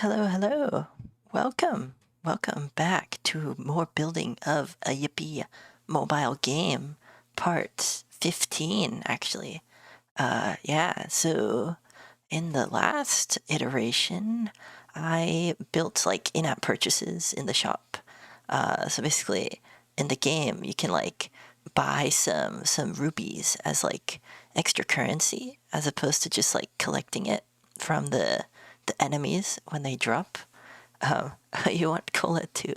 Hello, hello. Welcome. Welcome back to more building of a Yippee mobile game, part 15, actually. Yeah, so in the last iteration, I built like in-app purchases in the shop. So basically, in the game, you can like buy some rubies as like extra currency, as opposed to just like collecting it from the enemies when they drop. Um, you want cola too?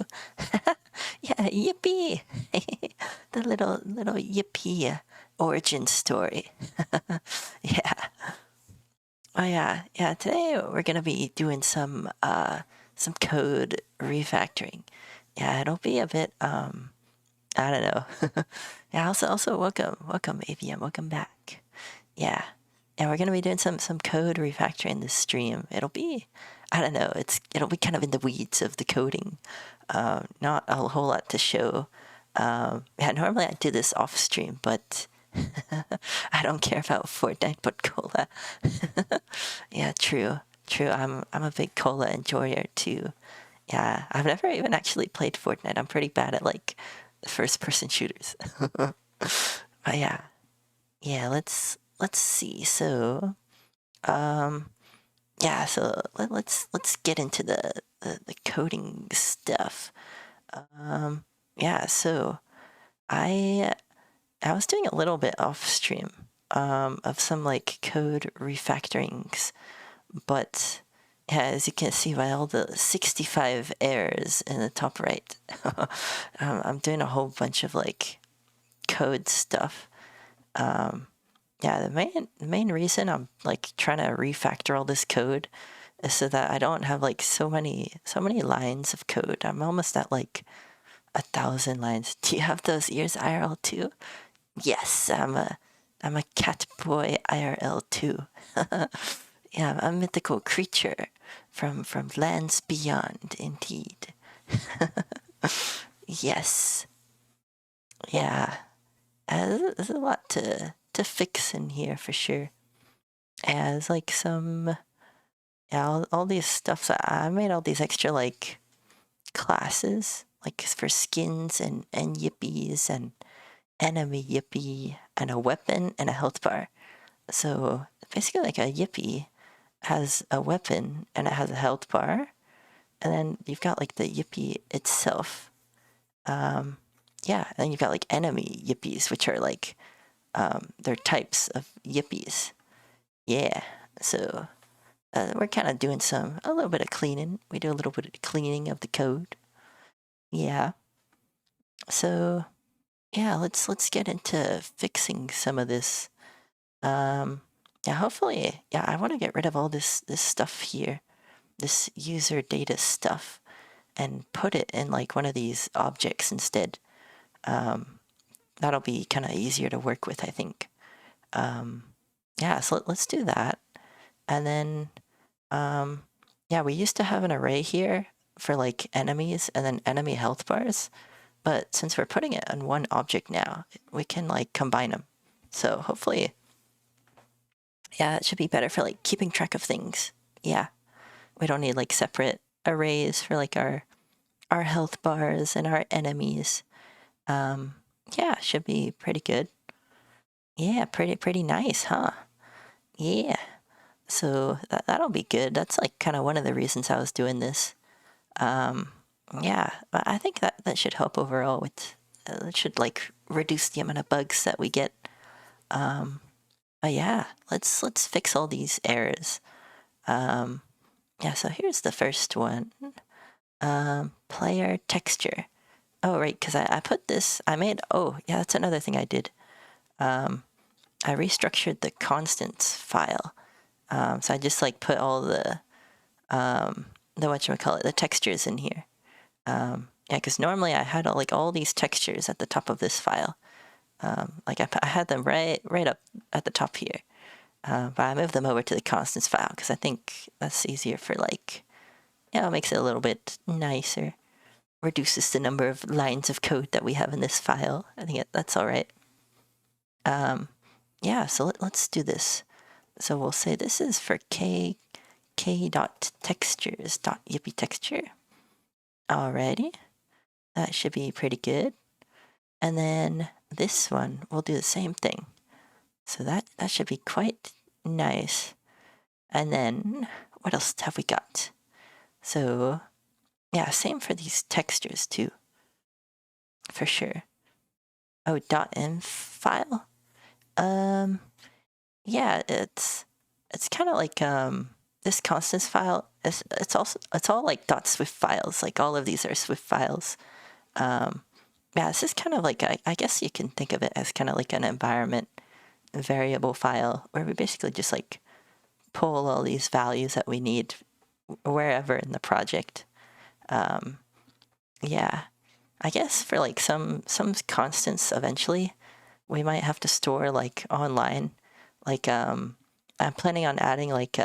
Yeah, yippee! The little yippee origin story. Yeah. Oh yeah. Today we're gonna be doing some code refactoring. Yeah, it'll be a bit I don't know. Yeah. Also welcome AVM. Welcome back. Yeah. And we're gonna be doing some code refactoring this stream. It'll be, I don't know, it'll be kind of in the weeds of the coding. Not a whole lot to show. Yeah, normally I do this off stream, but I don't care about Fortnite but cola. Yeah, true. I'm a big cola enjoyer too. Yeah, I've never even actually played Fortnite. I'm pretty bad at like first person shooters. But yeah, let's see. So, um, yeah, so let's get into the coding stuff. Um, yeah, so I I was doing a little bit off stream of some like code refactorings, but yeah, as you can see by all the 65 errors in the top right, I'm doing a whole bunch of like code stuff. Yeah, the main reason I'm like trying to refactor all this code is so that I don't have like so many lines of code. I'm almost at like 1,000 lines. Do you have those ears IRL too? Yes, I'm a cat boy IRL too. Yeah, I'm a mythical creature from lands beyond, indeed. Yes, yeah. There's a lot to fix in here for sure. As like some, yeah, all these stuff. So I made all these extra like classes, like for skins and yippies and enemy yippee and a weapon and a health bar. So basically, like a yippee has a weapon and it has a health bar, and then you've got like the yippee itself. Um, yeah, and then you've got like enemy yippies, which are like they're types of yippies. Yeah, so we're kind of doing a little bit of cleaning. We do a little bit of cleaning of the code. Yeah. So yeah, let's get into fixing some of this. Yeah, hopefully, yeah, I want to get rid of all this stuff here, this user data stuff, and put it in like one of these objects instead. That'll be kind of easier to work with, I think. Um, yeah, so let's do that. And then, um, yeah, we used to have an array here for like enemies and then enemy health bars. But since we're putting it on one object now, we can like combine them. So hopefully, yeah, it should be better for like keeping track of things. Yeah, we don't need like separate arrays for like our health bars and our enemies. Um, yeah, should be pretty good. Yeah, pretty nice, huh? Yeah. So that'll be good. That's like kind of one of the reasons I was doing this. Um, yeah, I think that should help overall with. It should like reduce the amount of bugs that we get. But yeah, let's fix all these errors. Um, yeah, so here's the first one. Player texture. Oh, right, because I put this, I made, oh, yeah, that's another thing I did. I restructured the constants file. So I just like put all the whatchamacallit, the textures in here. Yeah, because normally I had all these textures at the top of this file. Like I had them right up at the top here. But I moved them over to the constants file because I think that's easier for like, yeah, it makes it a little bit nicer. Reduces the number of lines of code that we have in this file. I think that's all right. Yeah, so let's do this. So we'll say this is for k k.textures.yippee texture. Alrighty, that should be pretty good. And then this one, we'll do the same thing. So that should be quite nice. And then what else have we got? So yeah, same for these textures too, for sure. Oh, .env file. Yeah, it's kind of like this constants file. It's all like .swift files. Like all of these are Swift files. Yeah, this is kind of like I guess you can think of it as kind of like an environment variable file where we basically just like pull all these values that we need wherever in the project. Yeah, I guess for like some constants eventually we might have to store like online. Like I'm planning on adding like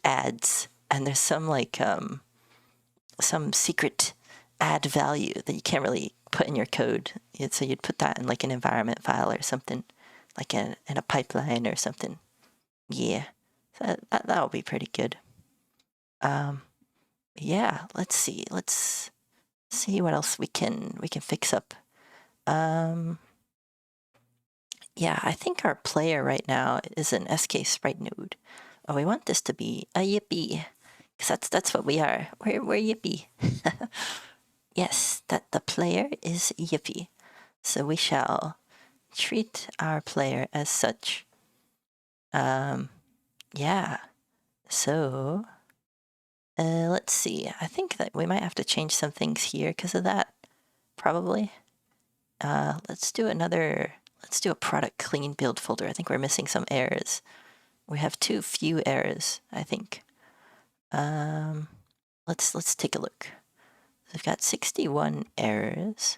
ads, and there's some secret add value that you can't really put in your code. So you'd put that in like an environment file or something, like in a pipeline or something. Yeah, so that'll be pretty good. Yeah, let's see what else we can fix up. Yeah, I think our player right now is an SK sprite node. Oh, we want this to be a Yippee, because that's what we are. We're Yippee. Yes, that the player is Yippee. So we shall treat our player as such. Yeah. So, let's see. I think that we might have to change some things here because of that, probably. Let's do a product clean build folder. I think we're missing some errors. We have too few errors, I think. Let's take a look. We've got 61 errors,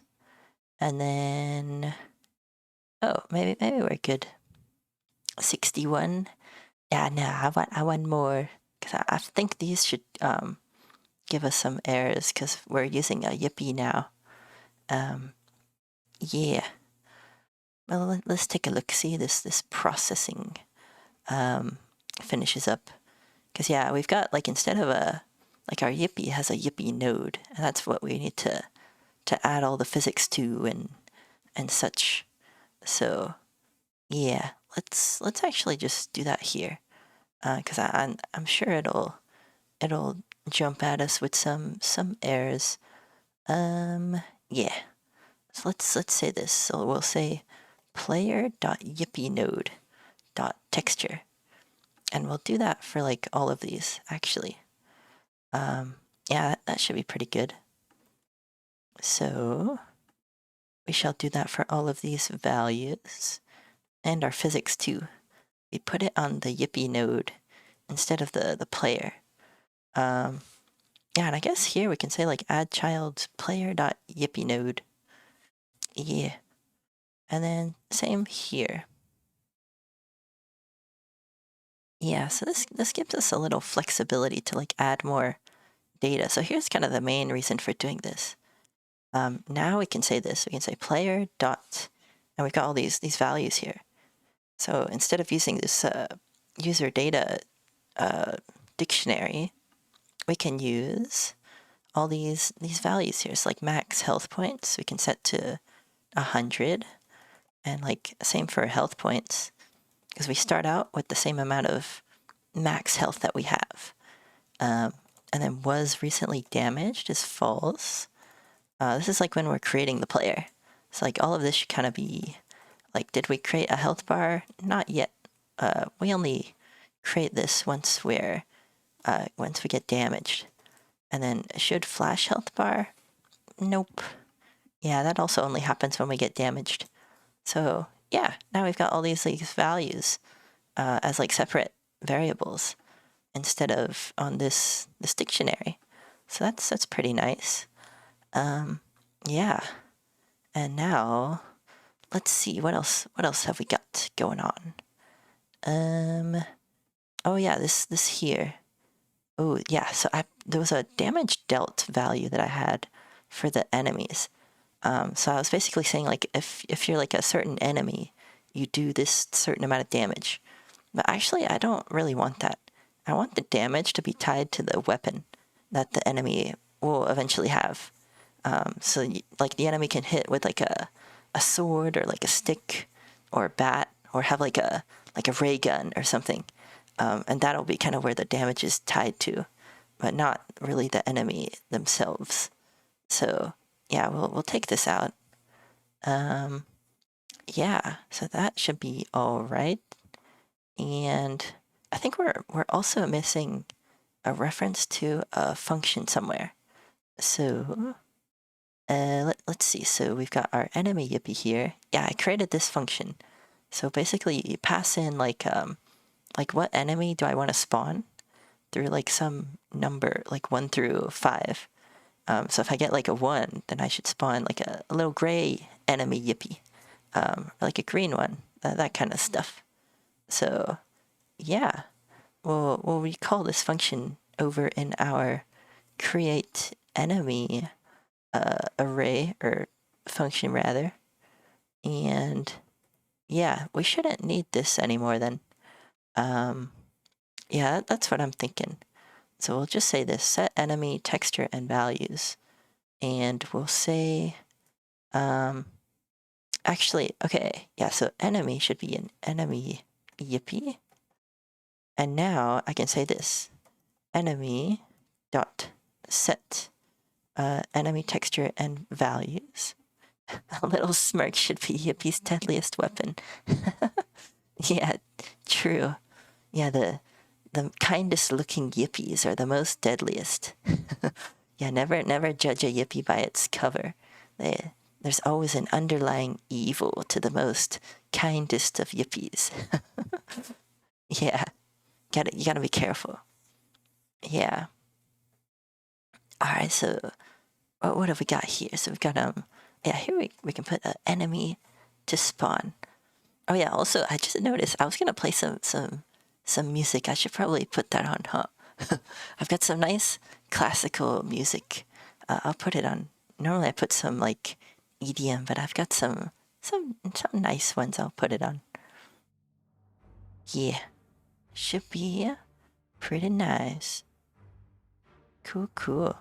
and then maybe we're good. 61. Yeah, no, I want more because I think these should give us some errors because we're using a Yippee now. Yeah. Well, let's take a look. See this processing finishes up. Because yeah, we've got like instead of our Yippee has a Yippee node, and that's what we need to add all the physics to and such. So yeah, let's actually just do that here, because I'm sure it'll jump at us with some errors. Yeah. So let's say this. So we'll say player.yippeenode.texture. And we'll do that for like all of these, actually. Yeah, that should be pretty good. So we shall do that for all of these values and our physics too. We put it on the Yippee node instead of the player. Yeah, and I guess here we can say like add child player.yippee node. Yeah. And then same here. Yeah, so this gives us a little flexibility to like add more data. So here's kind of the main reason for doing this. Now we can say this. We can say player dot, and we've got all these values here. So instead of using this user data dictionary, we can use all these values here. So like max health points, we can set to 100, and like same for health points, because we start out with the same amount of max health that we have. And then was recently damaged is false. This is like when we're creating the player. So like all of this should kind of be like, did we create a health bar? Not yet. We only create this once we get damaged. And then should flash health bar? Nope. Yeah, that also only happens when we get damaged. So yeah, now we've got all these values as like separate variables instead of on this dictionary. So that's pretty nice. Yeah. And now let's see what else have we got going on. Oh yeah, this here. Oh yeah, so there was a damage dealt value that I had for the enemies. So I was basically saying like if you're like a certain enemy, you do this certain amount of damage. But actually I don't really want that. I want the damage to be tied to the weapon that the enemy will eventually have. So like the enemy can hit with like a sword or like a stick or a bat or have like a ray gun or something. And that'll be kind of where the damage is tied to, but not really the enemy themselves. So yeah, we'll take this out. Yeah, so that should be all right. And I think we're also missing a reference to a function somewhere. So let's see. So we've got our enemy Yippee here. Yeah, I created this function. So basically, you pass in like what enemy do I want to spawn through like some number, like 1 through 5. So if I get like a 1, then I should spawn like a little gray enemy Yippee, or like a green one, that kind of stuff. So yeah, we'll recall this function over in our create enemy array, or function rather. And yeah, we shouldn't need this anymore then. Yeah, that's what I'm thinking. So we'll just say this: set enemy texture and values. And we'll say, actually, okay, yeah, so enemy should be an enemy Yippee. And now I can say this: enemy dot set enemy texture and values. A little smirk should be Yippie's deadliest weapon. Yeah, true. Yeah, the kindest looking Yippies are the most deadliest. Yeah, never judge a Yippee by its cover. There's always an underlying evil to the most kindest of Yippies. Yeah, you gotta be careful. Yeah. All right, so what have we got here? So we've got yeah, here we can put an enemy to spawn. Oh yeah, also I just noticed I was gonna play some music. I should probably put that on, huh? I've got some nice classical music. I'll put it on. Normally I put some like EDM, but I've got some nice ones. I'll put it on. Yeah, should be pretty nice. Cool.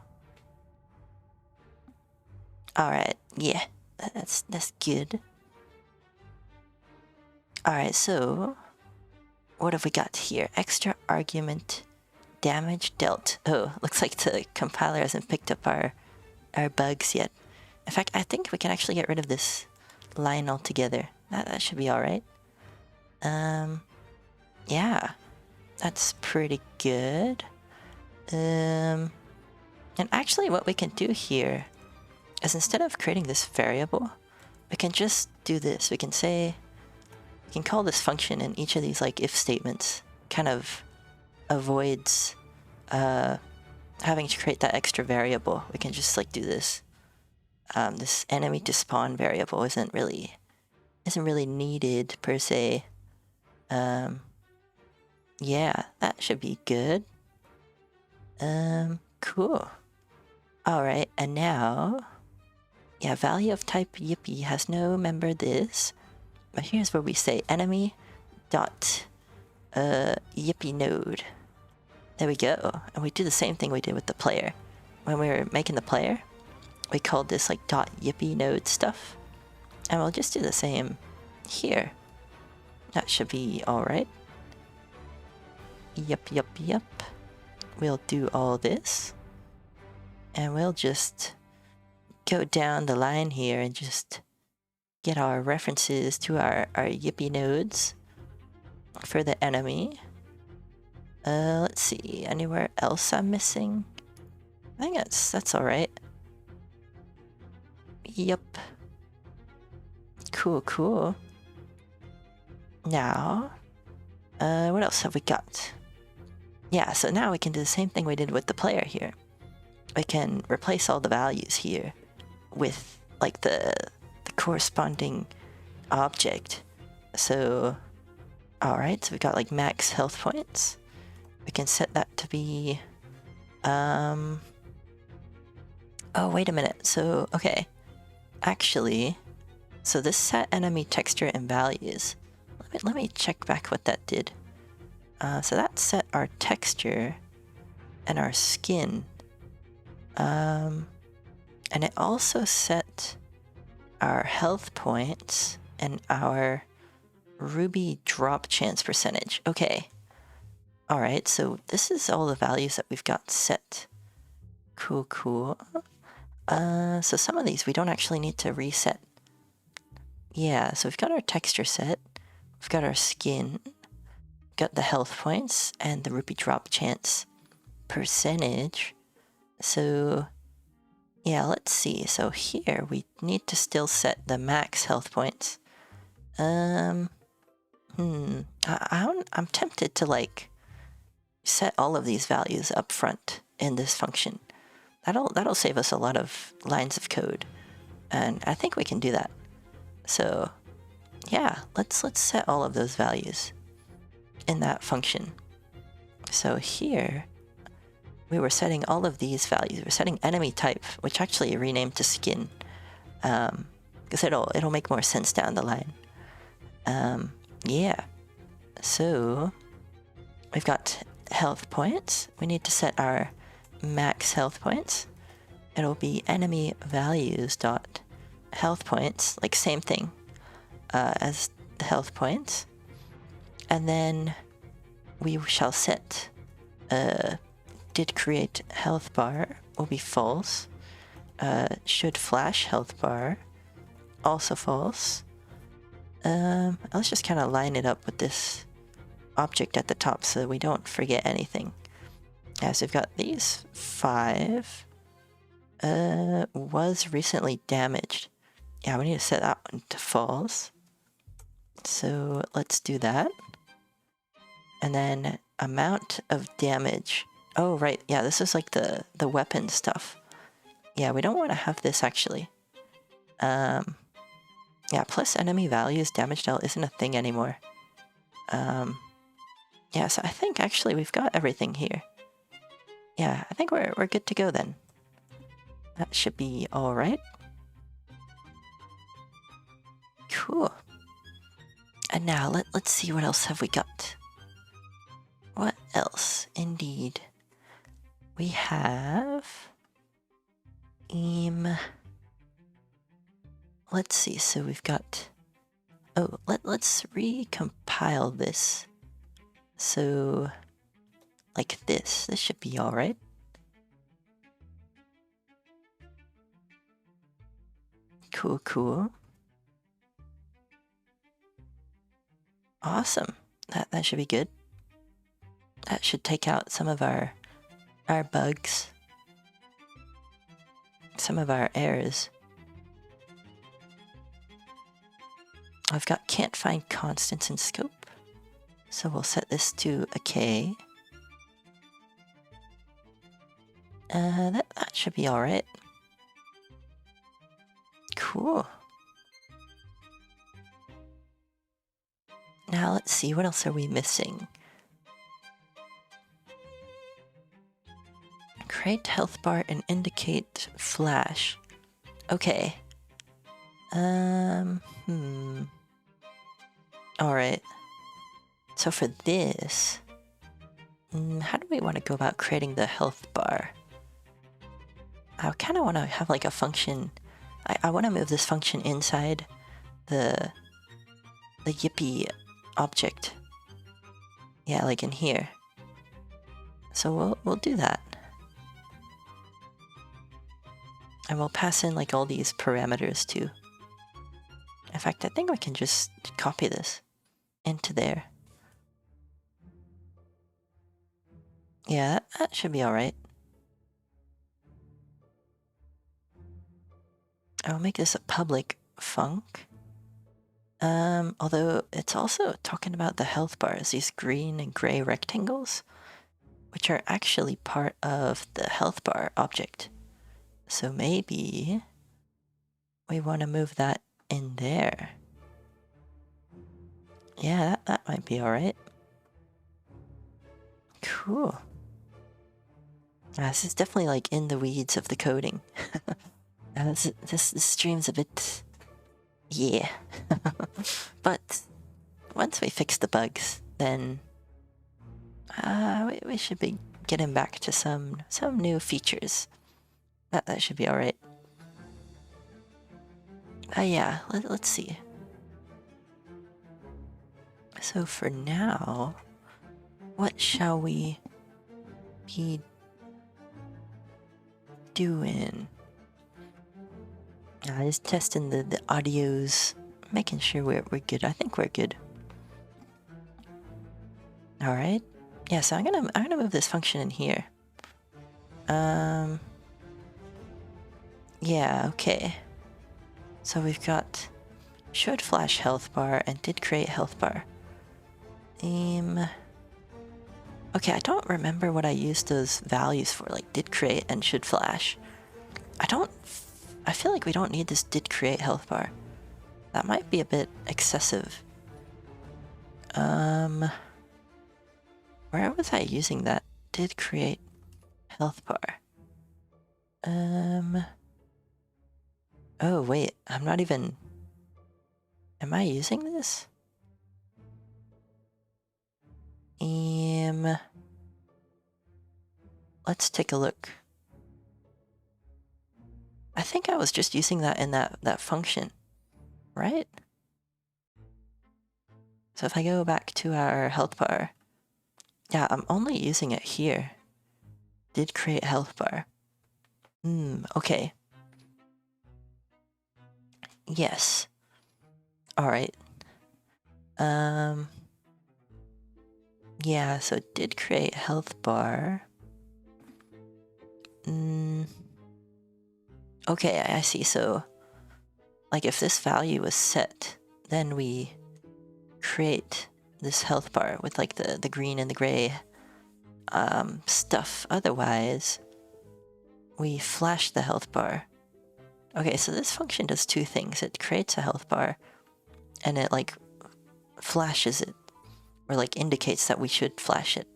All right, yeah, that's good. All right, so what have we got here? Extra argument, damage dealt. Oh, looks like the compiler hasn't picked up our bugs yet. In fact, I think we can actually get rid of this line altogether. That should be all right. Yeah, that's pretty good. And actually what we can do here is, instead of creating this variable, we can just do this. We can call this function in each of these like if statements. Kind of avoids having to create that extra variable. We can just like do this. This enemy to spawn variable isn't really needed per se. Yeah, that should be good. Cool. All right, and now, yeah, value of type Yippee has no member this, but here's where we say enemy dot Yippee node. There we go, and we do the same thing we did with the player. When we were making the player, we called this like dot Yippee node stuff, and we'll just do the same here. That should be all right. Yep. We'll do all this, and we'll just go down the line here and just get our references to our Yippee nodes for the enemy. Let's see, anywhere else I'm missing? I think that's all right. Yep. Cool. Now, what else have we got? Yeah, so now we can do the same thing we did with the player here. We can replace all the values here with like the corresponding object. So, all right, so we got like max health points. We can set that to be, oh, wait a minute. So, okay, actually, so this set enemy texture and values. Let me check back what that did. So that set our texture and our skin. And it also set our health points and our ruby drop chance percentage. Okay. Alright, so this is all the values that we've got set. Cool, cool. So some of these we don't actually need to reset. Yeah, so we've got our texture set, we've got our skin, got the health points, and the rupee drop chance percentage. So, yeah, let's see. So here we need to still set the max health points. I'm tempted to like set all of these values up front in this function. That'll save us a lot of lines of code, and I think we can do that. So, yeah, let's set all of those values in that function. So here, we were setting all of these values. We're setting enemy type, which actually renamed to skin, because it'll make more sense down the line. Yeah. So we've got health points. We need to set our max health points. It'll be enemy values dot health points, like same thing as the health points. And then we shall set did create health bar will be false. Should flash health bar also false. Let's just kind of line it up with this object at the top so that we don't forget anything. As we've got these 5 was recently damaged. Yeah, we need to set that one to false. So let's do that. And then amount of damage. Oh, right. Yeah, this is like the weapon stuff. Yeah, we don't want to have this actually. Yeah, plus enemy values damage dealt isn't a thing anymore. Yeah, so I think actually we've got everything here. Yeah, I think we're good to go then. That should be all right. Cool. And now let's see what else have we got. What else? Indeed. We have... let's see, so we've got... Oh, let's recompile this. So, like this. This should be alright. Cool, cool. Awesome. That should be good. That should take out some of our bugs. Some of our errors. I've got can't find constants in scope. So we'll set this to a K. That should be alright. Cool. Now let's see, what else are we missing? Create health bar and indicate flash. Okay. Alright. So for this, how do we want to go about creating the health bar? I kind of want to have like a function. I want to move this function inside the Yippee object. Yeah, like in here. So we'll do that. And we'll pass in like all these parameters too. In fact, I think we can just copy this into there. Yeah, that should be alright. I'll make this a public func. Although it's also talking about the health bars, these green and gray rectangles, which are actually part of the health bar object. So maybe we want to move that in there. Yeah, that might be alright. Cool. This is definitely like in the weeds of the coding. This stream's a bit... yeah. But once we fix the bugs, then We should be getting back to some new features. That should be all right. Yeah, let's see. So for now, what shall we be doing? Just testing the audios, making sure we're good. I think we're good. All right. Yeah, so I'm gonna move this function in here. Yeah, okay. So we've got should flash health bar and did create health bar. Okay, I don't remember what I used those values for, like did create and should flash. I feel like we don't need this did create health bar. That might be a bit excessive. Where was I using that? Did create health bar. Oh wait, I'm not even... Am I using this? Let's take a look. I think I was just using that in that function, right? So if I go back to our health bar, yeah, I'm only using it here. Did create health bar. Okay. Yes. Alright. Yeah, so it did create health bar. Okay, I see. So, like, if this value was set, then we create this health bar with, like, the green and the gray stuff. Otherwise, we flash the health bar. Okay, so this function does two things. It creates a health bar, and it, like, flashes it, or, like, indicates that we should flash it.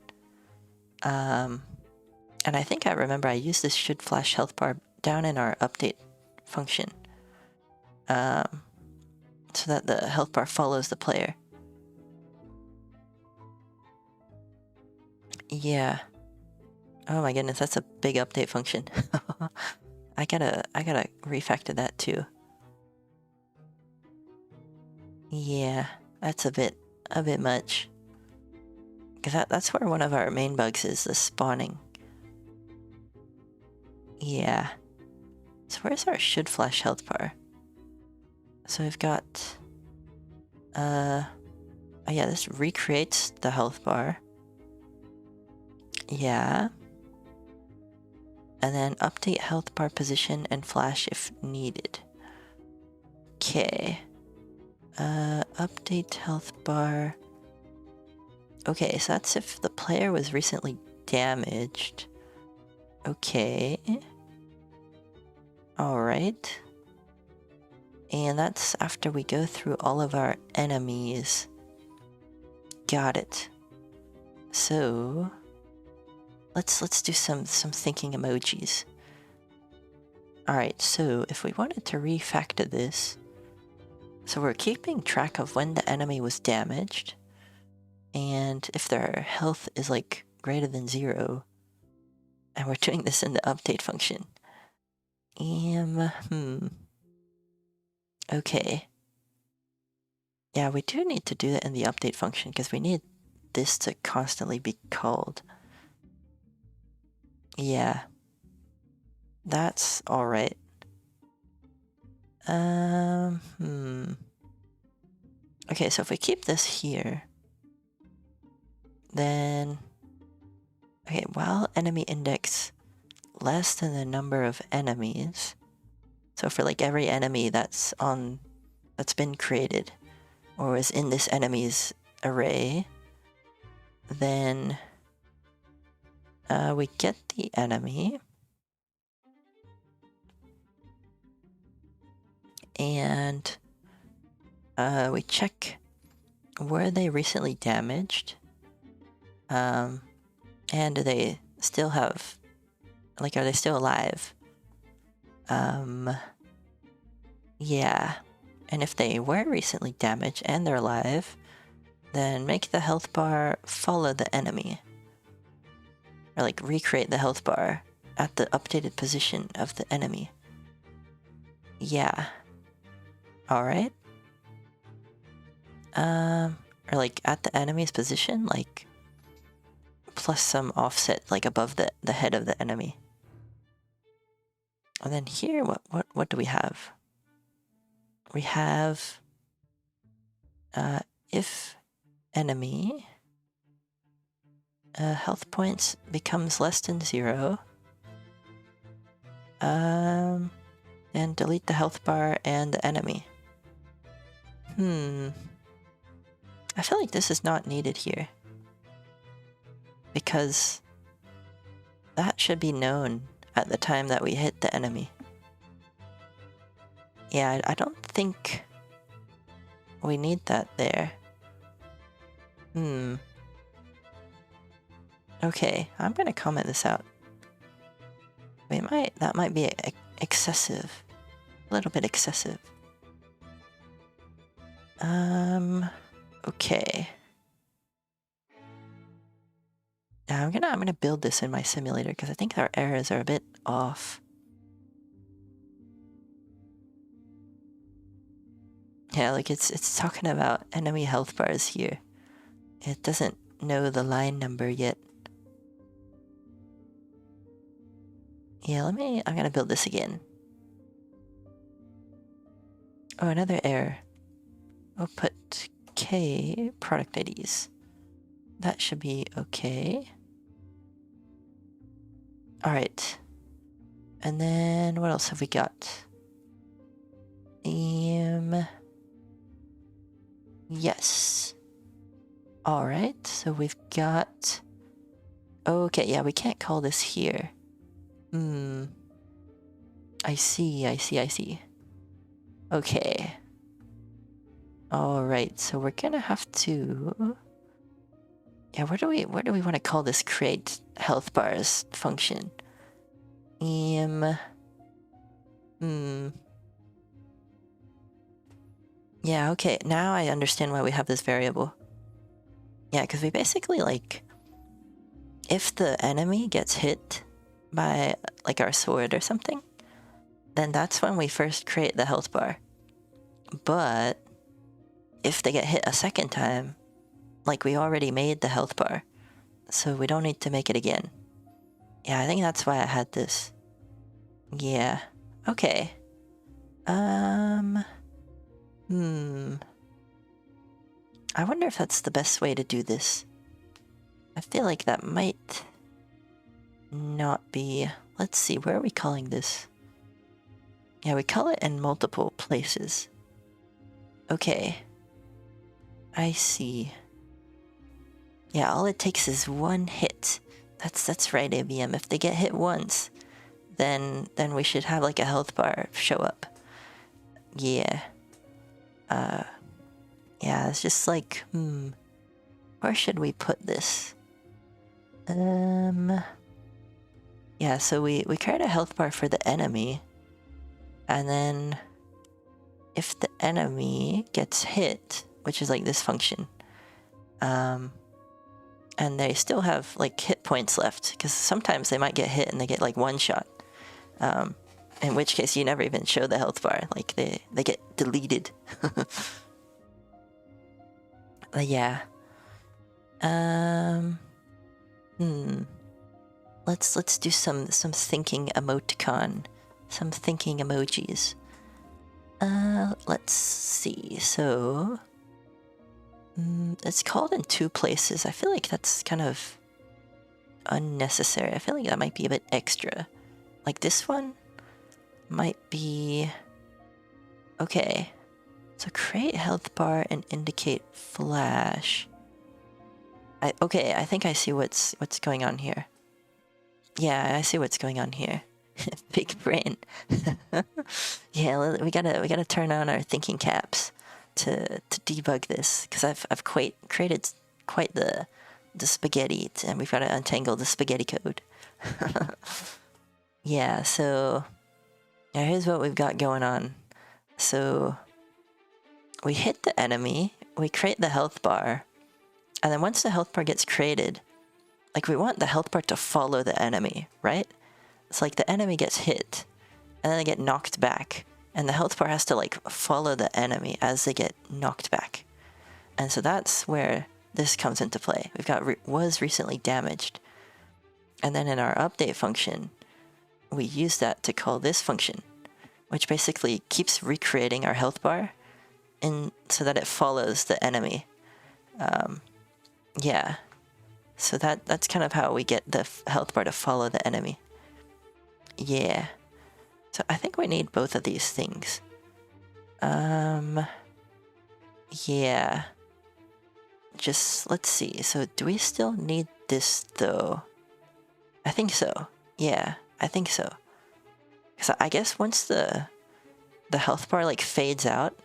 And I think I remember I used this should flash health bar down in our update function. So that the health bar follows the player. Yeah. Oh my goodness, that's a big update function. I gotta refactor that too. Yeah, that's a bit much. Because that's where one of our main bugs is, the spawning. Yeah. So where's our should flash health bar? So we've got... Oh yeah, this recreates the health bar. Yeah. And then update health bar position and flash if needed. Okay. Update health bar. Okay, so that's if the player was recently damaged. Okay. Alright. And that's after we go through all of our enemies. Got it. So let's do some thinking emojis. Alright, so if we wanted to refactor this, so we're keeping track of when the enemy was damaged, and if their health is like greater than 0, and we're doing this in the update function. Okay. Yeah, we do need to do that in the update function because we need this to constantly be called. Yeah. That's alright. Okay, so if we keep this here, then... Okay, while enemy index less than the number of enemies, so for like every enemy that's been created, or is in this enemy's array, then we get the enemy, and we check were they recently damaged, and do they still have, like, are they still alive? Yeah. And if they were recently damaged and they're alive, then make the health bar follow the enemy. Or like recreate the health bar at the updated position of the enemy. Yeah. Alright. Or like at the enemy's position, like plus some offset like above the head of the enemy. And then here, what do we have? We have if enemy health points becomes less than 0, and delete the health bar and the enemy. I feel like this is not needed here, because that should be known at the time that we hit the enemy. Yeah, I don't think we need that there. Okay, I'm gonna comment this out. That might be excessive. A little bit excessive. Okay. Now I'm gonna build this in my simulator because I think our errors are a bit off. Yeah, like it's talking about enemy health bars here. It doesn't know the line number yet. Yeah, I'm gonna build this again. Oh, another error. Output K product IDs. That should be okay. Alright. And then what else have we got? Yes. Alright, so we've got... Okay, yeah, we can't call this here. I see. Okay. Alright, so we're gonna have to... Yeah, where do we want to call this create health bars function? Yeah, okay, now I understand why we have this variable. Yeah, because we basically, like, if the enemy gets hit by, like, our sword or something, then that's when we first create the health bar. But if they get hit a second time, like, we already made the health bar, so we don't need to make it again. Yeah, I think that's why I had this. Yeah, okay. I wonder if that's the best way to do this. I feel like that might not be... Let's see, where are we calling this? Yeah, we call it in multiple places. Okay. I see. Yeah, all it takes is one hit. That's right, ABM. If they get hit once, then we should have like a health bar show up. Yeah. Yeah, it's just like, where should we put this? Yeah, so we create a health bar for the enemy, and then if the enemy gets hit, which is like this function, and they still have like hit points left, because sometimes they might get hit and they get like one shot, in which case you never even show the health bar, like they get deleted. But yeah. Let's do some thinking emoticon, some thinking emojis. Let's see. So it's called in 2 places. I feel like that's kind of unnecessary. I feel like that might be a bit extra. Like this one might be okay. So create health bar and indicate flash. Okay, I think I see what's going on here. Yeah, I see what's going on here. Big brain. Yeah, we gotta turn on our thinking caps to debug this, because I've created quite the spaghetti, and we've got to untangle the spaghetti code. Yeah, so now here's what we've got going on. So we hit the enemy, we create the health bar, and then once the health bar gets created, like we want the health bar to follow the enemy, right? It's like the enemy gets hit, and then they get knocked back, and the health bar has to like follow the enemy as they get knocked back. And so that's where this comes into play. We've got was recently damaged, and then in our update function, we use that to call this function, which basically keeps recreating our health bar so that it follows the enemy. Yeah. So that's kind of how we get the health bar to follow the enemy. Yeah. So I think we need both of these things. Yeah. Just, let's see. So do we still need this, though? I think so. Yeah, I think so. Because I guess once the health bar, like, fades out,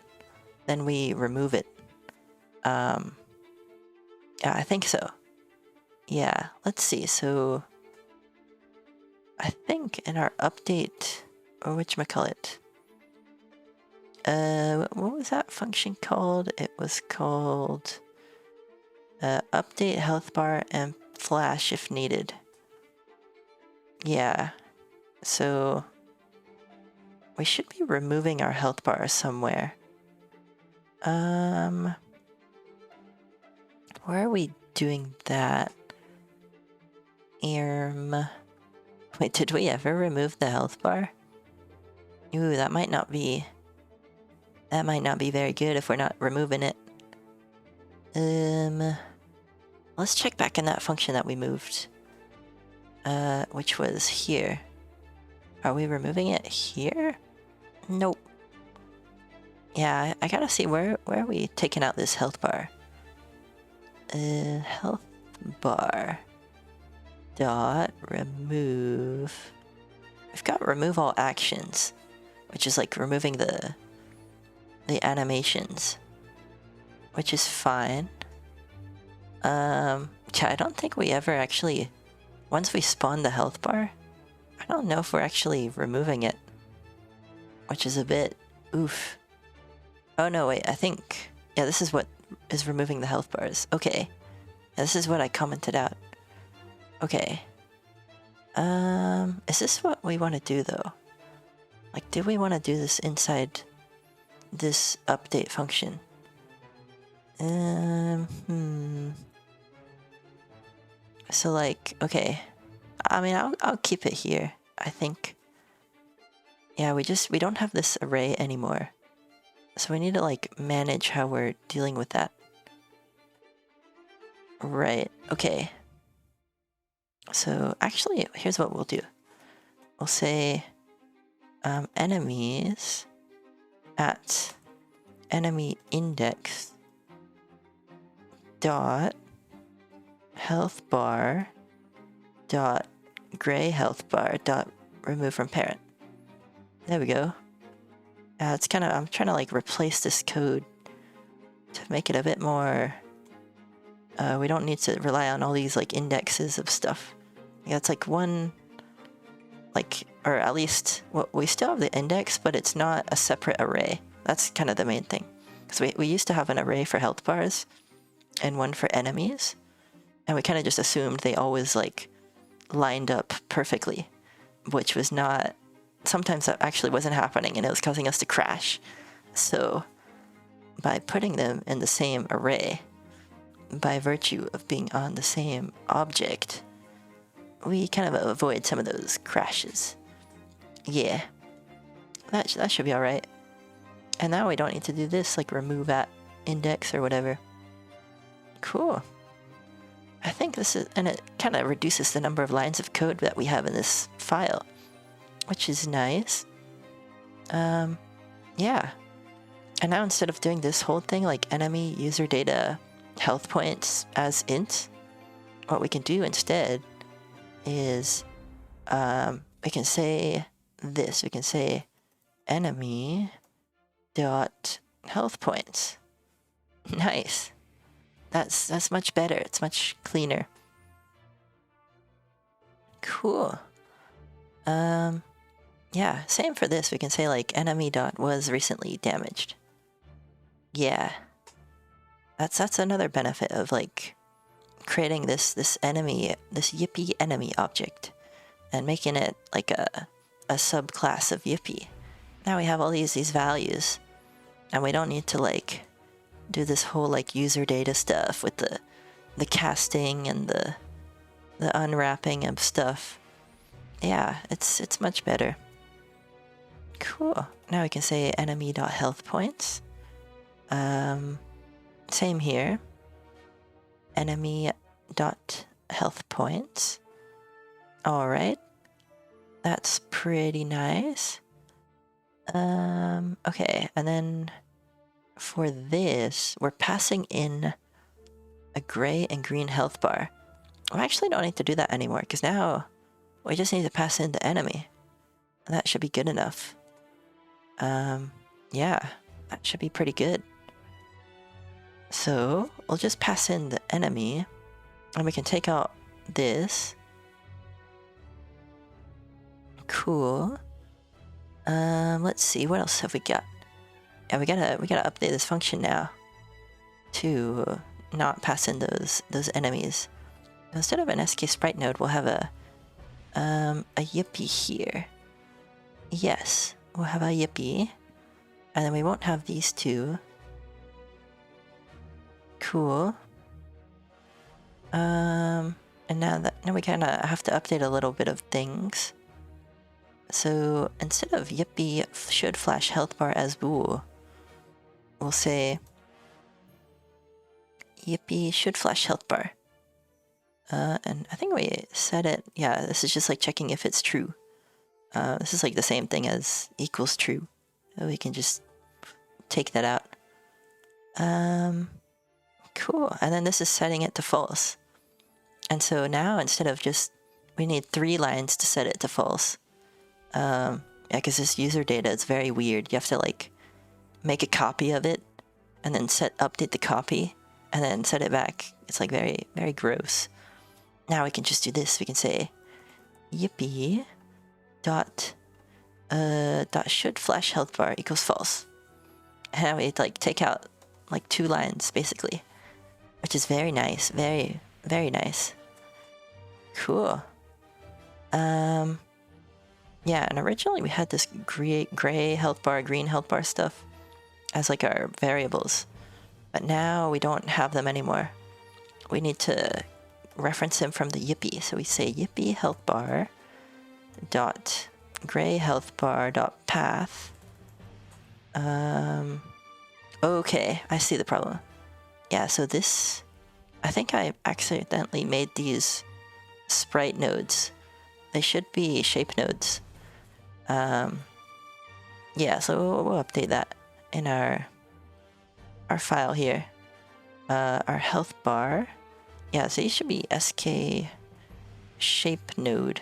then we remove it. Yeah, I think so. Yeah, let's see. So I think in our update, or whatchamacallit, what was that function called? It was called update health bar and flash if needed. Yeah, so we should be removing our health bar somewhere. Where are we doing that? Wait, did we ever remove the health bar? Ooh, that might not be very good if we're not removing it. Let's check back in that function that we moved. Which was here. Are we removing it here? Nope. Yeah, I gotta see where are we taking out this health bar? Health bar dot remove. We've got remove all actions, which is like removing the animations, which is fine. Yeah, I don't think we ever actually, once we spawn the health bar, I don't know if we're actually removing it, which is a bit oof. Oh no, wait, I think, yeah, this is what is removing the health bars. Okay, yeah, this is what I commented out. Okay. Is this what we want to do though? Like, do we want to do this inside this update function? So like, okay. I mean, I'll keep it here, I think. Yeah, we don't have this array anymore. So we need to like manage how we're dealing with that. Right, okay. So actually, here's what we'll do. We'll say enemies at enemy index dot health bar dot gray health bar dot remove from parent. There we go. It's kind of, I'm trying to like replace this code to make it a bit more, we don't need to rely on all these like indexes of stuff. Yeah, it's like one, like, or at least, well, we still have the index, but it's not a separate array. That's kind of the main thing. Because we used to have an array for health bars and one for enemies, and we kind of just assumed they always like lined up perfectly, which was not, sometimes that actually wasn't happening and it was causing us to crash. So by putting them in the same array, by virtue of being on the same object, we kind of avoid some of those crashes. Yeah, that should be alright. And now we don't need to do this, like remove at index or whatever. Cool. I think this is, and it kind of reduces the number of lines of code that we have in this file, which is nice. Yeah. And now instead of doing this whole thing, like enemy user data health points as int, what we can do instead is we can say this. We can say enemy dot health points. Nice. That's much better. It's much cleaner. Cool. Yeah, same for this. We can say like enemy dot was recently damaged. Yeah. That's another benefit of like creating this enemy, this Yippee enemy object, and making it like a subclass of Yippee. Now we have all these values, and we don't need to like do this whole like user data stuff with the casting and the unwrapping of stuff. Yeah, it's much better. Cool. Now we can say enemy.health points. Same here. Enemy.health points. Alright. That's pretty nice. Okay, and then for this, we're passing in a gray and green health bar. We actually don't need to do that anymore, because now we just need to pass in the enemy. And that should be good enough. Yeah, that should be pretty good. So, we'll just pass in the enemy, and we can take out this. Cool. Let's see, what else have we got? Yeah, we gotta update this function now to not pass in those enemies. Instead of an SK sprite node, we'll have a Yippee here. Yes, we'll have a Yippee, and then we won't have these two. Cool. And now we kind of have to update a little bit of things. So instead of Yippee should flash health bar as bool, we'll say Yippee should flash health bar. And I think we set it, yeah, this is just like checking if it's true. This is like the same thing as equals true. So we can just take that out. Cool, and then this is setting it to false. And so now instead of just, we need 3 lines to set it to false. Yeah, because this user data is very weird. You have to like make a copy of it and then update the copy and then set it back. It's like very, very gross. Now we can just do this. We can say Yippee dot should flash health bar equals false. And we like take out like 2 lines basically, which is very nice. Very, very nice. Cool. Yeah, and originally we had this gray health bar, green health bar stuff as like our variables, but now we don't have them anymore. We need to reference them from the Yippee. So we say Yippee health bar dot gray health bar dot path. Okay, I see the problem. Yeah, so this, I think I accidentally made these sprite nodes. They should be shape nodes. Yeah, so we'll update that in our file here. Our health bar. Yeah, so these should be SK shape node.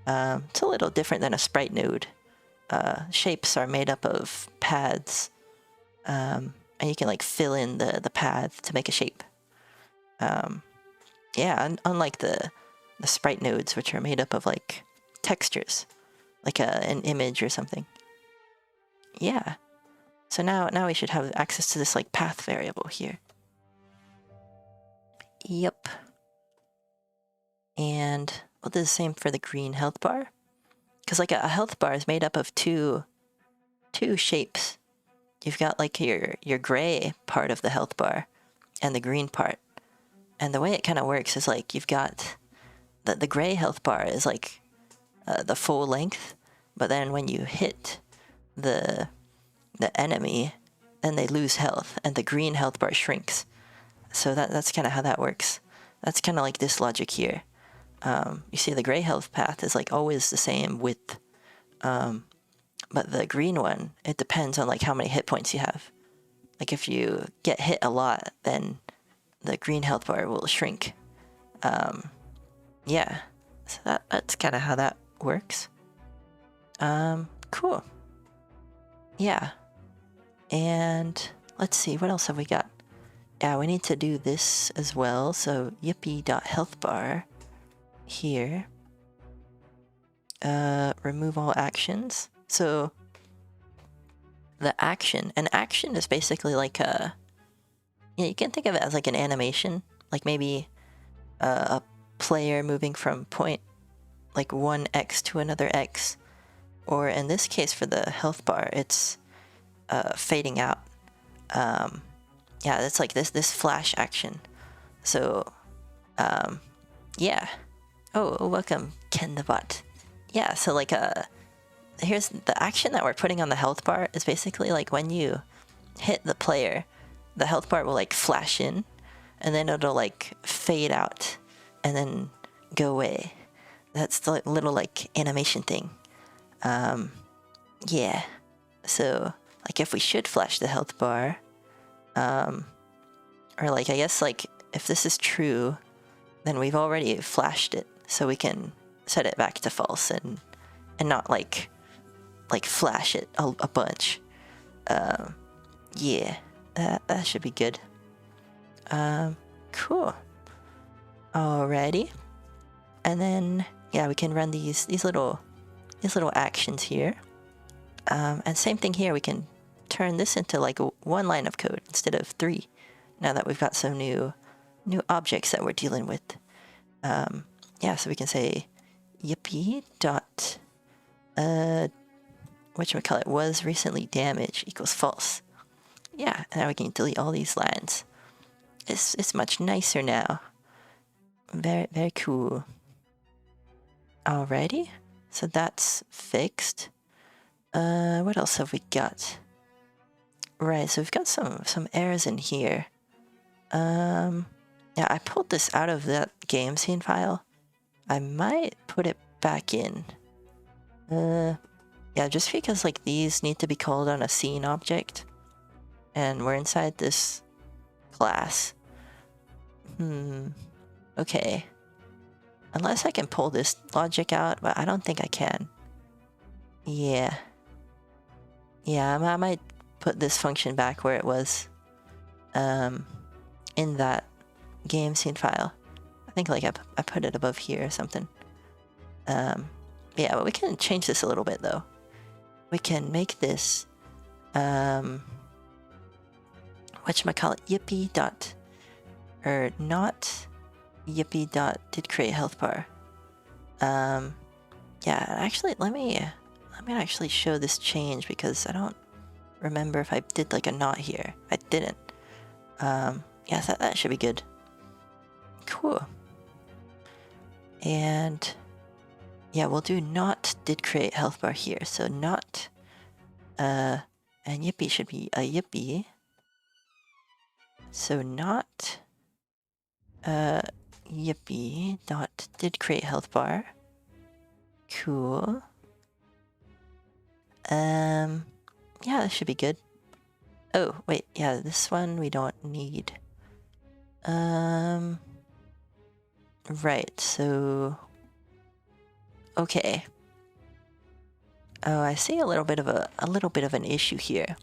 It's a little different than a sprite node. Shapes are made up of paths. And you can like fill in the path to make a shape. Yeah, unlike the sprite nodes, which are made up of like textures, like an image or something. Yeah. So now we should have access to this like path variable here. Yep. And we'll do the same for the green health bar, because like a health bar is made up of two shapes. You've got like your gray part of the health bar and the green part. And the way it kind of works is like you've got the gray health bar is like the full length, but then when you hit the enemy, then they lose health, and the green health bar shrinks. So that's kind of how that works. That's kind of like this logic here. You see the gray health path is like always the same width, but the green one, it depends on like how many hit points you have. Like if you get hit a lot, then the green health bar will shrink. Yeah, so that's kind of how that works. Cool. Yeah, and let's see, what else have we got? Yeah, we need to do this as well. So yippee.healthbar here. Remove all actions. So the action, an action is basically like a, you can think of it as like an animation. Like maybe a player moving from point like 1x to another x, or in this case for the health bar, it's fading out. Yeah, that's like this flash action. So yeah. Oh, welcome, Ken the bot. Yeah, so like here's the action that we're putting on the health bar is basically like when you hit the player, the health bar will like flash in, and then it'll like fade out, and then go away. That's the little like animation thing. Yeah. So like if we should flash the health bar, or like I guess like if this is true, then we've already flashed it, so we can set it back to false and not like flash it a bunch. Yeah, that should be good. Cool. Alrighty. And then yeah, we can run these little actions here. And same thing here, we can turn this into like one line of code instead of 3. Now that we've got some new objects that we're dealing with. Yeah, so we can say yippee dot whatchamacallit was recently damaged equals false. Yeah, and now we can delete all these lines. It's much nicer now. Very, very cool. Alrighty, so that's fixed. What else have we got? Right, so we've got some errors in here. Yeah, I pulled this out of that game scene file. I might put it back in. Yeah, just because like these need to be called on a scene object, and we're inside this class. Okay. Unless I can pull this logic out, but I don't think I can. Yeah. Yeah, I might put this function back where it was. In that game scene file. I think like I put it above here or something. Yeah, but we can change this a little bit though. We can make this whatchamacallit yippee dot or not yippee dot did create health bar. Yeah, actually let me actually show this change because I don't remember if I did like a not here. I didn't. Yeah, that should be good. Cool. And yeah, we'll do not did create health bar here. So not and yippee should be a yippee. So not yippee dot did create health bar. Cool. Yeah, that should be good. Oh, wait, yeah, this one we don't need. Right, so okay. Oh, I see a little bit of an issue here.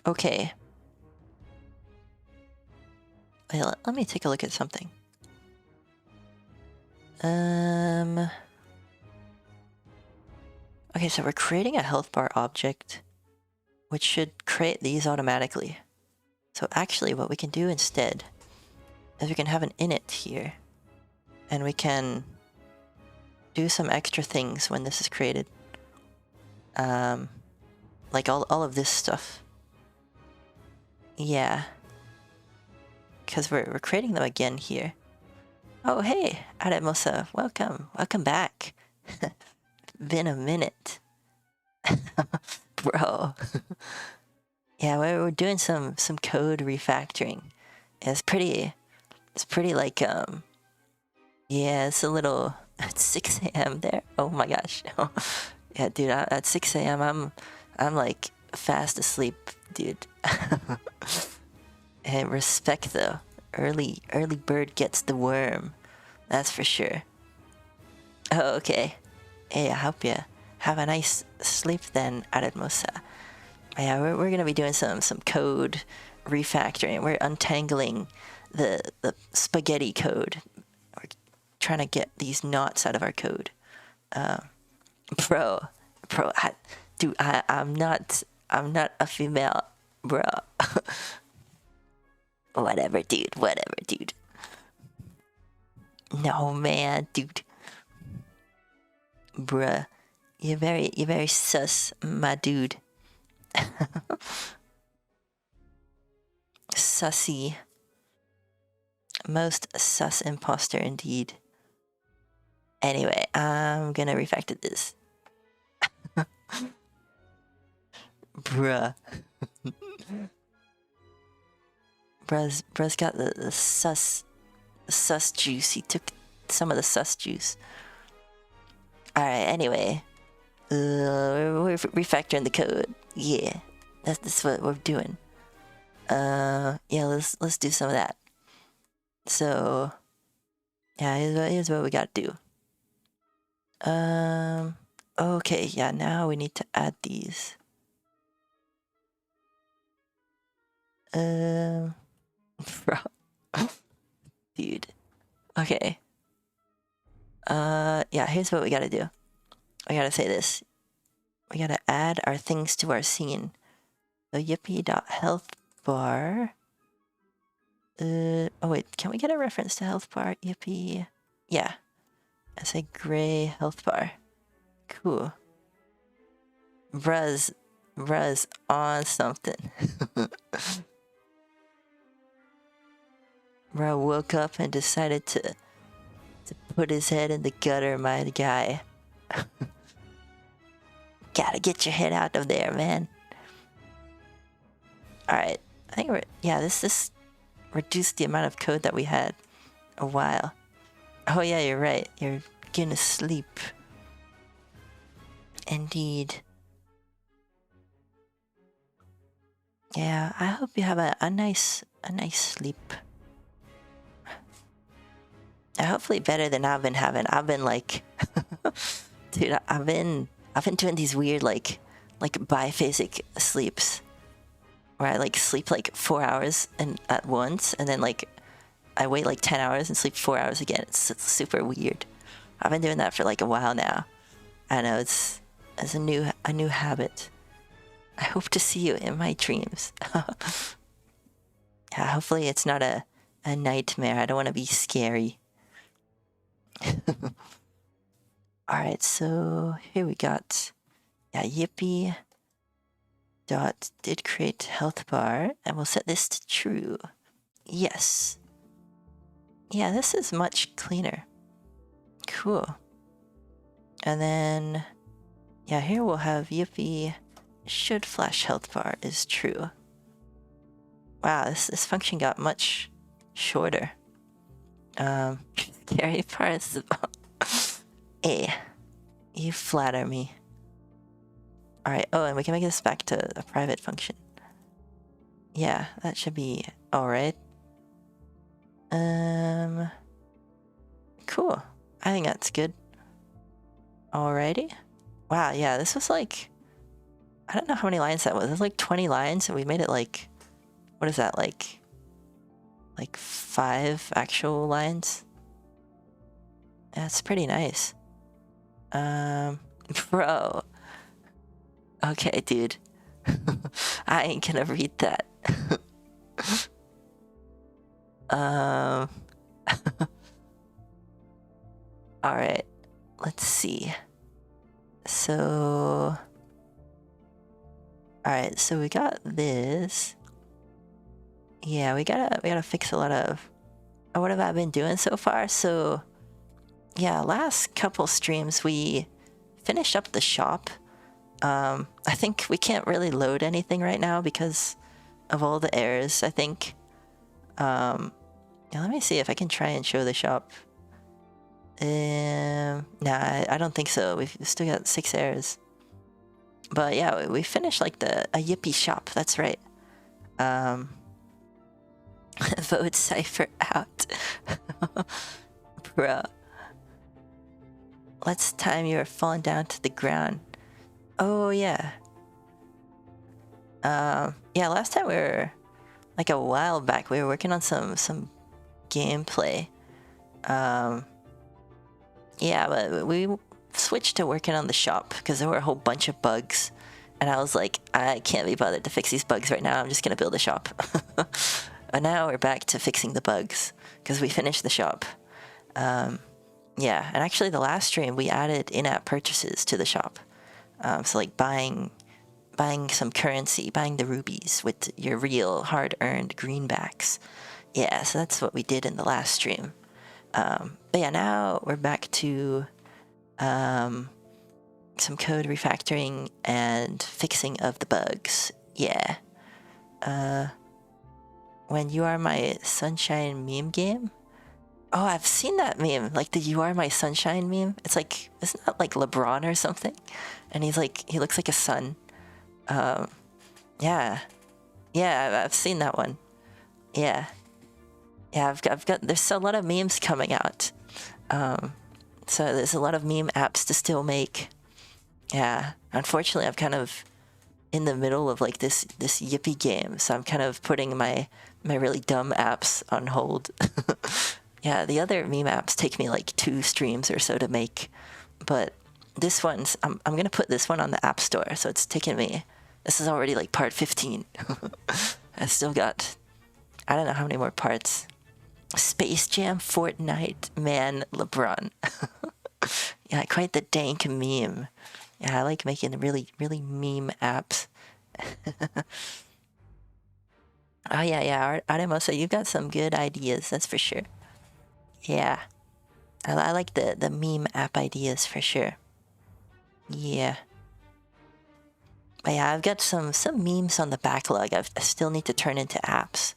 Okay. Wait, let me take a look at something. Okay, so we're creating a health bar object, which should create these automatically. So actually what we can do instead is we can have an init here, and we can do some extra things when this is created. Like all of this stuff. Yeah. Because we're creating them again here. Oh, hey, Ademosa, welcome back. Been a minute. Bro. Yeah, we're doing some code refactoring. It's pretty like, yeah, it's a little, it's 6 a.m. there. Oh my gosh. Yeah, dude, at 6 a.m. I'm like fast asleep, dude. And respect though. Early bird gets the worm. That's for sure. Oh, okay. Hey, I hope you have a nice sleep then, Aradmosa. Yeah, we're gonna be doing some code refactoring. We're untangling the spaghetti code. We're trying to get these knots out of our code. Bro, I'm not I'm not a female, bro. Whatever, dude. Whatever, dude. No, man, dude. Bruh. You're very sus, my dude. Sussy. Most sus imposter indeed. Anyway, I'm gonna refactor this. Bruh. Bruh's got the sus juice. He took some of the sus juice. Alright, anyway. We're refactoring the code. Yeah. That's what we're doing. Yeah, let's do some of that. So yeah, here's what we gotta do. Okay, yeah, now we need to add these. Bro. Dude. Okay. Yeah, here's what we gotta do. I gotta say this. We gotta add our things to our scene. So yippee.health bar. Oh wait, can we get a reference to health bar? Yippee. Yeah. That's a gray health bar. Cool. Bruh's on something. Bruh woke up and decided to put his head in the gutter, my guy. Gotta get your head out of there, man. Alright. I think this reduced the amount of code that we had a while. Oh yeah, you're right. You're gonna sleep. Indeed. Yeah, I hope you have a nice sleep. Hopefully better than I've been having. I've been like dude, I've been doing these weird like biphasic sleeps where I like sleep like 4 hours at once and then like I wait like 10 hours and sleep 4 hours again. It's super weird. I've been doing that for like a while now. I know it's a new habit. I hope to see you in my dreams. Yeah, hopefully it's not a nightmare. I don't want to be scary. Alright, so here we got Yippee did create health bar, and we'll set this to true. Yes. Yeah, this is much cleaner. Cool. And then here we'll have Yippee should flash health bar is true. Wow, this function got much shorter. Scary parts. Hey, you flatter me. Alright, oh, and we can make this back to a private function. Yeah, that should be alright. Cool. I think that's good. Alrighty. Wow, yeah, this was like... I don't know how many lines that was. It was like 20 lines, and we made it like... What is that, like 5 actual lines? That's pretty nice. Bro. Okay, dude. I ain't gonna read that. Alright. Let's see. So... Alright, so we got this. Yeah, we gotta fix a lot of... What have I been doing so far? So... Yeah, last couple streams we finished up the shop. I think we can't really load anything right now because of all the errors, I think. Yeah, let me see if I can try and show the shop. Nah, I don't think so. We've still got 6 errors. But yeah, we finished like a Yippee shop, that's right. Vote Cipher out. Bruh. Let's time you're falling down to the ground. Oh yeah. Yeah, last time we were like a while back, we were working on some gameplay. Yeah, but we switched to working on the shop because there were a whole bunch of bugs And I was like, I can't be bothered to fix these bugs right now. I'm just gonna build a shop. And now we're back to fixing the bugs because we finished the shop. Yeah, and actually the last stream we added in-app purchases to the shop. So like buying some currency, buying the rubies with your real hard-earned greenbacks. Yeah, so that's what we did in the last stream. But yeah, now we're back to some code refactoring and fixing of the bugs. Yeah. When You Are My Sunshine meme game? Oh, I've seen that meme, like the You Are My Sunshine meme. It's like, isn't that like LeBron or something? And he looks like a sun. Yeah. Yeah, I've seen that one. Yeah. Yeah, I've got, there's a lot of memes coming out. So there's a lot of meme apps to still make. Yeah. Unfortunately, I'm kind of in the middle of like this Yippee game, so I'm kind of putting my really dumb apps on hold. Yeah, the other meme apps take me like 2 streams or so to make, but this one's, I'm gonna put this one on the App Store, so it's taken me, this is already like part 15. I still got, I don't know how many more parts. Space Jam, Fortnite, man, LeBron. Yeah, quite the dank meme. Yeah, I like making really meme apps. Oh yeah, Artemosa, you've got some good ideas, that's for sure. Yeah, I like the meme app ideas for sure. Yeah. But yeah, I've got some memes on the backlog. I still need to turn into apps.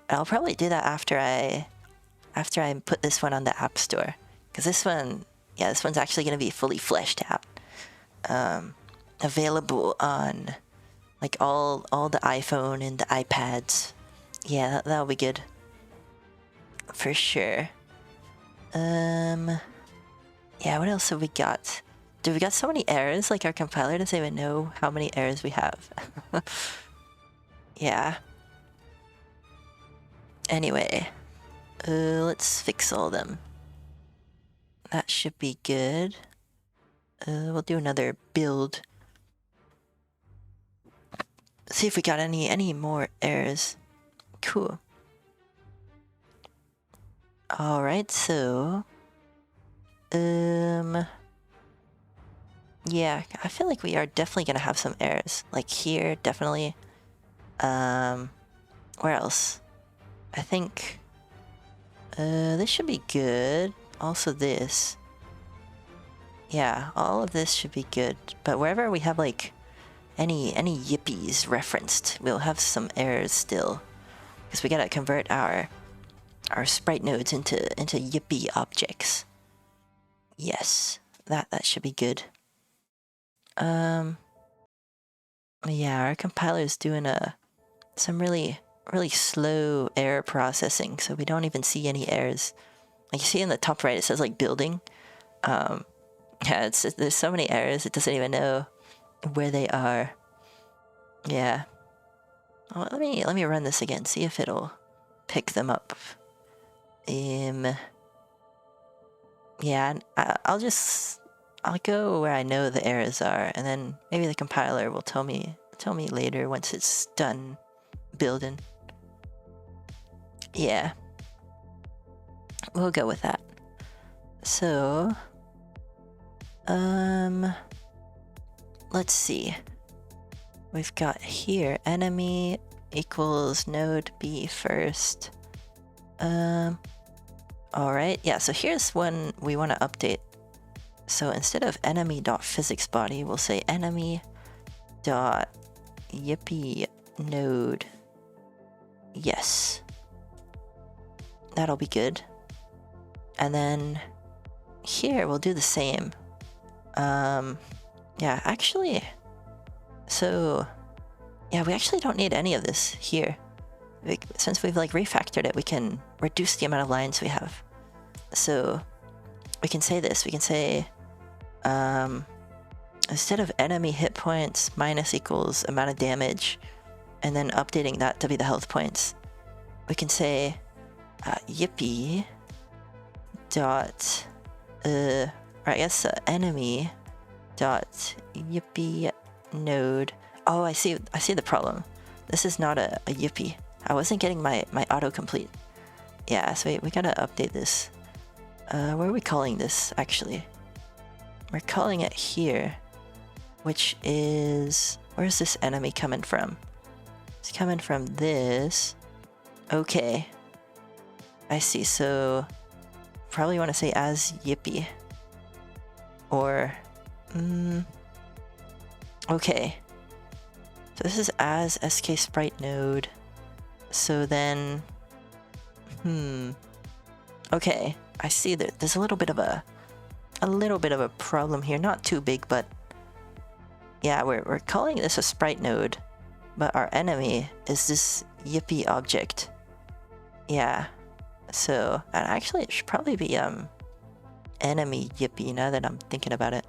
I'll probably do that after I put this one on the App Store, because this one's actually going to be fully fleshed out, available on like all the iPhone and the iPads. Yeah, that'll be good for sure. Yeah, what else have we got? Dude, we got so many errors, like our compiler doesn't even know how many errors we have. Yeah. Anyway, let's fix all them. That should be good. We'll do another build. See if we got any more errors. Cool. Alright, so... yeah, I feel like we are definitely gonna have some errors. Like here, definitely. Where else? I think... this should be good. Also this. Yeah, all of this should be good. But wherever we have like any Yippies referenced, we'll have some errors still. Because we gotta convert our sprite nodes into Yippee objects. Yes, that should be good. Yeah, our compiler is doing some really slow error processing, so we don't even see any errors. Like you see in the top right, it says like building. Yeah, there's so many errors, it doesn't even know where they are. Yeah. Oh, let me run this again, see if it'll pick them up. Yeah, I'll go where I know the errors are, and then maybe the compiler will tell me later once it's done building. Yeah. We'll go with that. So, let's see. We've got here enemy equals node B first. Alright, yeah, so here's one we want to update. So instead of enemy.physicsBody, we'll say enemy.yippee node. Yes. That'll be good. And then here we'll do the same. Yeah, actually, so yeah, we actually don't need any of this here. Since we've like refactored it, we can reduce the amount of lines we have. So we can say this, we can say instead of enemy hit points minus equals amount of damage, and then updating that to be the health points, we can say yippee dot or I guess enemy dot yippee node. Oh, I see the problem. This is not a Yippee. I wasn't getting my autocomplete. Yeah, so we gotta update this. What are we calling this, actually? We're calling it here, which is... Where's this enemy coming from? It's coming from this. Okay. I see, so... Probably want to say as Yippee. Or... Okay. So this is as SK sprite node. So then... Okay. I see that there's a little bit of a problem here. Not too big, but... Yeah, we're calling this a sprite node. But our enemy is this Yippee object. Yeah. So, and actually it should probably be enemy Yippee now that I'm thinking about it.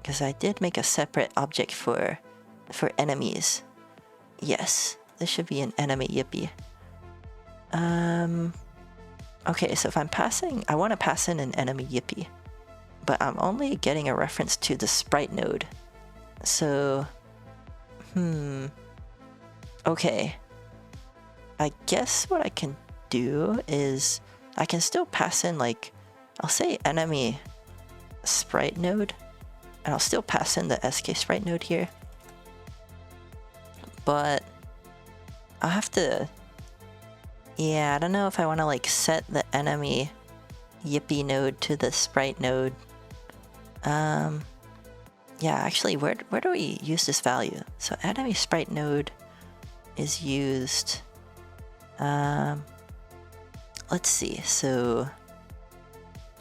Because I did make a separate object for enemies. Yes, this should be an enemy Yippee. Okay, so if I'm passing, I want to pass in an enemy Yippee. But I'm only getting a reference to the sprite node. So, okay. I guess what I can do is I can still pass in, like, I'll say enemy sprite node, and I'll still pass in the SK sprite node here. But I'll have to, yeah, I don't know if I want to like set the enemy Yippee node to the sprite node. Yeah, actually, where do we use this value? So enemy sprite node is used. Let's see. So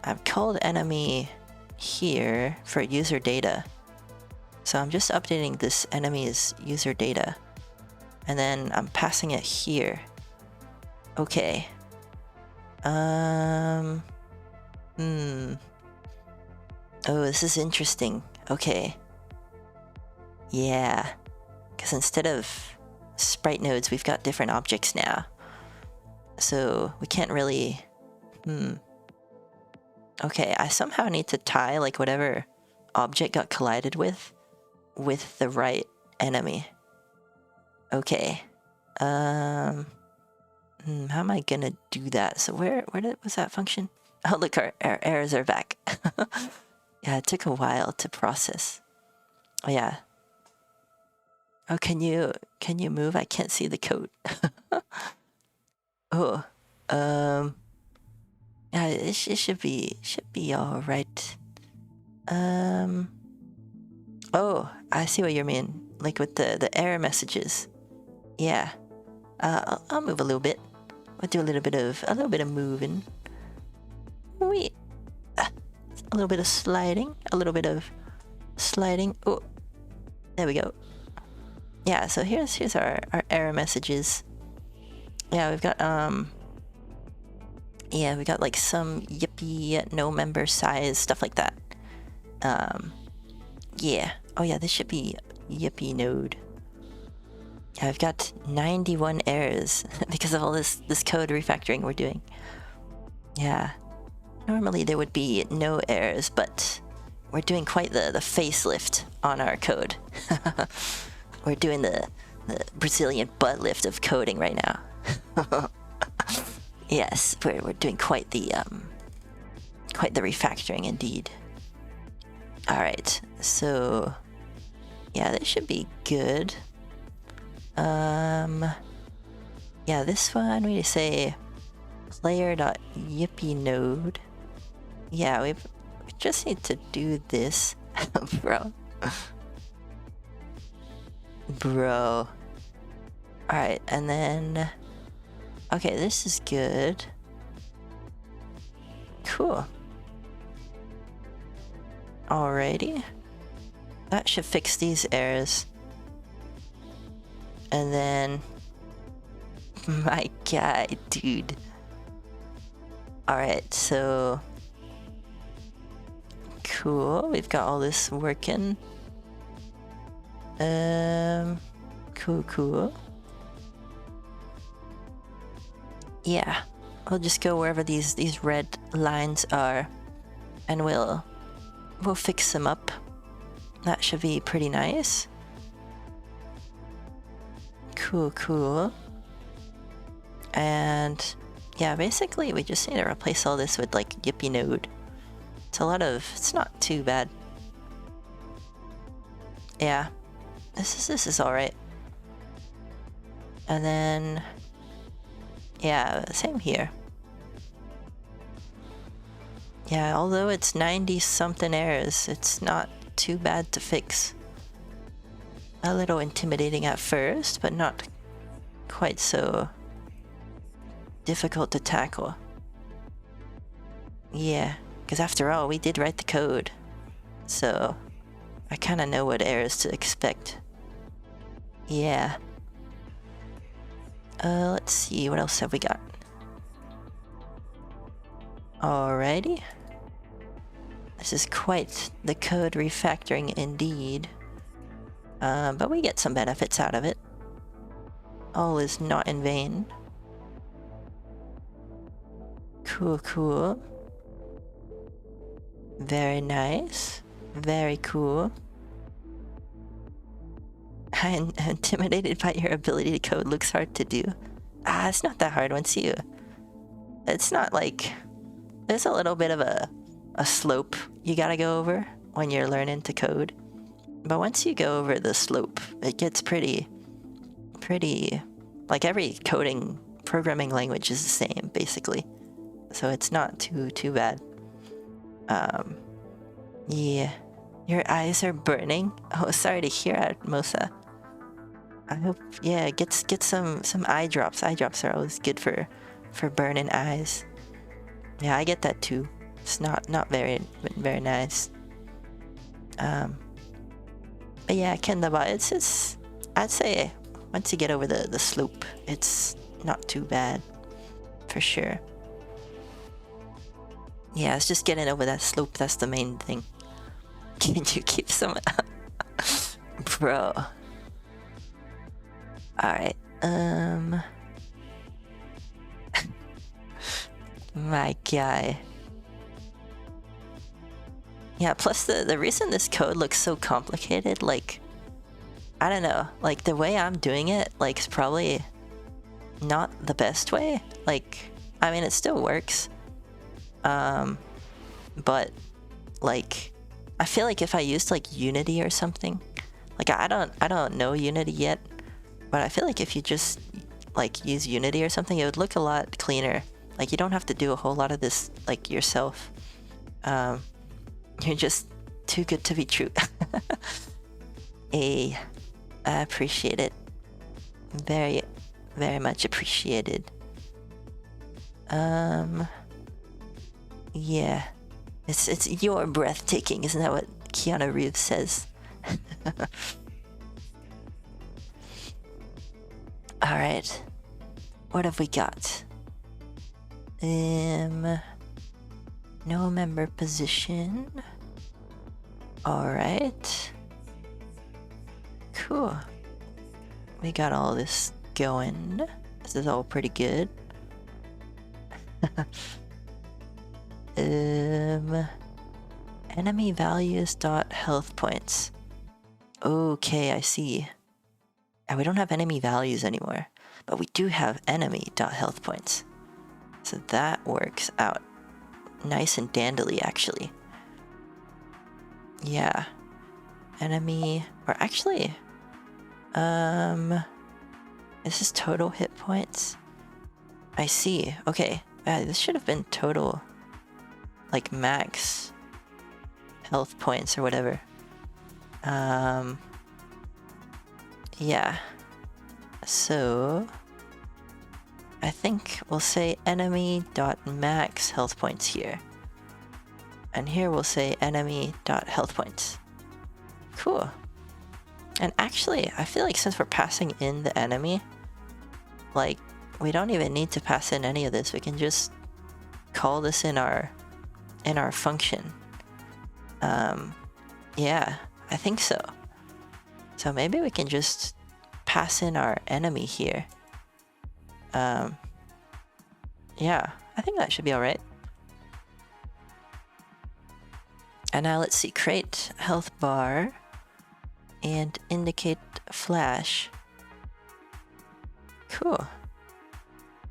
I've called enemy here for user data. So I'm just updating this enemy's user data, and then I'm passing it here. Okay. Oh, this is interesting. Okay. Yeah. Because instead of sprite nodes, we've got different objects now. So we can't really... Okay, I somehow need to tie like whatever object got collided with the right enemy. Okay. How am I gonna do that? So where was that function? Oh, look, our errors are back. Yeah, it took a while to process. Oh yeah. Oh, can you move? I can't see the code. Oh, yeah, it should be all right. Oh, I see what you mean. Like with the error messages. Yeah. I'll move a little bit. We'll do a little bit of moving. A little bit of sliding. A little bit of sliding. Oh, there we go. Yeah. So here's our error messages. Yeah, we've got yeah, we got like some Yippee, no member size, stuff like that. Yeah. Oh yeah, this should be Yippee node. Yeah, I've got 91 errors because of all this code refactoring we're doing. Yeah. Normally there would be no errors, but we're doing quite the facelift on our code. We're doing the Brazilian butt lift of coding right now. Yes, we're doing quite the refactoring indeed. All right, so yeah, this should be good. Yeah, this one we say player.yippee node. Yeah, we just need to do this, bro. Bro. Alright, and then... Okay, this is good. Cool. Alrighty. That should fix these errors. And then... My god, dude. Alright, so... Cool, we've got all this working. Cool. Yeah, we'll just go wherever these red lines are, and we'll fix them up. That should be pretty nice. Cool, cool. And yeah, basically we just need to replace all this with like Yippee node. It's not too bad. Yeah, this is alright. And then, yeah, same here. Yeah, although it's 90 something errors, it's not too bad to fix. A little intimidating at first, but not quite so difficult to tackle. Yeah, because after all, we did write the code. So I kind of know what errors to expect. Yeah. Let's see, what else have we got? Alrighty. This is quite the code refactoring indeed. But we get some benefits out of it. All is not in vain. Cool, cool. Very nice. Very cool. I'm intimidated by your ability to code. Looks hard to do. It's not that hard once you... It's not like... There's a little bit of a slope you gotta go over when you're learning to code. But once you go over the slope, it gets pretty... Like every coding programming language is the same, basically. So it's not too bad. Yeah. Your eyes are burning? Oh, sorry to hear that, Mosa. I hope, yeah, get some eye drops. Eye drops are always good for burning eyes. Yeah, I get that too. It's not very nice. But yeah, Kendaba, it's I'd say once you get over the slope, it's not too bad, for sure. Yeah, it's just getting over that slope. That's the main thing. Can you keep some? Bro. Alright, my guy. Yeah, plus the reason this code looks so complicated, like, I don't know, like the way I'm doing it, like, is probably not the best way. Like, I mean, it still works. But, like, I feel like if I used like Unity or something, like I don't know Unity yet, but I feel like if you just like use Unity or something, it would look a lot cleaner. Like you don't have to do a whole lot of this like yourself. You're just too good to be true. I appreciate it. Very, very much appreciated. Yeah. It's you're breathtaking, isn't that what Keanu Reeves says? Alright. What have we got? No member position. Alright. Cool. We got all this going. This is all pretty good. Enemy values dot health points. Okay, I see. And we don't have enemy values anymore, but we do have enemy dot health points. So that works out nice and dandily, actually. Yeah. Enemy, or actually, this is total hit points. I see. Okay. This should have been total, like max health points or whatever. Yeah. So I think we'll say enemy.max health points here. And here we'll say enemy.health points. Cool. And actually, I feel like since we're passing in the enemy, like, we don't even need to pass in any of this. We can just call this in our function. Yeah, I think so. So maybe we can just pass in our enemy here. Yeah, I think that should be alright. And now let's see, create health bar and indicate flash. Cool.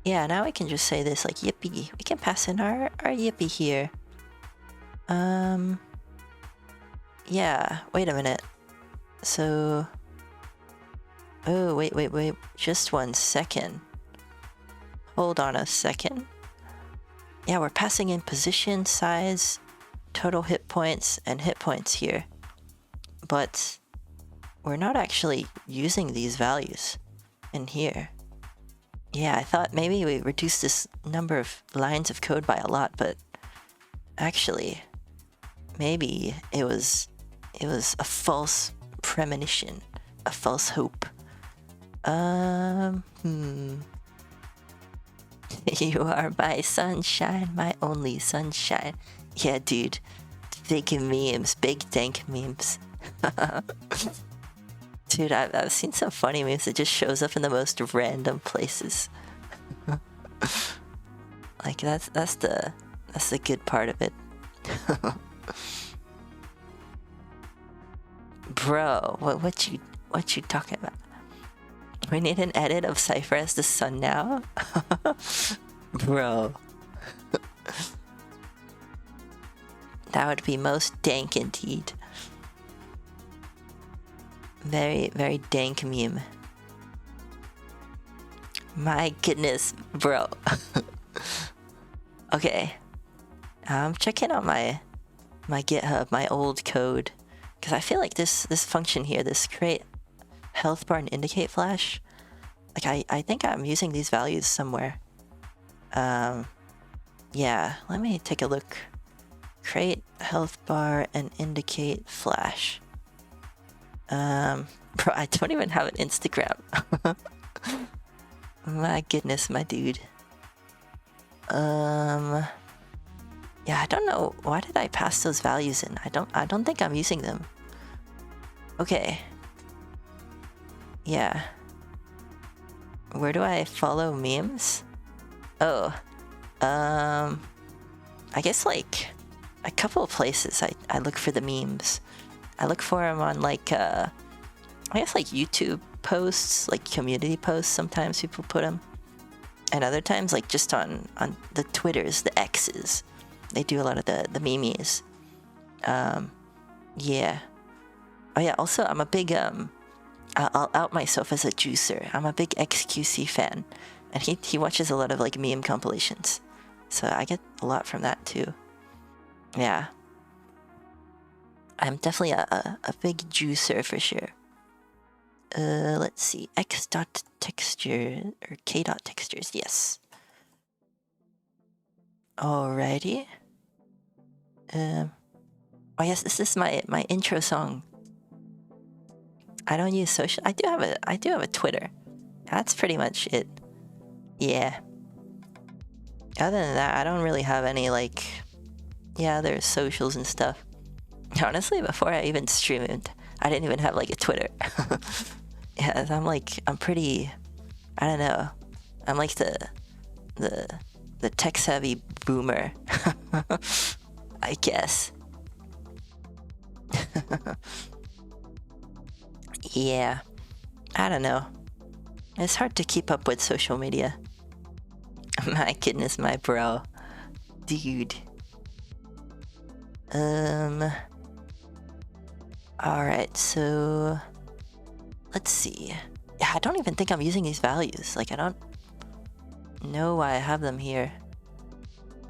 Yeah, now we can just say this like Yippee. We can pass in our Yippee here. Yeah, wait a minute. So... Oh, wait. Just 1 second. Hold on a second. Yeah, we're passing in position, size, total hit points, and hit points here. But we're not actually using these values in here. Yeah, I thought maybe we reduced this number of lines of code by a lot, but actually, maybe it was a false premonition, a false hope. You are my sunshine, my only sunshine. Yeah, dude. Big memes, big dank memes. Dude, I've seen some funny memes that just shows up in the most random places. Like that's the good part of it. Bro, what you talking about? We need an edit of Cipher as the sun now? Bro. That would be most dank indeed. Very, very dank meme. My goodness, bro. Okay. I'm checking out my GitHub, my old code. Because I feel like this function here, this create health bar and indicate flash, like I think I'm using these values somewhere. Yeah, let me take a look. Create health bar and indicate flash. Bro, I don't even have an Instagram. My goodness, my dude. Yeah, I don't know. Why did I pass those values in? I don't think I'm using them. Okay. Yeah. Where do I follow memes? Oh. I guess like a couple of places I look for the memes. I look for them on like I guess like YouTube posts, like community posts. Sometimes people put them, and other times like just on the Twitters, the X's. They do a lot of the memes. Yeah. Oh yeah. Also, I'm a big I'll out myself as a juicer. I'm a big XQC fan, and he watches a lot of like meme compilations, so I get a lot from that too. Yeah. I'm definitely a big juicer for sure. Let's see. X.texture or K.textures. Yes. Alrighty. Oh yes, this is my intro song. I don't use social. I do have a Twitter. That's pretty much it. Yeah. Other than that, I don't really have any like. Yeah, there's socials and stuff. Honestly, before I even streamed, I didn't even have like a Twitter. Yeah, I'm pretty. I don't know. I'm like the tech savvy boomer. I guess. Yeah. I don't know. It's hard to keep up with social media. My goodness, my bro. Dude. Alright, so... Let's see. Yeah, I don't even think I'm using these values. Like, I don't know why I have them here.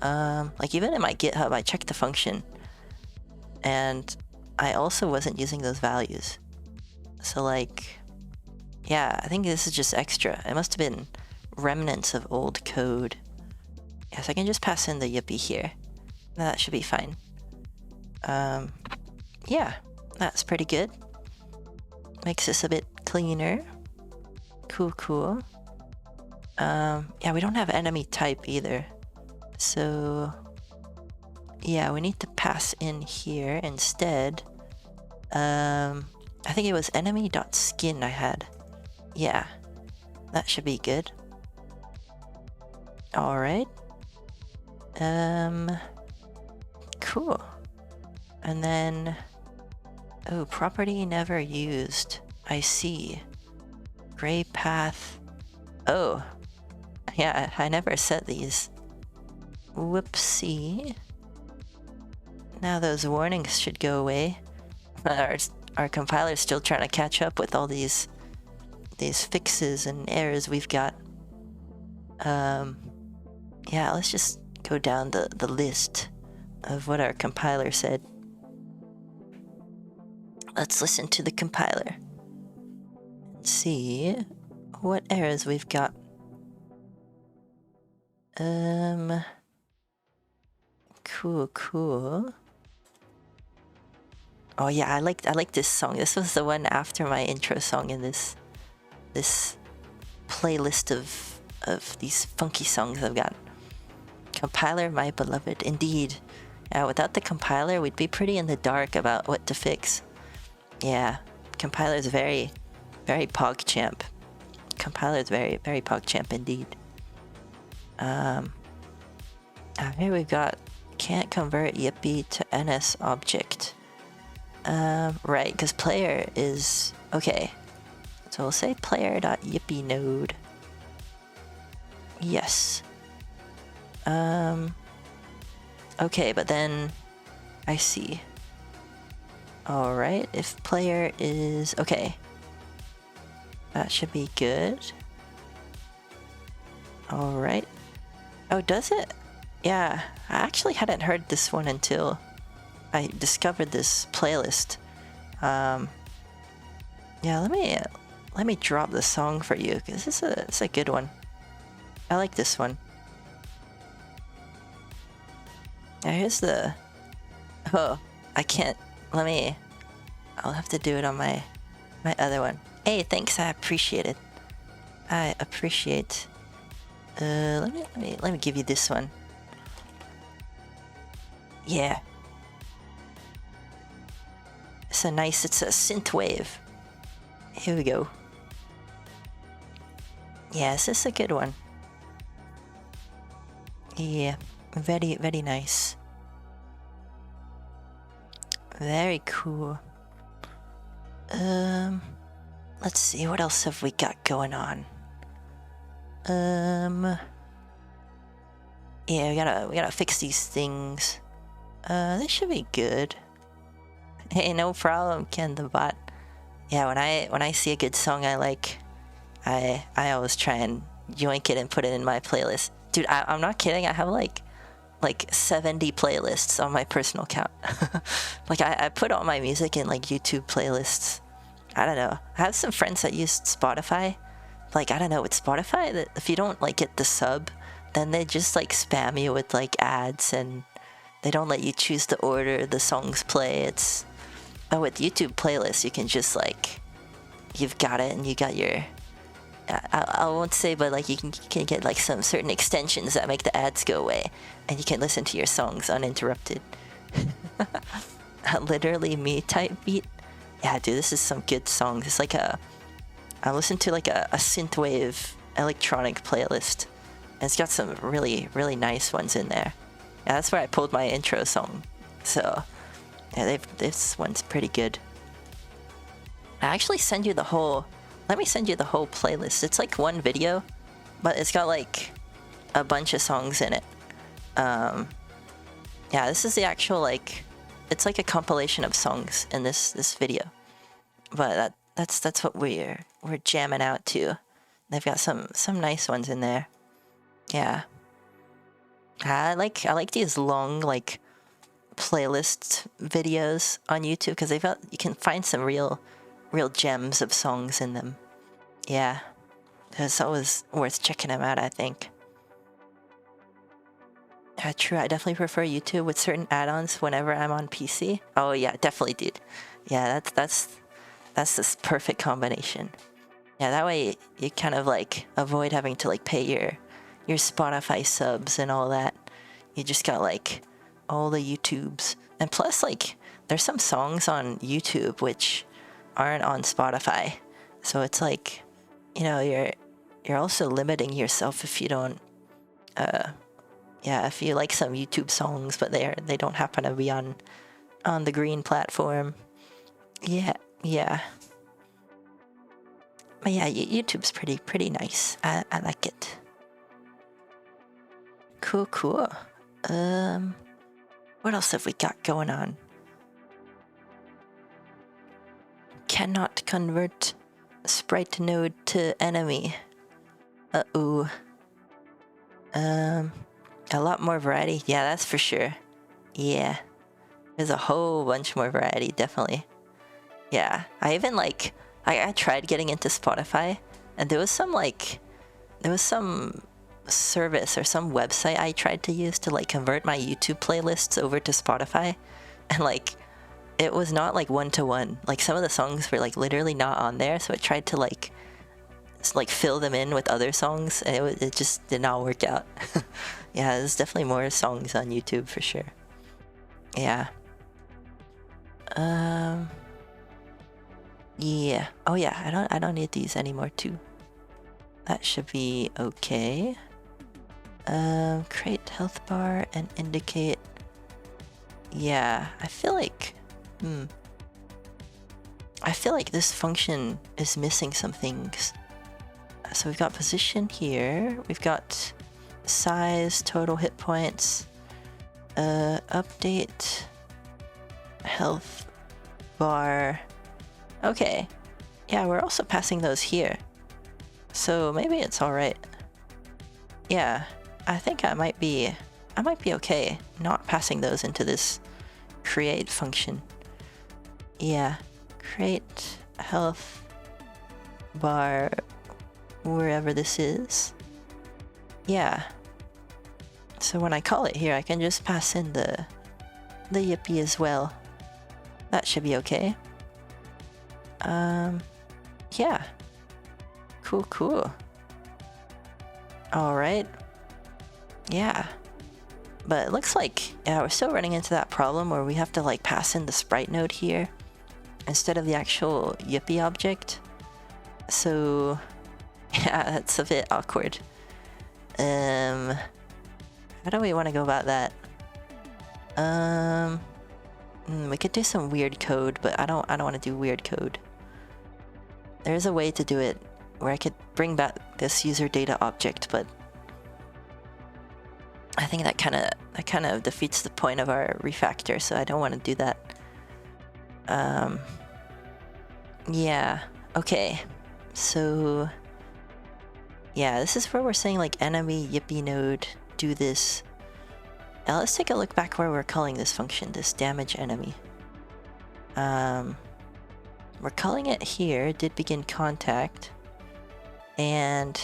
Like, even in my GitHub, I checked the function. And I also wasn't using those values. So, like... Yeah, I think this is just extra. It must have been remnants of old code. Yes, I can just pass in the Yippee here. That should be fine. Yeah, that's pretty good. Makes this a bit cleaner. Cool. Yeah, we don't have enemy type either. So, yeah, we need to pass in here instead. I think it was enemy.skin I had. Yeah, that should be good. Alright. Cool. And then... Oh, property never used. I see. Gray path. Oh, yeah, I never set these. Whoopsie. Now those warnings should go away. Our compiler's still trying to catch up with all these fixes and errors we've got. Yeah, let's just go down the list of what our compiler said. Let's listen to the compiler and see what errors we've got. Cool. Oh yeah, I like this song. This was the one after my intro song in this playlist of these funky songs I've got. Compiler, my beloved, indeed. Yeah, without the compiler, we'd be pretty in the dark about what to fix. Yeah, compiler's very PogChamp. Compiler's very PogChamp indeed. Here we've got can't convert Yippee to NS object. Right, because player is okay. So we'll say player.yippee node. Yes. Okay, but then I see. Alright, if player is okay. That should be good. Alright. Oh, does it? Yeah, I actually hadn't heard this one until I discovered this playlist. Yeah, let me drop the song for you, because it's a good one. I like this one. Now here's the... Oh, I can't... I'll have to do it on my other one. Hey, thanks, I appreciate it. I appreciate... let me give you this one. Yeah. It's a synthwave. Here we go. Yes, it's a good one. Yeah, very nice. Very cool. Let's see, what else have we got going on? Yeah, we gotta fix these things. This should be good. Hey, no problem, Ken the bot. Yeah, when I see a good song I like, I always try and yoink it and put it in my playlist. Dude, I'm not kidding. I have like 70 playlists on my personal account. Like I put all my music in like YouTube playlists. I don't know. I have some friends that use Spotify. Like, I don't know, with Spotify, that if you don't like get the sub, then they just like spam you with like ads, and they don't let you choose the order the songs play. But with YouTube playlists, you can just like, you've got it, and you got your, I won't say, but like you can get like some certain extensions that make the ads go away, and you can listen to your songs uninterrupted. Literally me type beat. Yeah, dude, this is some good songs. It's like I listened to like a synthwave electronic playlist, and it's got some really nice ones in there. Yeah, that's where I pulled my intro song. So yeah, this one's pretty good. I actually send you the whole. Let me send you the whole playlist. It's like one video, but it's got like a bunch of songs in it. Yeah, this is the actual like. It's like a compilation of songs in this video. But that's what we're jamming out to. They've got some nice ones in there. Yeah. I like these long like playlist videos on YouTube, because you can find some real gems of songs in them. Yeah. It's always worth checking them out, I think. True, I definitely prefer YouTube with certain add-ons whenever I'm on PC. Oh yeah, definitely, dude. Yeah, that's this perfect combination. Yeah, that way you kind of like avoid having to like pay your Spotify subs and all that. You just got like all the YouTubes. And plus, like, there's some songs on YouTube which aren't on Spotify. So it's like, you know, you're also limiting yourself if you don't yeah, if you like some YouTube songs but they don't happen to be on the green platform. Yeah. But yeah, YouTube's pretty nice. I like it. Cool. What else have we got going on? Cannot convert sprite node to enemy. Uh-oh. A lot more variety. Yeah, that's for sure. Yeah. There's a whole bunch more variety, definitely. Yeah. I even I tried getting into Spotify, and there was some service or some website I tried to use to convert my YouTube playlists over to Spotify, and it was not one-to-one. Some of the songs were literally not on there, so it tried to fill them in with other songs, and it just did not work out. Yeah, there's definitely more songs on YouTube for sure. Yeah. Yeah. Oh yeah, I don't need these anymore too. That should be okay. Create health bar and indicate. Yeah, I feel like this function is missing some things. So we've got position here. We've got size, total hit points, update, health bar. Okay. Yeah, we're also passing those here. So maybe it's alright. Yeah, I think I might be okay not passing those into this create function. Yeah, create health bar wherever this is. Yeah. So when I call it here, I can just pass in the Yippee as well. That should be okay. Yeah. Cool. Alright. Yeah. But it looks like, yeah, we're still running into that problem where we have to pass in the sprite node here instead of the actual Yippee object. So, yeah, that's a bit awkward. How do we want to go about that? We could do some weird code, but I don't want to do weird code. There's a way to do it where I could bring back this user data object, but I think that kind of defeats the point of our refactor, so I don't want to do that. Yeah, okay. So yeah, this is where we're saying enemy Yippee node do this. Now let's take a look back where we're calling this function, this damage enemy. We're calling it here, did begin contact, and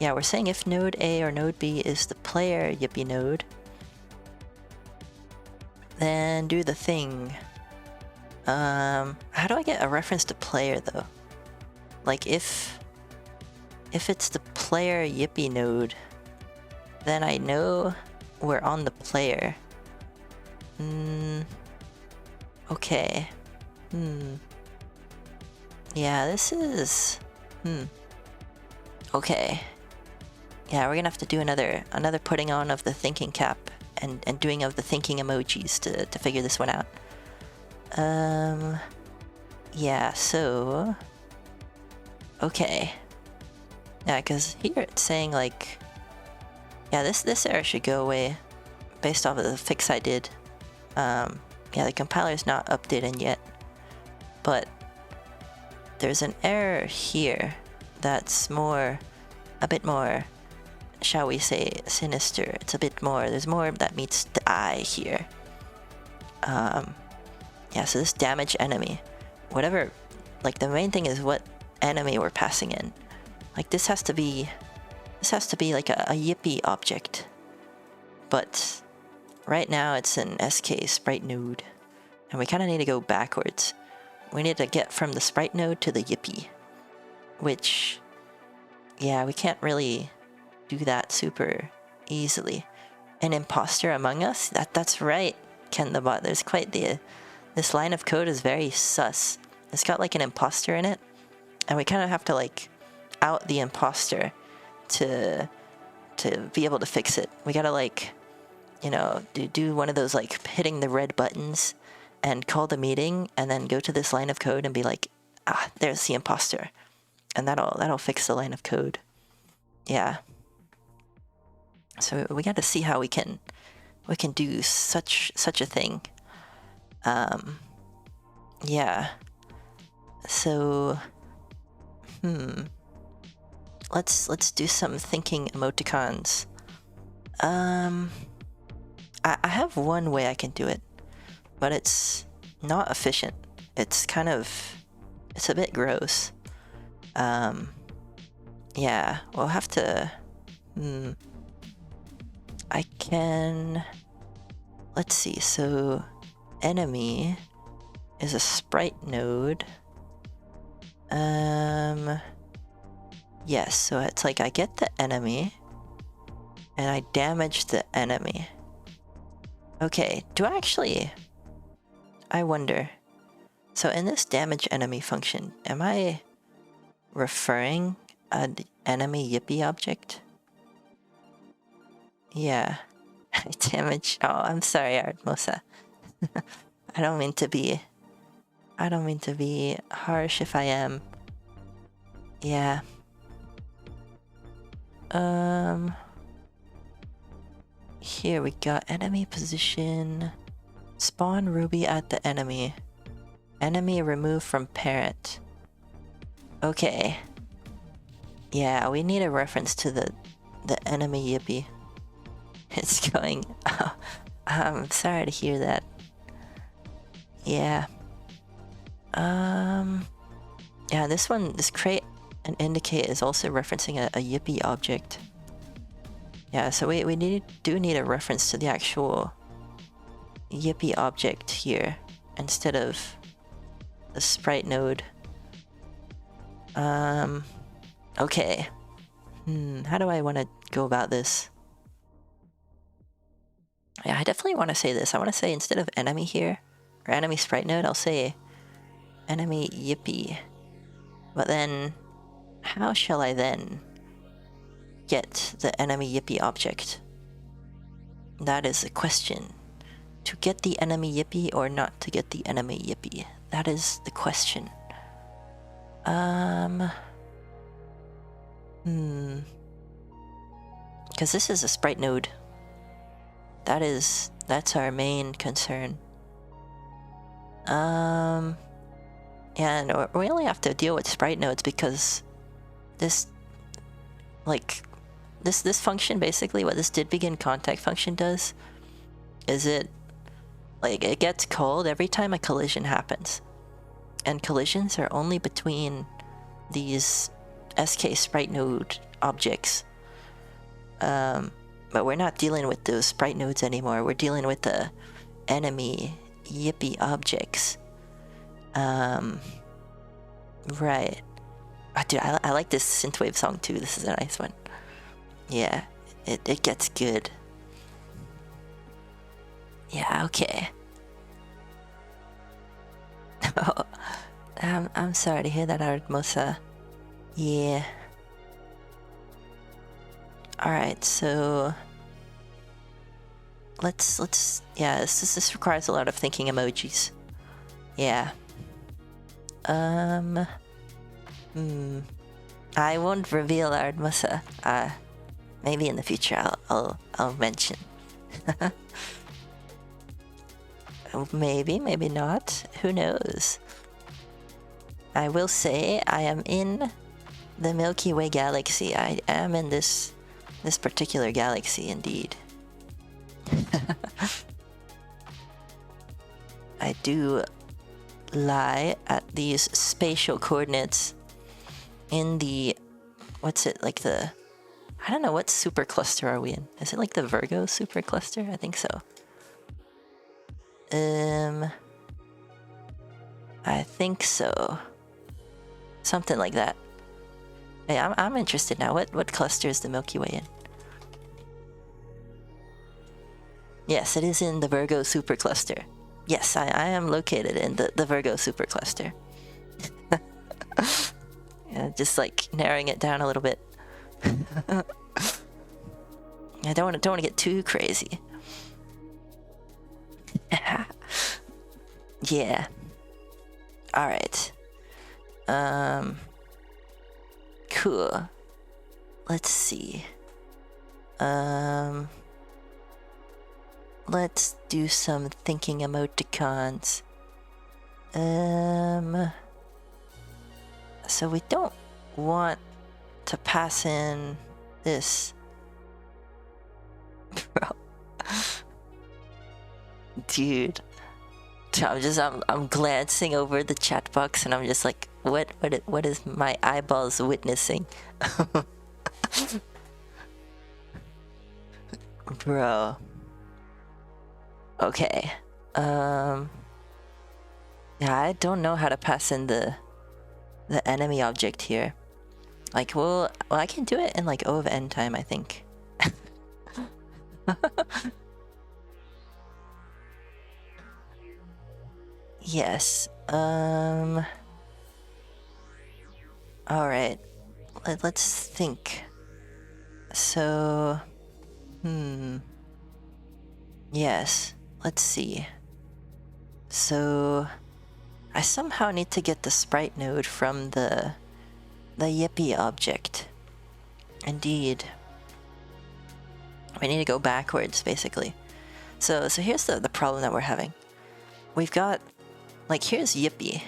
yeah, we're saying if node A or node B is the player Yippee node, then do the thing. How do I get a reference to player though? If it's the player Yippee node, then I know we're on the player. Okay. Yeah, this is... Okay. Yeah, we're gonna have to do another putting on of the thinking cap and doing of the thinking emojis to figure this one out. Yeah, so... Okay. Yeah, because here it's saying yeah, this error should go away based off of the fix I did. Yeah, the compiler's not updated yet, but there's an error here that's a bit more, shall we say, sinister. It's a bit more, there's more that meets the eye here. Yeah, so this damage enemy, whatever, the main thing is what enemy we're passing in. This has to be a Yippee object, but right now it's an SK sprite node, and we kind of need to go backwards. We need to get from the sprite node to the Yippee, which, yeah, we can't really do that super easily. An imposter among us? That's right, Ken the bot. There's quite this line of code is very sus. It's got an imposter in it, and we kind of have to out the imposter to be able to fix it. We gotta do one of those hitting the red buttons and call the meeting and then go to this line of code and be there's the imposter. and that'll fix the line of code. Yeah. So we got to see how we can do such a thing. Yeah. So, let's do some thinking emoticons. I have one way I can do it, but it's not efficient. It's a bit gross. Yeah, we'll have to. I can. Let's see. So, enemy is a sprite node. Yes. So it's like I get the enemy, and I damage the enemy. Okay. Do I actually? I wonder. So in this damage enemy function, am I referring an enemy Yippee object? Yeah. Damage. Oh, I'm sorry, Ardmosa. I don't mean to be harsh if I am. Yeah. Here we got enemy position. Spawn Ruby at the enemy. Enemy removed from parent. Okay. Yeah, we need a reference to the enemy Yippee. It's going. Oh, I'm sorry to hear that. Yeah. Yeah, this create and indicate is also referencing a Yippee object. Yeah, so we do need a reference to the actual Yippee object here instead of the sprite node. Okay. How do I want to go about this? Yeah, I definitely want to say this. I want to say instead of enemy here, or enemy sprite node, I'll say enemy Yippee. But then, how shall I then get the enemy Yippee object? That is the question. To get the enemy Yippee or not to get the enemy Yippee? That is the question. Because this is a sprite node. That's our main concern. And we only have to deal with sprite nodes because this function, basically what this didBegin contact function does is it gets called every time a collision happens. And collisions are only between these SK sprite node objects. But we're not dealing with those sprite nodes anymore. We're dealing with the enemy Yippee objects. Right. Oh, dude, I like this synthwave song too. This is a nice one. Yeah, it gets good. Yeah, okay. Oh, I'm sorry to hear that, Ardmosa. Yeah. Alright, so let's yeah, this requires a lot of thinking emojis. Yeah. I won't reveal Ardmosa. Maybe in the future I'll mention. Maybe not. Who knows? I will say I am in the Milky Way galaxy. I am in this particular galaxy indeed. I do lie at these spatial coordinates in the what's it like the I don't know what supercluster are we in? Is it like the Virgo supercluster? I think so. I think so. Something like that. Hey, I'm interested now. What cluster is the Milky Way in? Yes, it is in the Virgo supercluster. Yes, I am located in the Virgo supercluster. Yeah, just like narrowing it down a little bit. I don't want to get too crazy. Yeah. All right. Cool. Let's see. Let's do some thinking emoticons. So we don't want to pass in this. Bro. Dude. I'm glancing over the chat box and I'm just like, what is my eyeballs witnessing? Bro. Okay. Yeah, I don't know how to pass in the enemy object here. Like, well, I can do it in like O of N time, I think. Yes. All right. Let's think. So, yes. Let's see. So, I somehow need to get the sprite node from the Yippee object. Indeed. We need to go backwards, basically. So here's the problem that we're having. We've got, like, here's Yippee.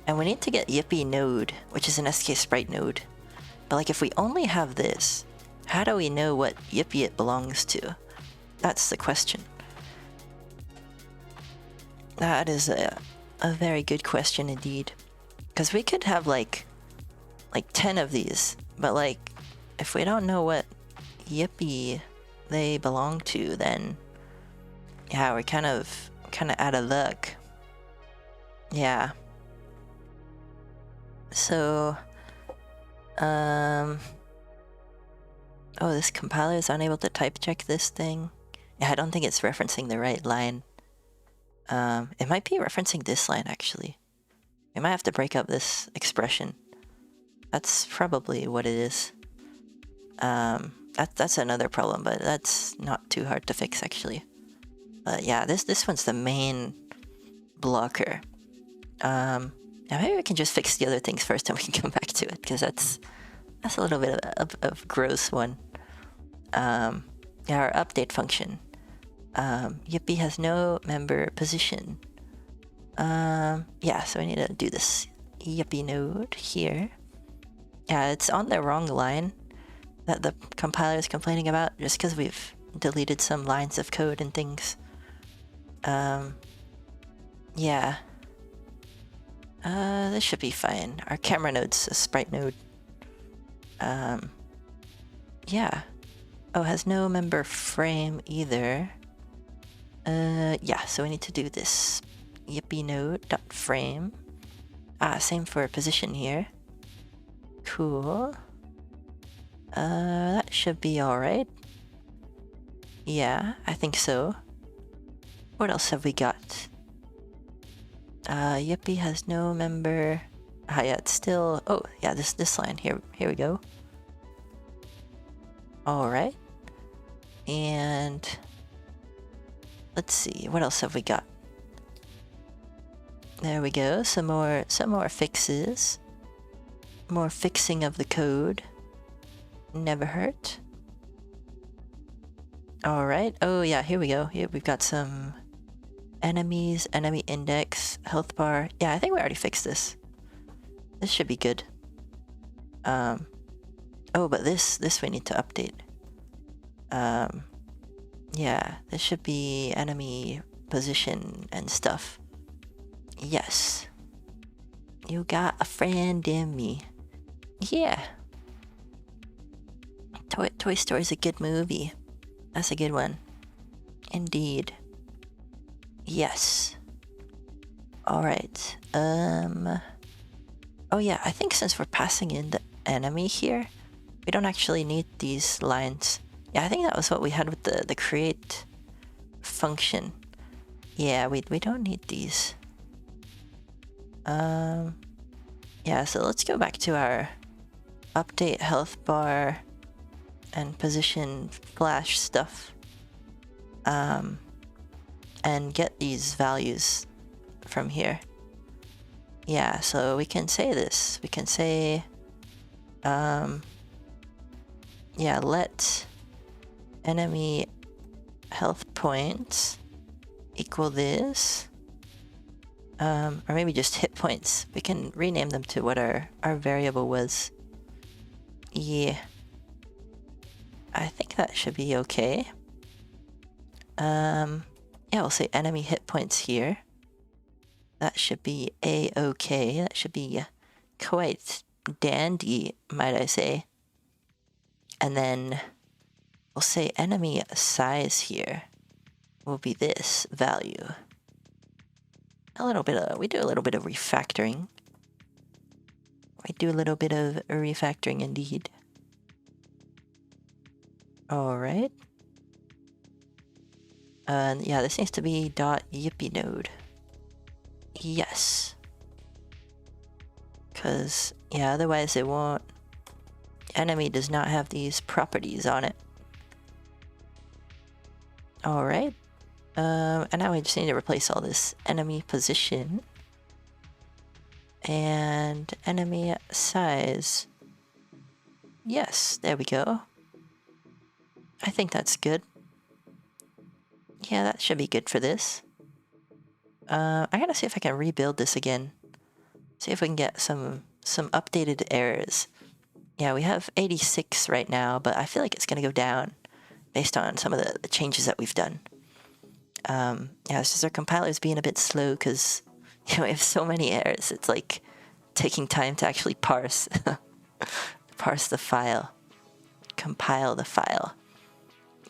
And we need to get Yippee node, which is an SK sprite node. But like, if we only have this, how do we know what Yippee it belongs to? That's the question. That is a very good question indeed. Because we could have like 10 of these, but like, if we don't know what Yippee they belong to, then yeah, we're kind of out of luck. Yeah. So, oh, this compiler is unable to type check this thing. Yeah, I don't think it's referencing the right line. It might be referencing this line, actually. We might have to break up this expression. That's probably what it is. That's another problem, but that's not too hard to fix, actually. Yeah, this one's the main blocker. Yeah, maybe we can just fix the other things first and we can come back to it, because that's a little bit of gross one. Yeah, our update function. Yippee has no member position. Yeah, so we need to do this Yippee node here. Yeah, it's on the wrong line that the compiler is complaining about, just because we've deleted some lines of code and things. Yeah. This should be fine. Our camera node's a sprite node. Yeah. Oh, has no member frame either. Yeah, so we need to do this Yippee node dot frame. Same for position here. Cool. That should be alright. Yeah, I think so. What else have we got? Yippee has no member. Yeah, it's still. Oh, yeah, this line here. Here we go. All right. And let's see, what else have we got? There we go. Some more fixes. More fixing of the code. Never hurt. All right. Oh yeah, here we go. Here we've got some enemies, enemy index, health bar. Yeah, I think we already fixed this. This should be good. Oh, but this we need to update. Yeah, this should be enemy position and stuff. Yes. You got a friend in me. Yeah. Toy Story's a good movie. That's a good one. Indeed. Yes. Alright. Oh yeah, I think since we're passing in the enemy here, we don't actually need these lines. Yeah, I think that was what we had with the create function. Yeah, we don't need these. Yeah, so let's go back to our update health bar and position flash stuff. And get these values from here. Yeah, so we can say this. We can say Yeah, let enemy health points equal this. Or maybe just hit points. We can rename them to what our variable was. Yeah. I think that should be okay. Yeah, we'll say enemy hit points here. That should be a-okay. That should be quite dandy, might I say. And then we'll say enemy size here will be this value. We do a little bit of refactoring. We do a little bit of refactoring indeed. Alright. Yeah, this needs to be .yippee node. Yes. Because, yeah, otherwise it won't... Enemy does not have these properties on it. Alright. And now we just need to replace all this enemy position. And enemy size. Yes, there we go. I think that's good. Yeah, that should be good for this. I gotta see if I can rebuild this again. See if we can get some updated errors. Yeah, we have 86 right now, but I feel like it's gonna go down based on some of the changes that we've done. Yeah, it's just our compiler's being a bit slow because we have so many errors. It's like taking time to actually parse parse the file, compile the file.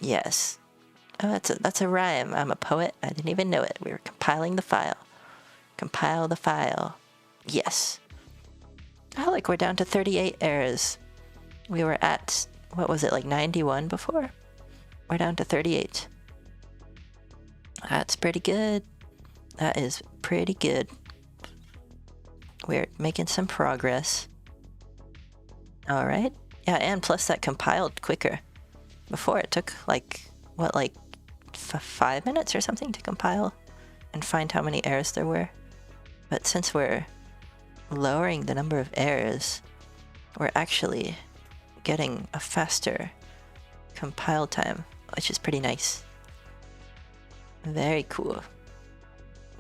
Yes. Oh, that's a rhyme. I'm a poet. I didn't even know it. We were compiling the file. Compile the file. Yes. Oh, like we're down to 38 errors. We were at, what was it, like 91 before? We're down to 38. That's pretty good. That is pretty good. We're making some progress. Alright. Yeah, and plus that compiled quicker. Before it took like, what, like 5 minutes or something to compile and find how many errors there were. But since we're lowering the number of errors, we're actually getting a faster compile time, which is pretty nice. Very cool.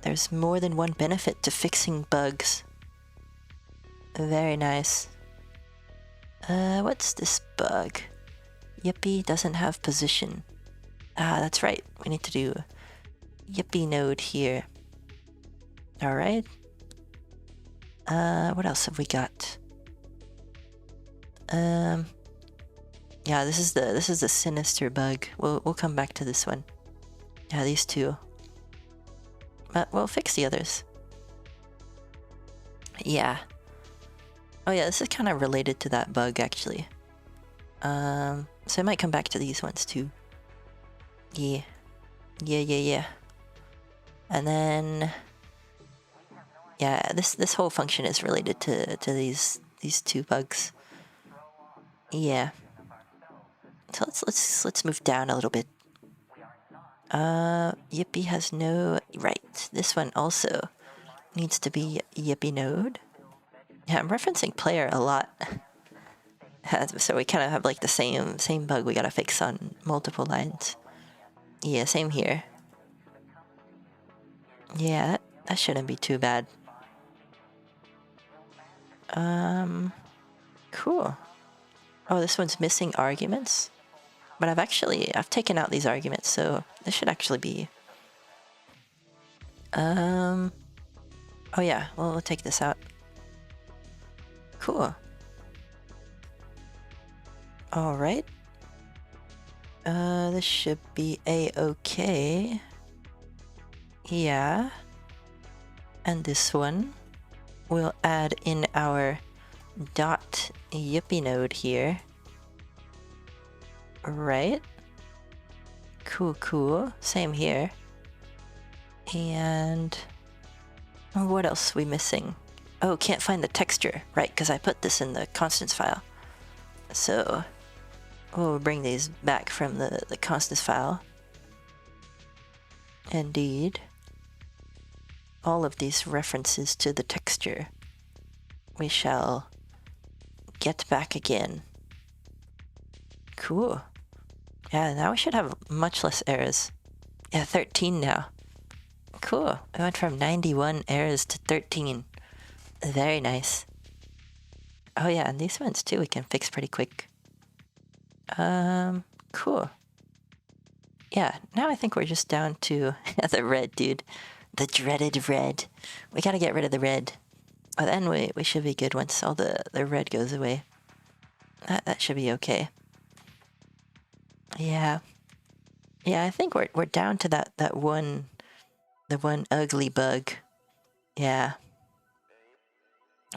There's more than one benefit to fixing bugs. Very nice. What's this bug? Yippee doesn't have position. Ah, that's right. We need to do Yippee node here. Alright. What else have we got? Yeah, this is the sinister bug. We'll come back to this one. Yeah, these two. But we'll fix the others. Yeah. Oh yeah, this is kind of related to that bug actually. So I might come back to these ones too. Yeah. Yeah. And then yeah, this whole function is related to these two bugs. Yeah. So let's move down a little bit. Yippee has no... Right, this one also needs to be Yippee node. Yeah, I'm referencing player a lot. So we kind of have like the same bug we gotta fix on multiple lines. Yeah, same here. Yeah, that shouldn't be too bad. Cool. Oh, this one's missing arguments. But I've taken out these arguments, so this should actually be... Oh yeah, we'll take this out. Cool. Alright. This should be a-okay. Yeah. And this one, we'll add in our .yippee node here. Right. Cool. Same here. And what else are we missing? Oh, can't find the texture. Right, because I put this in the constants file. So we'll bring these back from the constants file. Indeed. All of these references to the texture we shall get back again. Cool. Yeah, now we should have much less errors. Yeah, 13 now. Cool. We went from 91 errors to 13. Very nice. Oh yeah, and these ones too we can fix pretty quick. Cool. Yeah, now I think we're just down to the red, dude. The dreaded red. We gotta get rid of the red. But then we should be good once all the red goes away. That should be okay. Yeah. Yeah, I think we're down to the one ugly bug. Yeah.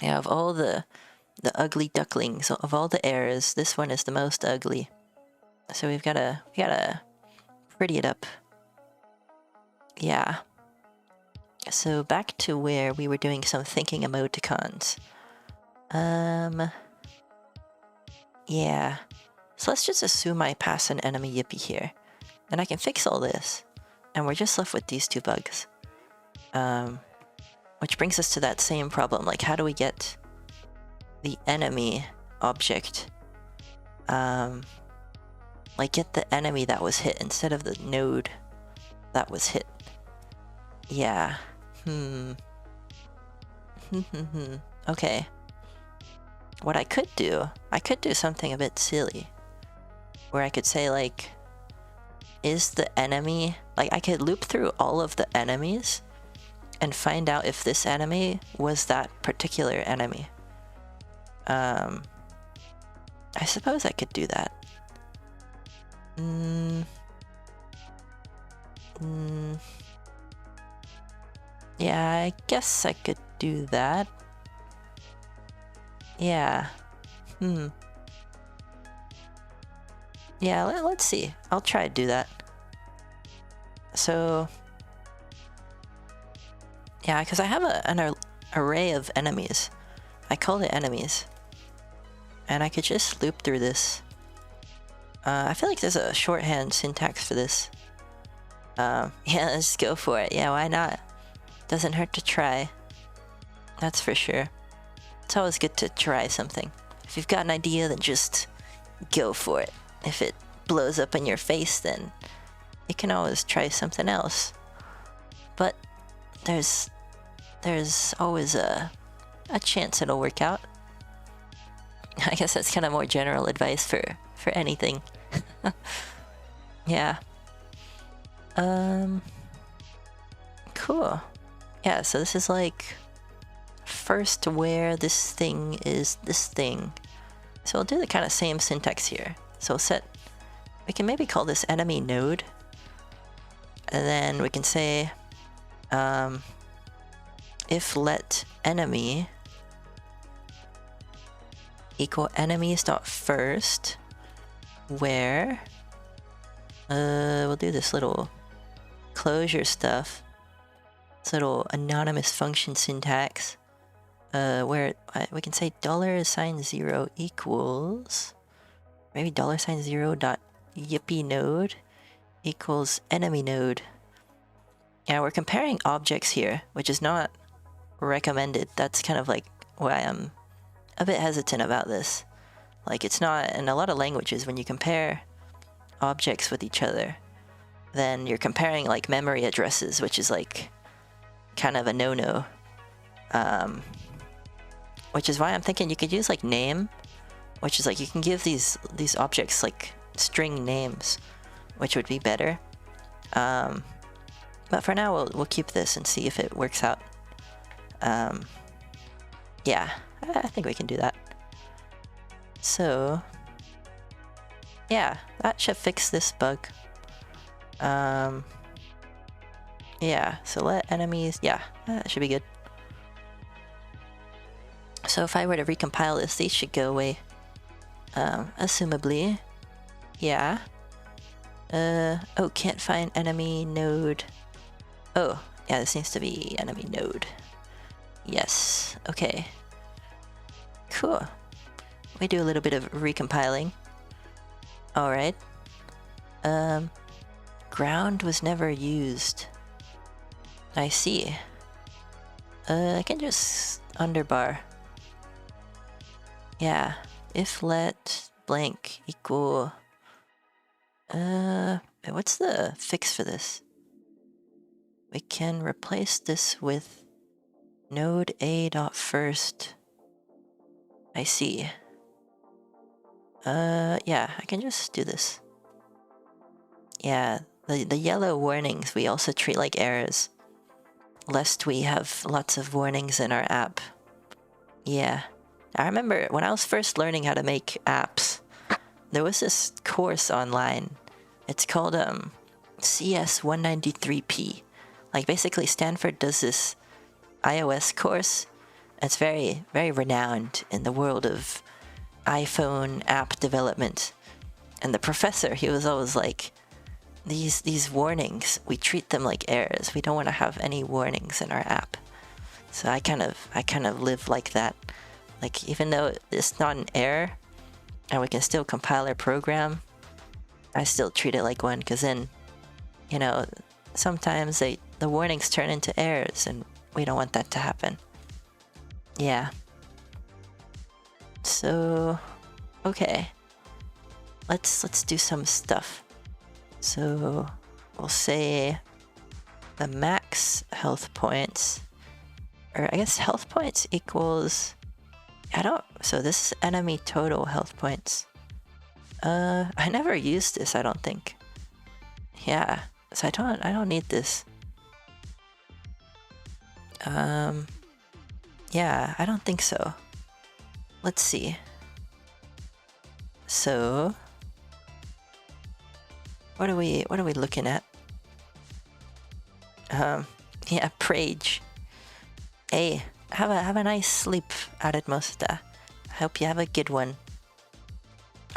Yeah, of all the ugly ducklings, of all the errors, this one is the most ugly. So we gotta pretty it up. Yeah. So back to where we were doing some thinking emoticons. Yeah. So let's just assume I pass an enemy Yippee here. And I can fix all this. And we're just left with these two bugs. Which brings us to that same problem. Like, how do we get the enemy object? Like, get the enemy that was hit instead of the node that was hit. Yeah. Okay. What I could do something a bit silly. Where I could say, like, is the enemy... Like, I could loop through all of the enemies and find out if this enemy was that particular enemy. I suppose I could do that. Yeah, I guess I could do that. Yeah. Yeah, let's see. I'll try to do that. So... Yeah, because I have an array of enemies. I call it enemies. And I could just loop through this. I feel like there's a shorthand syntax for this. Yeah, let's go for it. Yeah, why not? Doesn't hurt to try. That's for sure. It's always good to try something. If you've got an idea, then just go for it. If it blows up in your face, then you can always try something else. But there's always a chance it'll work out. I guess that's kind of more general advice for anything. Yeah. Cool. Yeah, so this is like first where this thing is this thing. So we'll do the kind of same syntax here. So we can maybe call this enemy node. And then we can say if let enemy equal enemies.first where we'll do this little closure stuff, this little anonymous function syntax, where we can say $0 equals maybe $0 dot yippee node equals enemy node. Yeah, we're comparing objects here, which is not recommended. That's kind of like why I'm a bit hesitant about this. Like, it's not, in a lot of languages, when you compare objects with each other, then you're comparing like memory addresses, which is like kind of a no-no. Which is why I'm thinking you could use like name, which is like you can give these objects like string names, which would be better. But for now we'll keep this and see if it works out. Yeah, I think we can do that. So yeah, that should fix this bug. Yeah, so let enemies, yeah, that should be good. So if I were to recompile this, these should go away. Assumably. Yeah. Oh, can't find enemy node. Oh, yeah, this needs to be enemy node. Yes, okay. Cool. We do a little bit of recompiling. Alright. Ground was never used. I see. I can just underbar. Yeah, if let blank equal... what's the fix for this? We can replace this with node a.first. I see. Yeah, I can just do this. Yeah, the yellow warnings we also treat like errors, lest we have lots of warnings in our app. Yeah. I remember when I was first learning how to make apps, there was this course online. It's called CS 193p. Like basically Stanford does this iOS course. It's very, very renowned in the world of iPhone app development. And the professor, he was always like, these warnings, we treat them like errors. We don't want to have any warnings in our app. So I kind of live like that. Like even though it's not an error and we can still compile our program, I still treat it like one, because then, you know, sometimes the warnings turn into errors and we don't want that to happen. Yeah. So, okay. Let's do some stuff. So, we'll say the max health points, or I guess health points equals, so this is enemy total health points. I never used this, I don't think. Yeah, so I don't need this. Yeah, I don't think so. Let's see. So, what are we looking at? Yeah, Prage. Hey, have a nice sleep, Aritmosta. I hope you have a good one.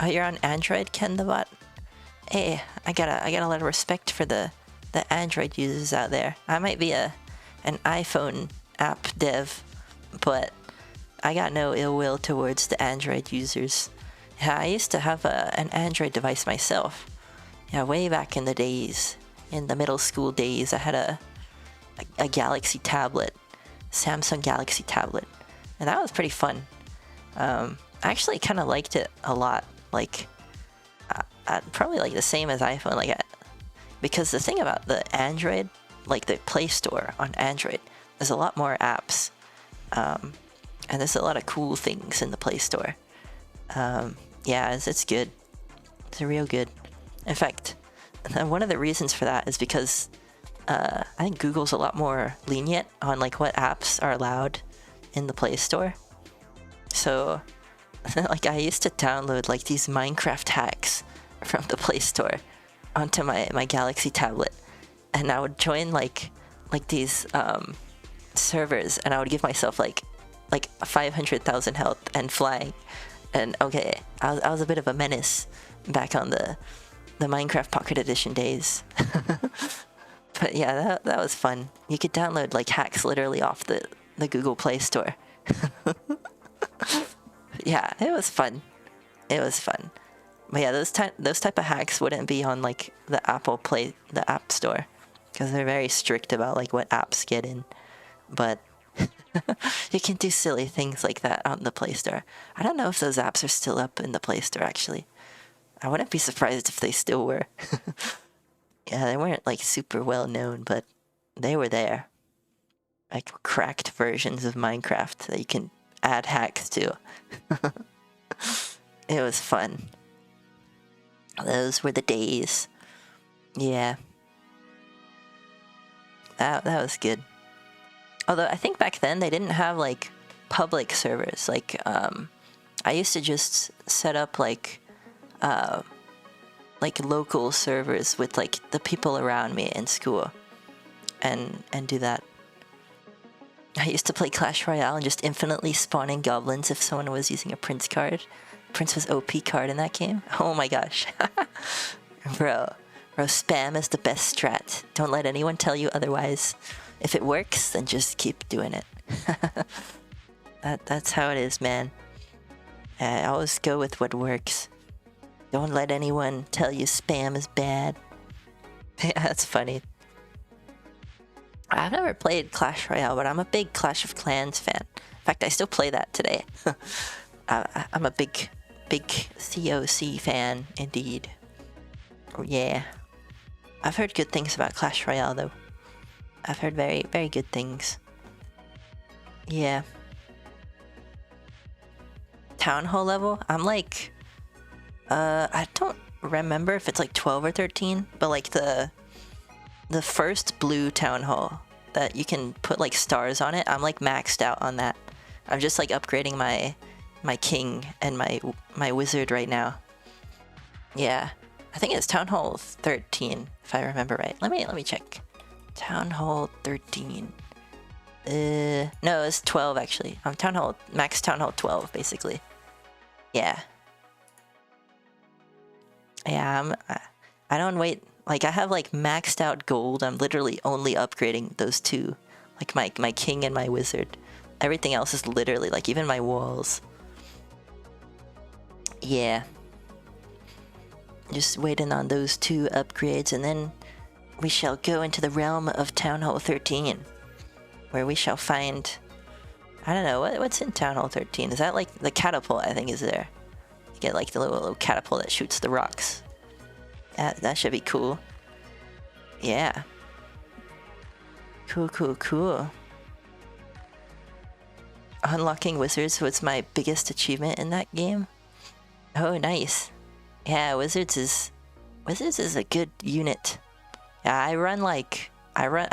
Oh, you're on Android, Ken the Bot? Hey, I got a lot of respect for the Android users out there. I might be an iPhone app dev, but I got no ill will towards the Android users. Yeah, I used to have an Android device myself. Yeah, way back in the days, in the middle school days, I had a Galaxy tablet, Samsung Galaxy tablet, and that was pretty fun. I actually kind of liked it a lot. Like, probably like the same as iPhone, like, because the thing about the Android, like the Play Store on Android, there's a lot more apps, and there's a lot of cool things in the Play Store. Yeah, it's good. It's real good. In fact, one of the reasons for that is because I think Google's a lot more lenient on like what apps are allowed in the Play Store. So, like, I used to download like these Minecraft hacks from the Play Store onto my Galaxy tablet, and I would join like these servers, and I would give myself like 500,000 health and flying. And okay, I was a bit of a menace back on the Minecraft Pocket Edition days. But yeah, that was fun. You could download like hacks literally off the Google Play Store. Yeah, it was fun. It was fun. But yeah, those type of hacks wouldn't be on like the the App Store, because they're very strict about like what apps get in. But you can do silly things like that on the Play Store. I don't know if those apps are still up in the Play Store, actually. I wouldn't be surprised if they still were. Yeah, they weren't like super well known, but they were there. Like cracked versions of Minecraft that you can add hacks to. It was fun. Those were the days. Yeah. That was good. Although I think back then they didn't have like public servers. Like I used to just set up like local servers with like the people around me in school, and do that. I used to play Clash Royale and just infinitely spawning goblins if someone was using a Prince card. Prince was OP card in that game. Oh my gosh. Bro, spam is the best strat. Don't let anyone tell you otherwise. If it works, then just keep doing it. That's how it is, man. I always go with what works. Don't let anyone tell you spam is bad. Yeah, that's funny. I've never played Clash Royale, but I'm a big Clash of Clans fan. In fact, I still play that today. I'm a big big COC fan indeed. Oh, yeah. I've heard good things about Clash Royale though. I've heard very, very good things. Yeah. Town Hall level? I'm like... I don't remember if it's like 12 or 13, but like the first blue Town Hall that you can put like stars on it, I'm like maxed out on that. I'm just like upgrading my king and my wizard right now. Yeah. I think it's Town Hall 13, if I remember right. Let me check. Town Hall 13. No, it's 12 actually. I'm max Town Hall 12 basically. Yeah. Yeah, I don't wait. Like I have like maxed out gold. I'm literally only upgrading those two, like my king and my wizard. Everything else is literally like even my walls. Yeah. Just waiting on those two upgrades, and then we shall go into the realm of Town Hall 13, where we shall find... I don't know, what's in Town Hall 13? Is that like the catapult I think is there? You get like the little catapult that shoots the rocks. That should be cool. Yeah. Cool. Unlocking wizards was my biggest achievement in that game. Oh, nice. Yeah, wizards is a good unit. Yeah, I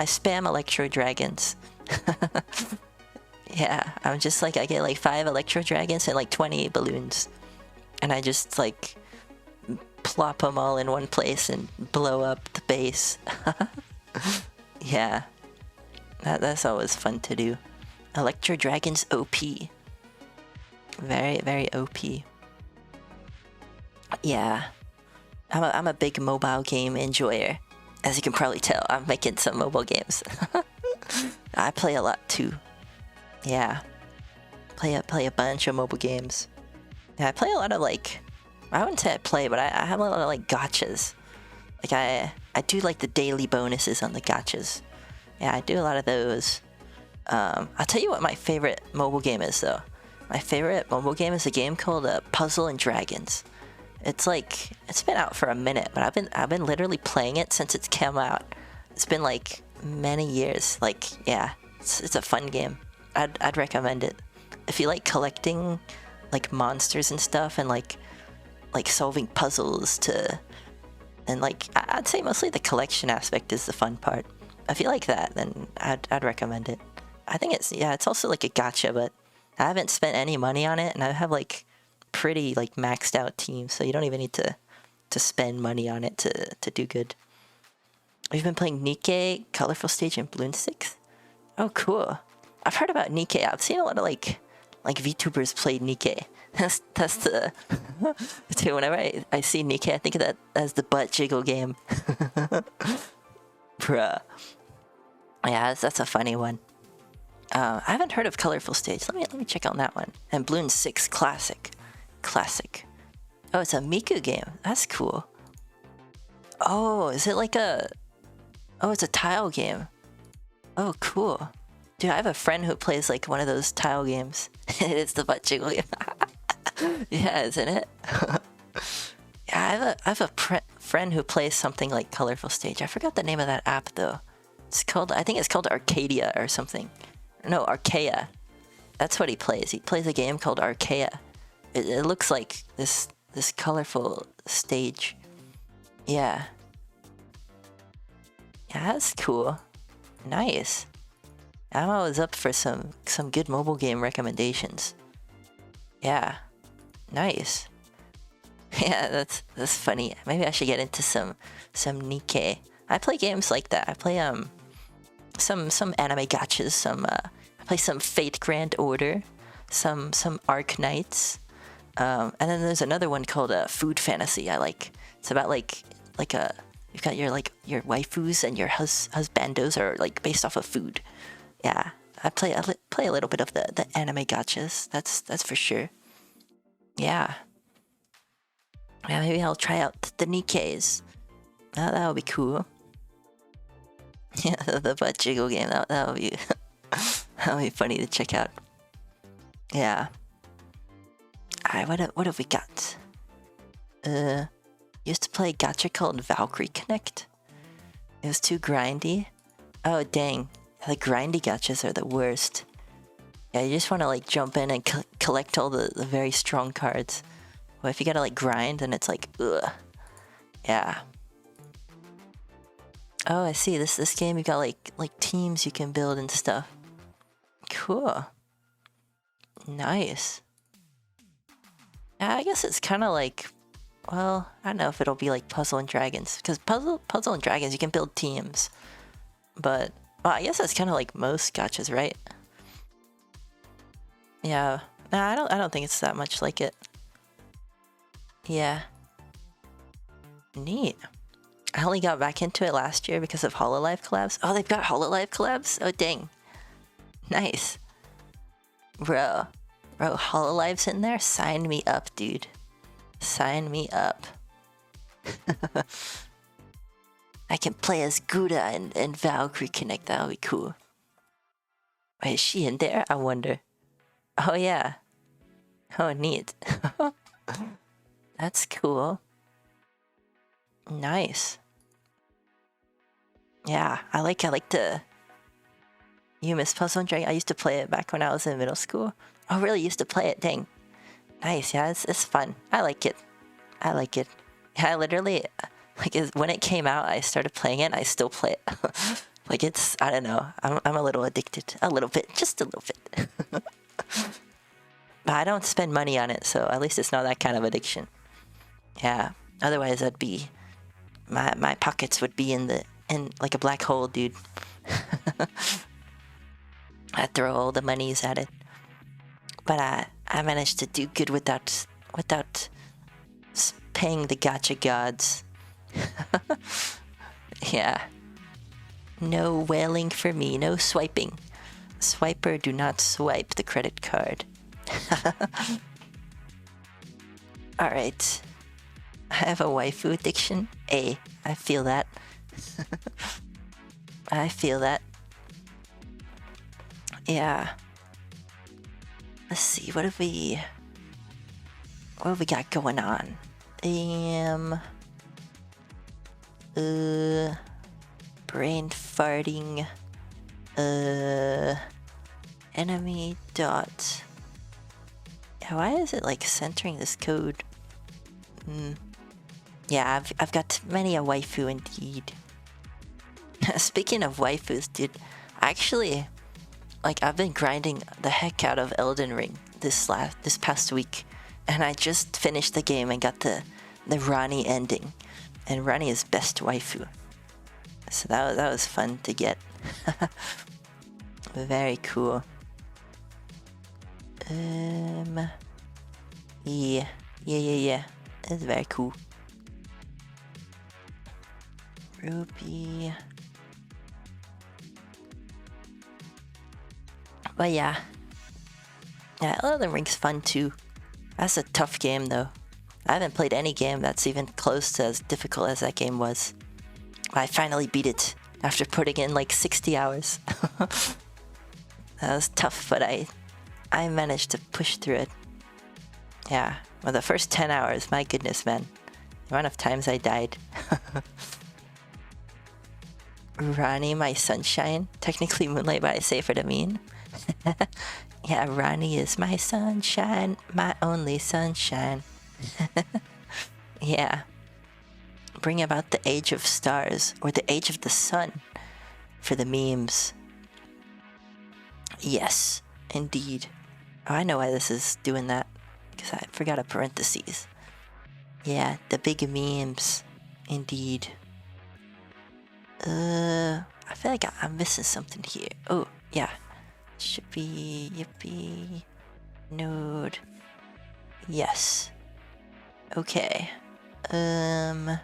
spam electro dragons. Yeah, I'm just like, I get like 5 electro dragons and like 20 balloons. And I just like plop them all in one place and blow up the base. Yeah. That's always fun to do. Electro dragons OP. Very, very OP. Yeah. I'm a big mobile game enjoyer. As you can probably tell, I'm making some mobile games. I play a lot too. Yeah. Play a bunch of mobile games. Yeah, I play a lot of like... I wouldn't say I play, but I have a lot of like gachas. Like I do like the daily bonuses on the gachas. Yeah, I do a lot of those. I'll tell you what my favorite mobile game is though. My favorite mobile game is a game called Puzzle and Dragons. It's like, it's been out for a minute, but I've been literally playing it since it's come out. It's been like many years. Like, yeah, it's a fun game. I'd recommend it. If you like collecting like monsters and stuff and like solving puzzles and like, I'd say mostly the collection aspect is the fun part. If you like that, then I'd recommend it. I think it's also like a gacha, but I haven't spent any money on it, and I have like pretty like maxed out teams, so you don't even need to spend money on it to do good. We've been playing Nikke, Colorful Stage, and Bloon 6. Oh, cool. I've heard about Nikke. I've seen a lot of like VTubers play Nikke. That's the too. Whenever I see Nikke, I think of that as the butt jiggle game. Bruh. Yeah, that's a funny one. I haven't heard of Colorful Stage. Let me check on that one. And Bloon 6 Classic. Oh, it's a Miku game. That's cool. Oh, is it like a... Oh, it's a tile game. Oh, cool. Dude, I have a friend who plays like one of those tile games. It's the butt jiggle game. Yeah, isn't it? Yeah, I have a friend who plays something like Colorful Stage. I forgot the name of that app though. I think it's called Arcadia or something. No, Archaea. That's what he plays. He plays a game called Archaea. It looks like this colorful stage. Yeah. Yeah, that's cool. Nice. I'm always up for some good mobile game recommendations. Yeah. Nice. Yeah, that's funny. Maybe I should get into some Nikke. I play games like that. I play some anime gachas, I play some Fate Grand Order, some Arc Knights. And then there's another one called Food Fantasy. I like. It's about like you've got your waifus and your husbandos are like based off of food. Yeah, I play a little bit of the anime gachas. That's for sure. Yeah. Yeah, maybe I'll try out the Nikkes. That would be cool. Yeah, the butt jiggle game. That would be that would be funny to check out. Yeah. What have we got? Used to play a gacha called Valkyrie Connect. It was too grindy. Oh dang, the grindy gachas are the worst. Yeah, you just want to like jump in and collect all the very strong cards. Well, if you gotta like grind, then it's like, ugh. Yeah. Oh, I see. This game you got like teams you can build and stuff. Cool. Nice. Yeah, I guess it's kind of like, well, I don't know if it'll be like Puzzle and Dragons, because Puzzle and Dragons you can build teams, but well, I guess that's kind of like most gachas, right? Yeah. Nah, I don't think it's that much like it. Yeah. Neat. I only got back into it last year because of Hololive collabs. Oh, they've got Hololive collabs? Oh, dang. Nice. Bro, Hololive's in there? Sign me up, dude. Sign me up. I can play as Gouda and Valkyrie Connect. That'll be cool. Wait, is she in there? I wonder. Oh, yeah. Oh, neat. That's cool. Nice. Yeah, I like the Yumis Puzzle and Dragon. I used to play it back when I was in middle school. Oh, really? Used to play it? Dang. Nice. Yeah, it's fun. I like it. I like it. Yeah, I literally, like, when it came out, I started playing it. And I still play it. Like, it's, I don't know. I'm a little addicted. A little bit. Just a little bit. But I don't spend money on it, so at least it's not that kind of addiction. Yeah. Otherwise, I'd be, my pockets would be in like a black hole, dude. I throw all the monies at it. But I managed to do good without paying the gacha gods. Yeah. No whaling for me, no swiping. Swiper, do not swipe the credit card. Alright. I have a waifu addiction. I feel that. I feel that. Yeah. Let's see, what have we got going on? Brain farting. Enemy dot. Why is it like centering this code? Yeah, I've got many a waifu indeed. Speaking of waifus, dude, actually, like I've been grinding the heck out of Elden Ring this past week, and I just finished the game and got the Rani ending, and Rani is best waifu. So that was fun to get. Very cool. Yeah. It's very cool. Ruby. But yeah. Yeah, Elden Ring's fun too. That's a tough game though. I haven't played any game that's even close to as difficult as that game was. I finally beat it after putting in like 60 hours. That was tough, but I managed to push through it. Yeah, well, the first 10 hours, my goodness, man. The amount of times I died. Rani, my sunshine. Technically Moonlight, but I say for the mean. Yeah, Rani is my sunshine, my only sunshine. Yeah. Bring about the age of stars, or the age of the sun, for the memes. Yes, indeed. Oh, I know why this is doing that, because I forgot a parentheses. Yeah, the big memes, indeed. I feel like I'm missing something here. Oh, yeah. Should be Yippee node. Yes. Okay. Now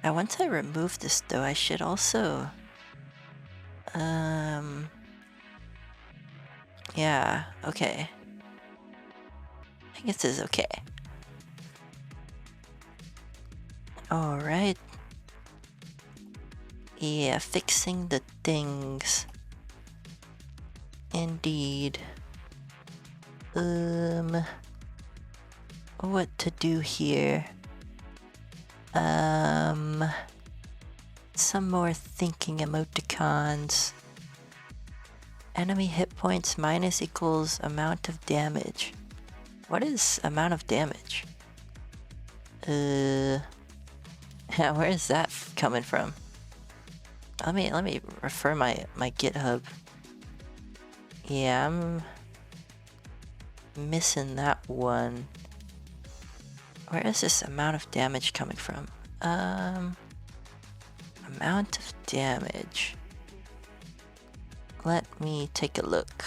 once I remove this though, I should also yeah, okay. I guess this is okay. Alright. Yeah, fixing the things. Indeed. what to do here. Some more thinking emoticons. Enemy hit points minus equals amount of damage. What is amount of damage? Yeah, where is that coming from? Let me refer my GitHub. Yeah, I'm missing that one. Where is this amount of damage coming from? Amount of damage. Let me take a look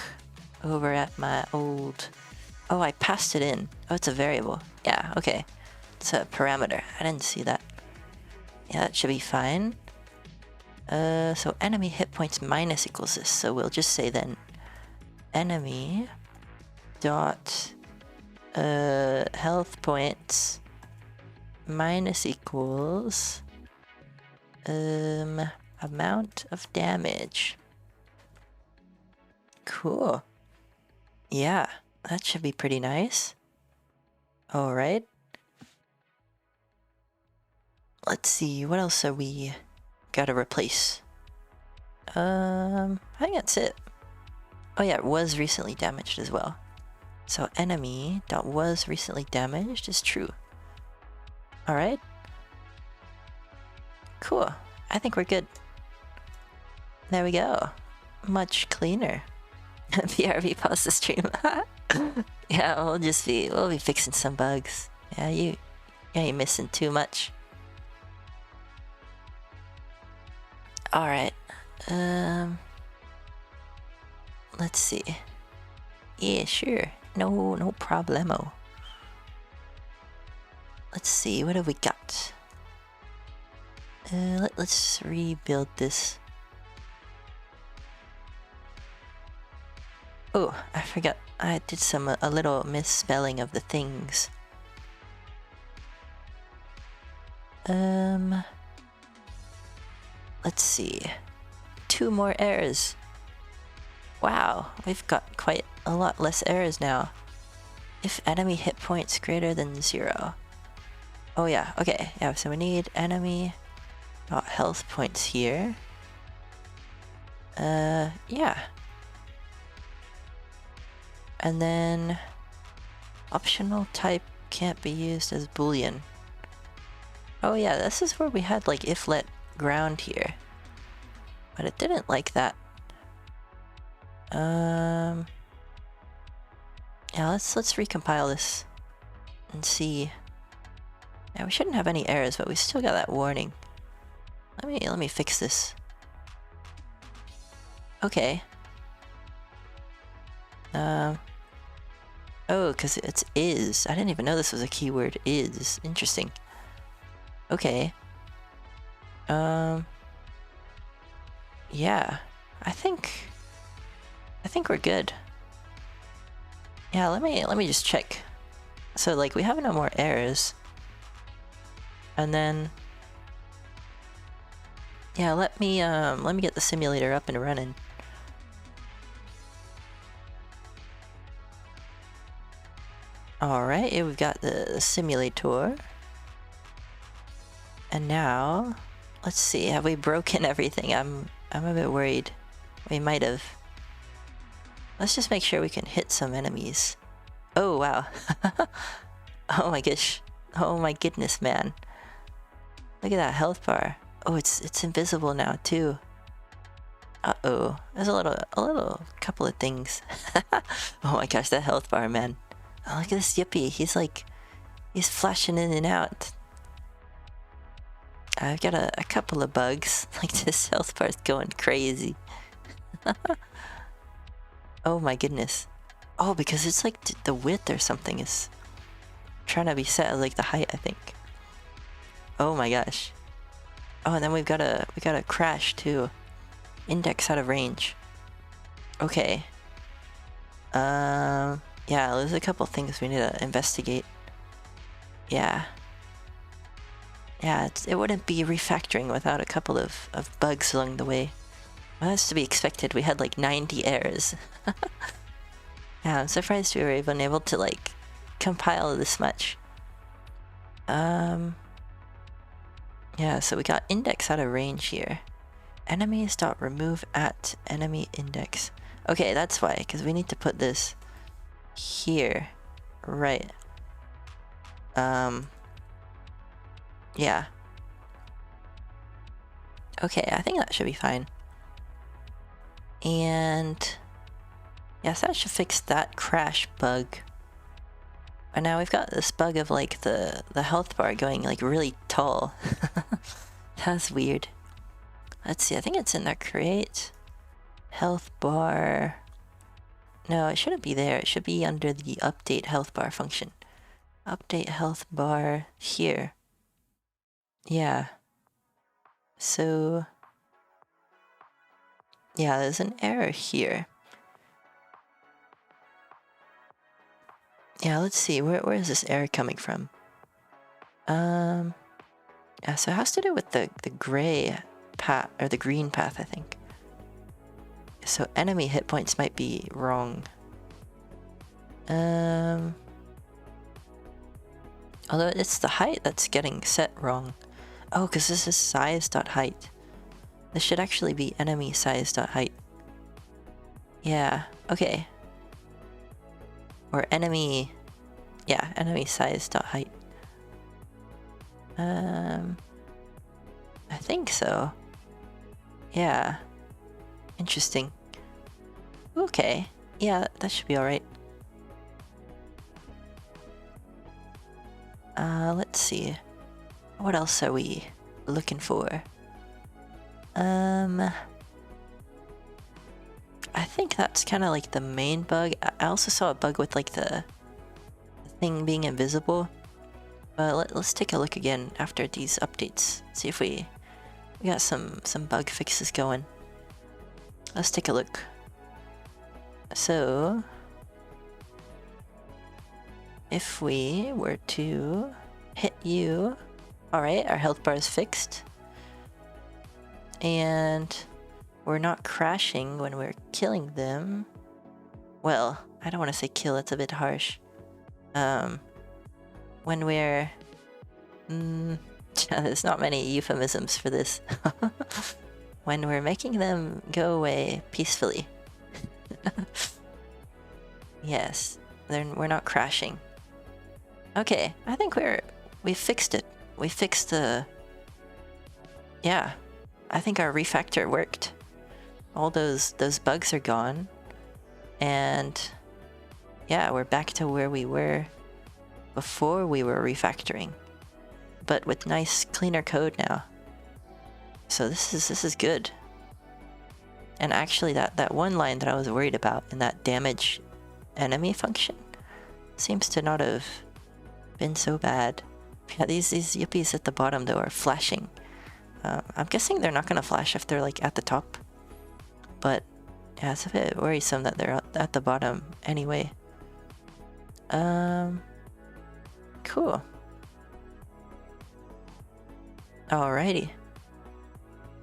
over at my old... Oh, I passed it in. Oh, it's a variable. Yeah, okay. It's a parameter. I didn't see that. Yeah, that should be fine. So enemy hit points minus equals this. So we'll just say then enemy dot health points minus equals amount of damage. Cool. Yeah, that should be pretty nice. All right. Let's see, what else are we gotta replace? I think that's it. Oh yeah, it was recently damaged as well. So enemy dot was recently damaged is true. All right. Cool. I think we're good. There we go. Much cleaner. BRB pause the stream. Yeah, we'll be fixing some bugs. Yeah, you're missing too much. All right. Let's see. Yeah, sure. No problemo. Let's see. What have we got? Let's rebuild this. Oh, I forgot. I did a little misspelling of the things. Let's see. 2 more errors. Wow, we've got quite a lot less errors now. If enemy hit points greater than 0. Oh yeah, okay. Yeah, so we need enemy health points here. Yeah. And then optional type can't be used as boolean. Oh yeah, this is where we had like if let ground here. But it didn't like that. Yeah, let's recompile this and see. Yeah, we shouldn't have any errors, but we still got that warning. Let me fix this. Okay. Oh, because it's is. I didn't even know this was a keyword, is. Interesting. Okay. Yeah. I think we're good. Yeah, let me just check. So like we have no more errors. And then yeah, let me get the simulator up and running. Alright, we've got the simulator. And now, let's see, have we broken everything? I'm a bit worried. We might have. Let's just make sure we can hit some enemies. Oh wow. Oh my gosh. Oh my goodness, man. Look at that health bar. Oh, it's invisible now too. Uh-oh. There's a little couple of things. Oh my gosh, that health bar, man. Oh, look at this Yippee. He's flashing in and out. I've got a couple of bugs. Like this health bar's going crazy. Oh my goodness. Oh, because it's like the width or something is trying to be set as like the height, I think. Oh my gosh. Oh, and then we got a crash too. Index out of range. Okay. Yeah, there's a couple things we need to investigate. Yeah. Yeah, it wouldn't be refactoring without a couple of bugs along the way. Well, that's to be expected. We had like 90 errors. Yeah, I'm surprised we were even able to like compile this much. Yeah, so we got index out of range here. Enemies.remove at enemy index. Okay, that's why, because we need to put this here. Right. Yeah. Okay, I think that should be fine. And yes, that should fix that crash bug. And now we've got this bug of like the health bar going like really tall. That's weird. Let's see, I think it's in there. Create health bar. No, it shouldn't be there. It should be under the update health bar function. Update health bar here. Yeah. So yeah, there's an error here. Yeah, let's see. Where is this error coming from? Yeah, so it has to do with the gray path, or the green path, I think. So enemy hit points might be wrong. Although it's the height that's getting set wrong. Oh, because this is size.height. This should actually be enemy size.height. Yeah, okay. Or enemy... Yeah, enemy size.height. I think so. Yeah. Interesting. Okay. Yeah, that should be alright. Let's see. What else are we looking for? I think that's kind of like the main bug. I also saw a bug with like the thing being invisible. But let's take a look again after these updates. See if we got some bug fixes going. Let's take a look. So if we were to hit you, alright, our health bar is fixed. And we're not crashing when we're killing them. Well, I don't want to say kill, it's a bit harsh. When we're... there's not many euphemisms for this. When we're making them go away peacefully. Yes, then we're not crashing. Okay, I think we fixed it. We fixed the... Yeah, I think our refactor worked. All those bugs are gone. And yeah, we're back to where we were before we were refactoring, but with nice cleaner code now. So this is good. And actually that one line that I was worried about in that damage enemy function seems to not have been so bad. Yeah, these yippies at the bottom though are flashing. I'm guessing they're not gonna flash if they're like at the top, but yeah, it's a bit worrisome that they're at the bottom anyway. Cool. Alrighty.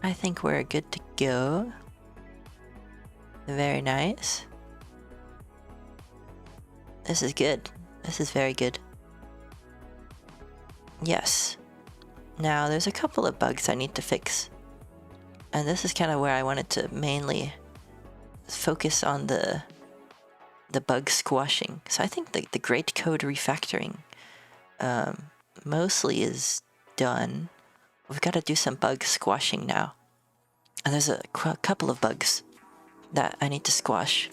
I think we're good to go. Very nice. This is good. This is very good. Yes. Now, there's a couple of bugs I need to fix. And this is kind of where I wanted to mainly focus on the bug squashing. So I think the great code refactoring mostly is done. We've got to do some bug squashing now. And there's a couple of bugs that I need to squash.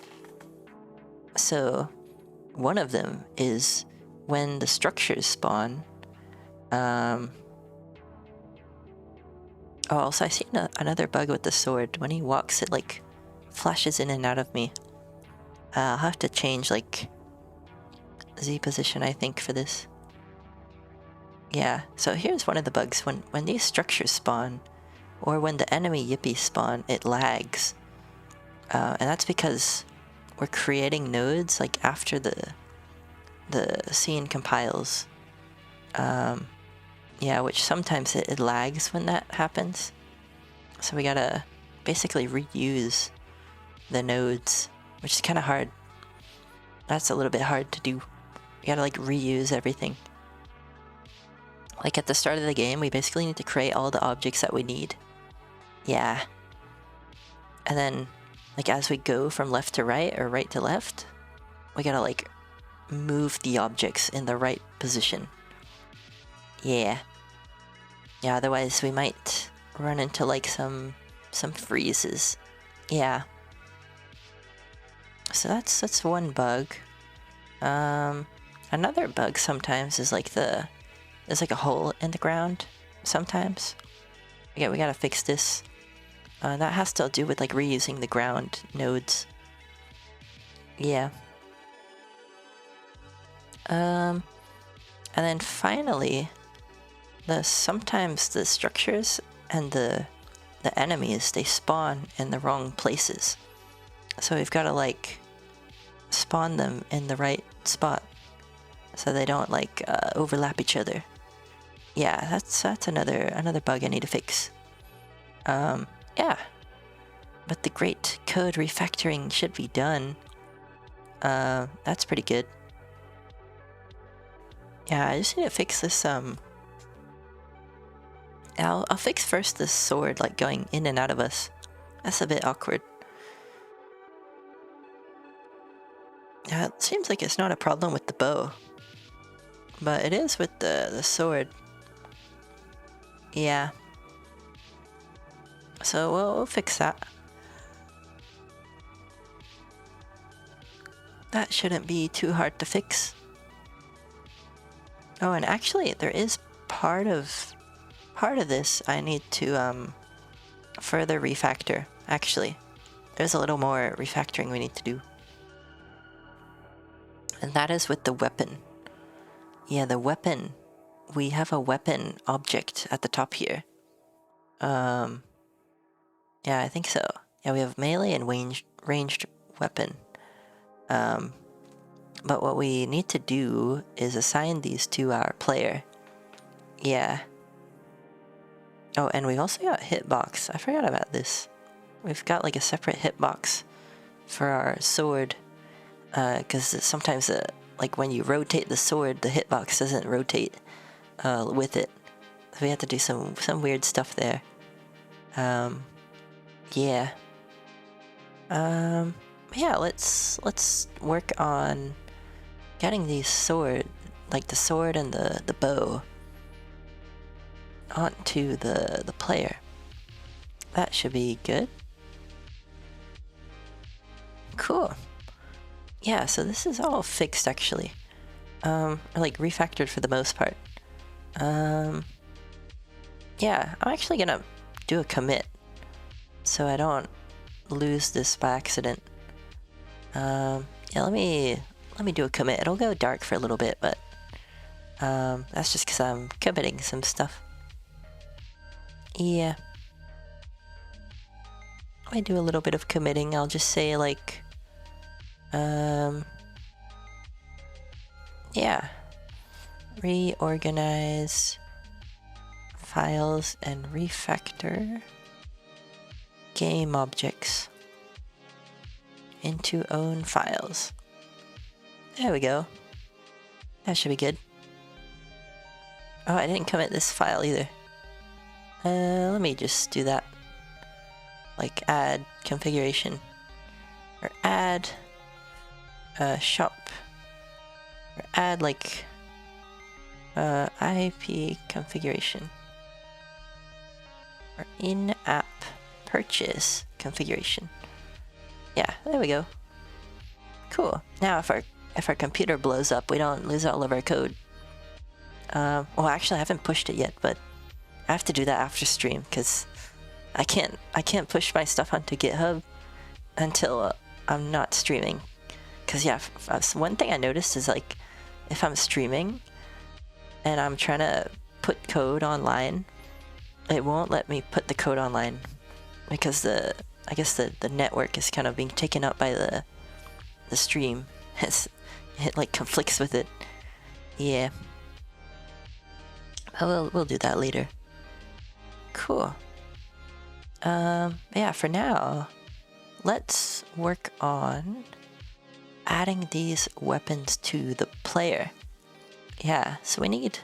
So one of them is when the structures spawn. Oh, also I see another bug with the sword. When he walks, it like flashes in and out of me. I'll have to change like Z position, I think, for this. Yeah, so here's one of the bugs. When these structures spawn, or when the enemy Yippee spawn, it lags. And that's because we're creating nodes like after the scene compiles. Yeah, which sometimes it lags when that happens. So we gotta basically reuse the nodes, which is kind of hard. That's a little bit hard to do. We gotta like reuse everything. Like at the start of the game, we basically need to create all the objects that we need. Yeah. And then like as we go from left to right or right to left, we gotta like move the objects in the right position. Yeah. Yeah, otherwise we might run into like some freezes. Yeah. So that's one bug. Another bug sometimes is like there's like a hole in the ground sometimes. Yeah, we gotta fix this. That has to do with like reusing the ground nodes. Yeah. And then finally, sometimes the structures and the enemies, they spawn in the wrong places. So we've got to like spawn them in the right spot so they don't like overlap each other. Yeah, that's another bug I need to fix. Yeah. But the great code refactoring should be done. That's pretty good. Yeah, I just need to fix this, I'll fix first this sword, like, going in and out of us. That's a bit awkward. Yeah, it seems like it's not a problem with the bow. But it is with the sword. Yeah. So we'll fix that. That shouldn't be too hard to fix. Oh, and actually, there is part of this I need to further refactor. Actually, there's a little more refactoring we need to do, and that is with the weapon. Yeah, the weapon. We have a weapon object at the top here. Yeah, I think so. Yeah, we have melee and ranged weapon. But what we need to do is assign these to our player. Yeah. Oh, and we also got hitbox. I forgot about this. We've got like a separate hitbox for our sword. Because sometimes like when you rotate the sword, the hitbox doesn't rotate with it. So we have to do some weird stuff there. Yeah. Yeah, let's work on getting these sword, like the sword and the bow, onto the player. That should be good. Cool. Yeah, so this is all fixed actually. Or like refactored for the most part. Yeah, I'm actually gonna do a commit so I don't lose this by accident. Yeah, let me do a commit. It'll go dark for a little bit, but that's just because I'm committing some stuff. Yeah. I do a little bit of committing. I'll just say like, yeah, reorganize files and refactor game objects into own files. There we go. That should be good. Oh, I didn't commit this file either. Let me just do that. Like add configuration, or add shop, or add like IP configuration, or in-app purchase configuration. Yeah, there we go. Cool. Now if our computer blows up, we don't lose all of our code. Well, actually, I haven't pushed it yet, but I have to do that after stream because I can't push my stuff onto GitHub until I'm not streaming. Cause yeah, one thing I noticed is like if I'm streaming and I'm trying to put code online, it won't let me put the code online because I guess the network is kind of being taken up by the stream. It like conflicts with it. Yeah. We'll do that later. Cool. Yeah, for now, let's work on adding these weapons to the player. Yeah, so we need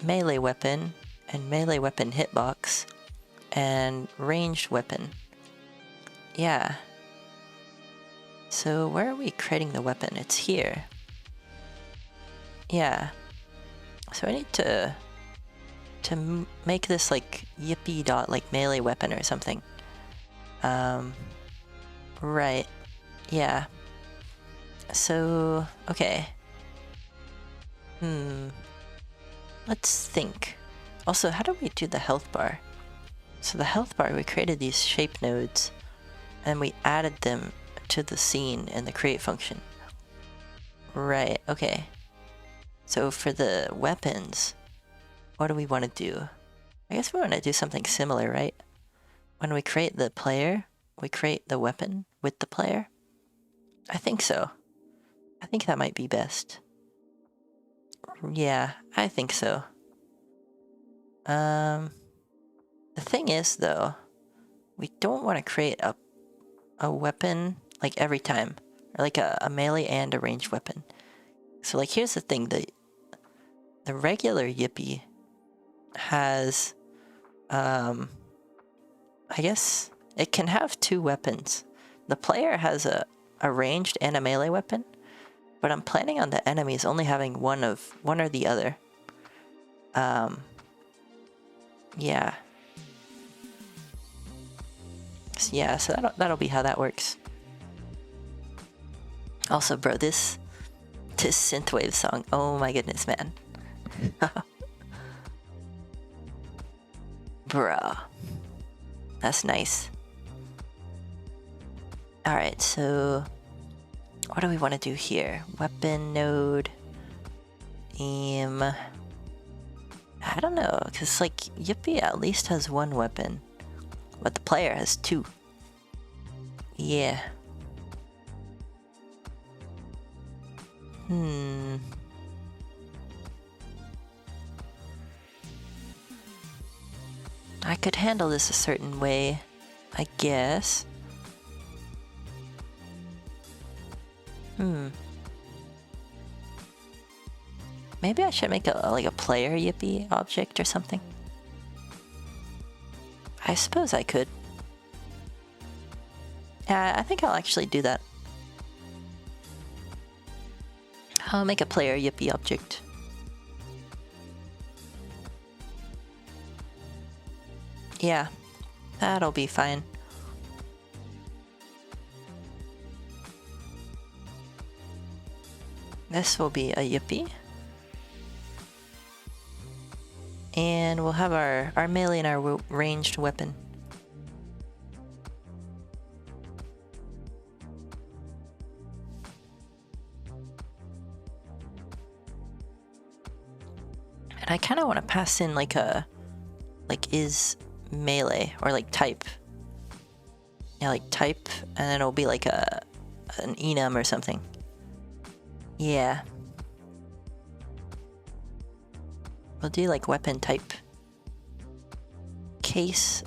melee weapon and melee weapon hitbox and ranged weapon. Yeah. So where are we creating the weapon? It's here. Yeah. So I need to make this like Yippee dot like melee weapon or something. Right. Yeah. So, okay. Let's think. Also, how do we do the health bar? So the health bar, we created these shape nodes and we added them to the scene in the create function. Right, okay. So for the weapons, what do we want to do? I guess we want to do something similar, right? When we create the player, we create the weapon with the player? I think so. I think that might be best. Yeah, I think so. The thing is, though, we don't want to create a weapon like every time, or like a melee and a ranged weapon. So like here's the thing, the regular Yippee has I guess it can have two weapons. The player has a ranged and a melee weapon, but I'm planning on the enemies only having one or the other. Yeah. Yeah, so that'll be how that works. Also, bro, this synthwave song, oh my goodness, man. Bruh. That's nice. Alright, so what do we want to do here? Weapon node. I don't know, because like Yippee at least has one weapon, but the player has two. Yeah. I could handle this a certain way, I guess. Maybe I should make a player Yippee object or something. I suppose I could. Yeah, I think I'll actually do that. I'll make a player Yippee object. Yeah, that'll be fine. This will be a Yippee. And we'll have our melee and our ranged weapon. And I kind of want to pass in like is melee or like type. Yeah, like type, and then it'll be like an enum or something. Yeah. We'll do like weapon type. Case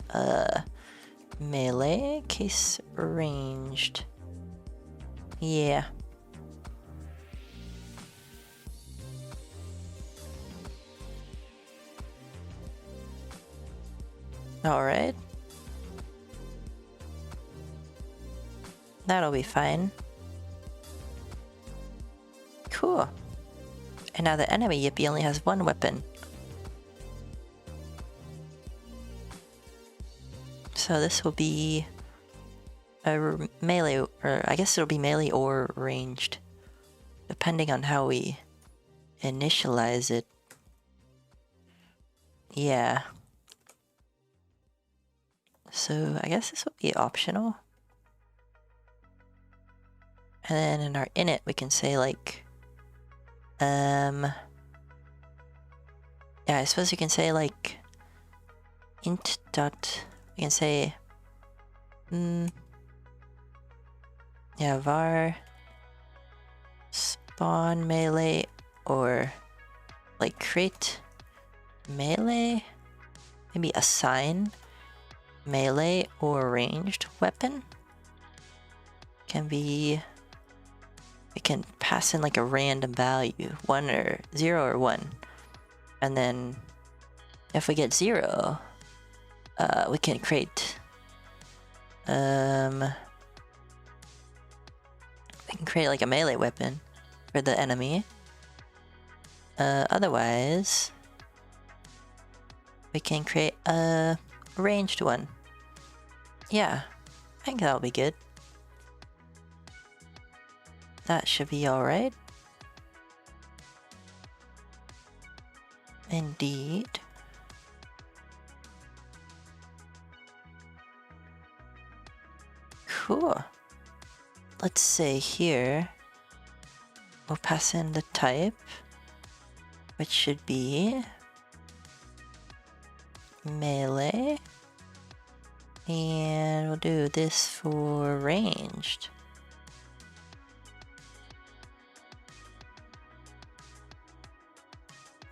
melee, case ranged. Yeah. Alright. That'll be fine. Cool. And now the enemy Yippee only has one weapon. So this will be a melee, or I guess it'll be melee or ranged, depending on how we initialize it. Yeah. So I guess this will be optional. And then in our init, we can say like, yeah, I suppose you can say like int dot, you can say, yeah, var spawn melee, or like create melee, maybe assign melee or ranged weapon. Can be we can pass in like a random value, 1 or 0 or 1. And then if we get 0, we can create like a melee weapon for the enemy. Otherwise, we can create a ranged one. Yeah, I think that'll be good. That should be alright. Indeed. Cool. Let's say here, we'll pass in the type, which should be melee. And we'll do this for ranged.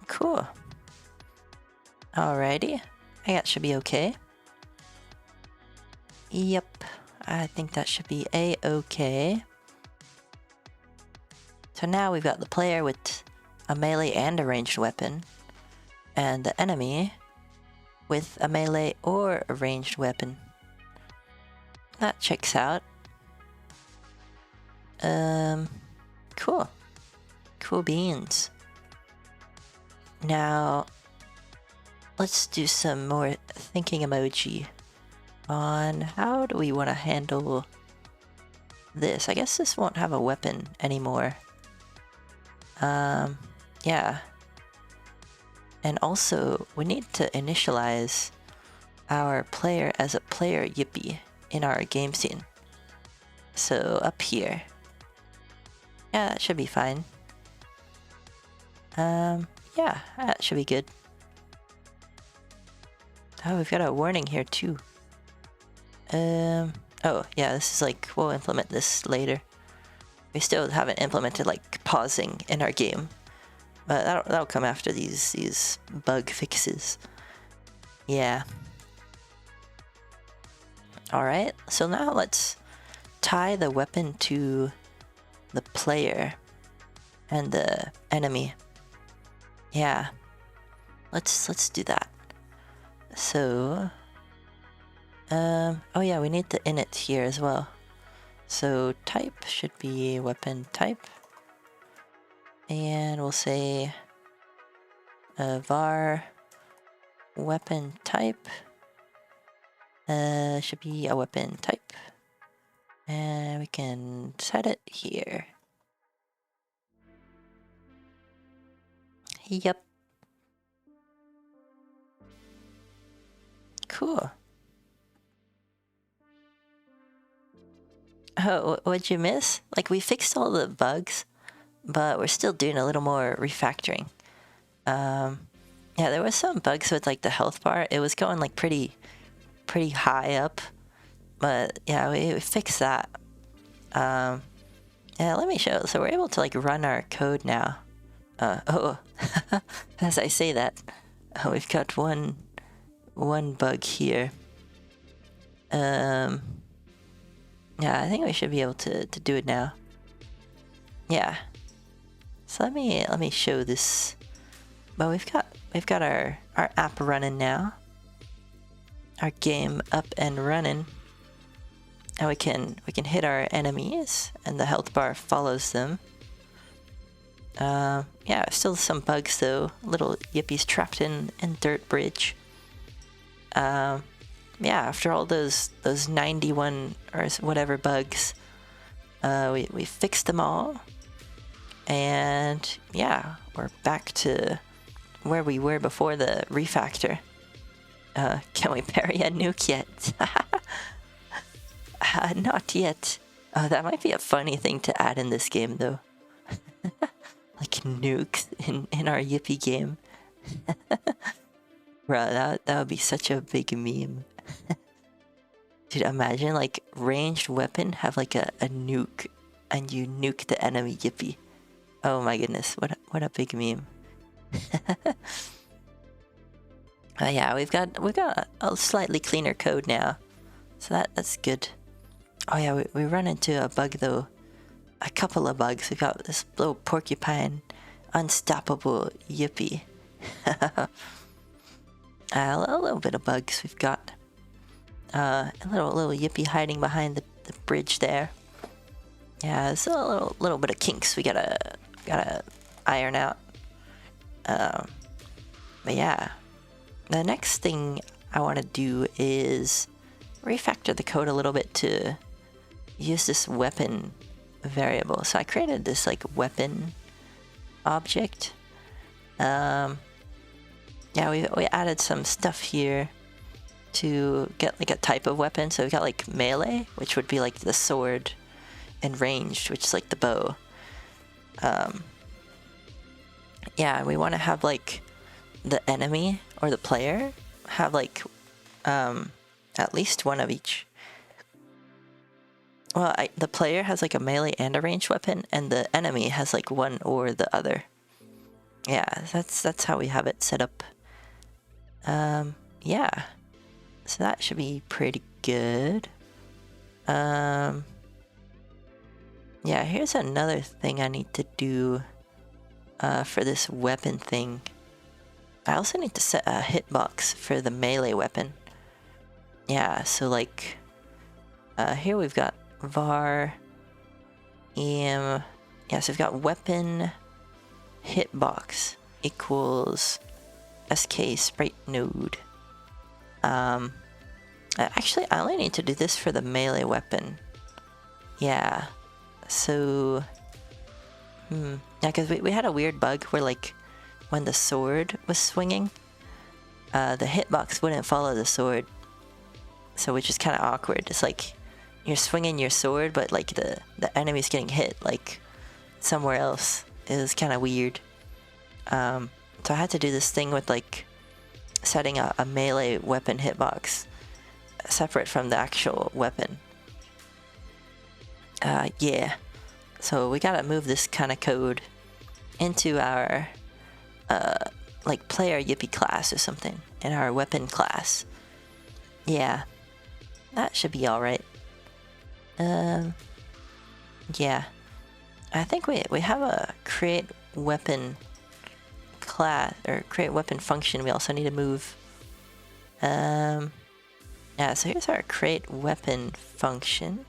Cool. Alrighty. I think that should be okay. Yep. I think that should be a-okay. So now we've got the player with a melee and a ranged weapon, and the enemy with a melee or a ranged weapon. That checks out. Cool. Cool beans. Now, let's do some more thinking emoji on how do we want to handle this. I guess this won't have a weapon anymore. Yeah. And also, we need to initialize our player as a player Yippee in our game scene. So up here. Yeah, that should be fine. Yeah, that should be good. Oh, we've got a warning here too. Oh, yeah, this is like, we'll implement this later. We still haven't implemented like pausing in our game, but that'll come after these bug fixes. Yeah. Alright, so now let's tie the weapon to the player and the enemy. Yeah. Let's do that. So oh yeah, we need the init here as well. So type should be weapon type. And we'll say var weapon type should be a weapon type. And we can set it here. Yep. Cool. Oh, what'd you miss? Like, we fixed all the bugs, but we're still doing a little more refactoring. Yeah, there was some bugs with like the health bar. It was going like pretty high up, but yeah, we fixed that. Yeah, let me show. So we're able to like run our code now. Oh, as I say that, we've got one bug here. Yeah, I think we should be able to do it now. Yeah. So let me show this. But we've got our app running now. Our game up and running. And we can hit our enemies and the health bar follows them. Yeah, still some bugs though. Little Yippies trapped in Dirt Bridge. Yeah, after all those 91 or whatever bugs, we fixed them all. And yeah, we're back to where we were before the refactor. Can we parry a nuke yet? Not yet. Oh, that might be a funny thing to add in this game though. Like nukes in our Yippee game. Bro, that would be such a big meme. Dude, imagine like ranged weapon have like a nuke and you nuke the enemy Yippee. Oh my goodness, what a big meme. Yeah, we've got a slightly cleaner code now. So that's good. Oh yeah, we run into a bug though. a couple of bugs. We've got this little porcupine, unstoppable Yippee. A little bit of bugs. We've got a little Yippee hiding behind the bridge there. Yeah, it's a little bit of kinks we gotta iron out. But yeah, the next thing I want to do is refactor the code a little bit to use this weapon variable. So I created this like weapon object. Yeah, we added some stuff here to get like a type of weapon. So we've got like melee, which would be like the sword, and ranged, which is like the bow. Yeah, we want to have like the enemy or the player have like at least one of each. Well, the player has like a melee and a ranged weapon, and the enemy has like one or the other. Yeah, that's how we have it set up. Yeah, so that should be pretty good. Yeah, here's another thing I need to do for this weapon thing. I also need to set a hitbox for the melee weapon. Yeah, so like here we've got var em. Yeah, so we've got weapon hitbox equals sk sprite node. Actually, I only need to do this for the melee weapon. Yeah, so yeah, because we had a weird bug where like when the sword was swinging, the hitbox wouldn't follow the sword, so which is kind of awkward. It's like you're swinging your sword, but like the enemy's getting hit like somewhere else. It was kind of weird. So I had to do this thing with like setting a melee weapon hitbox separate from the actual weapon. Yeah, so we gotta move this kind of code into our like player Yippee class or something, in our weapon class. Yeah, that should be all right. Yeah, I think we have a create weapon class or create weapon function. We also need to move. Yeah, so here's our create weapon function.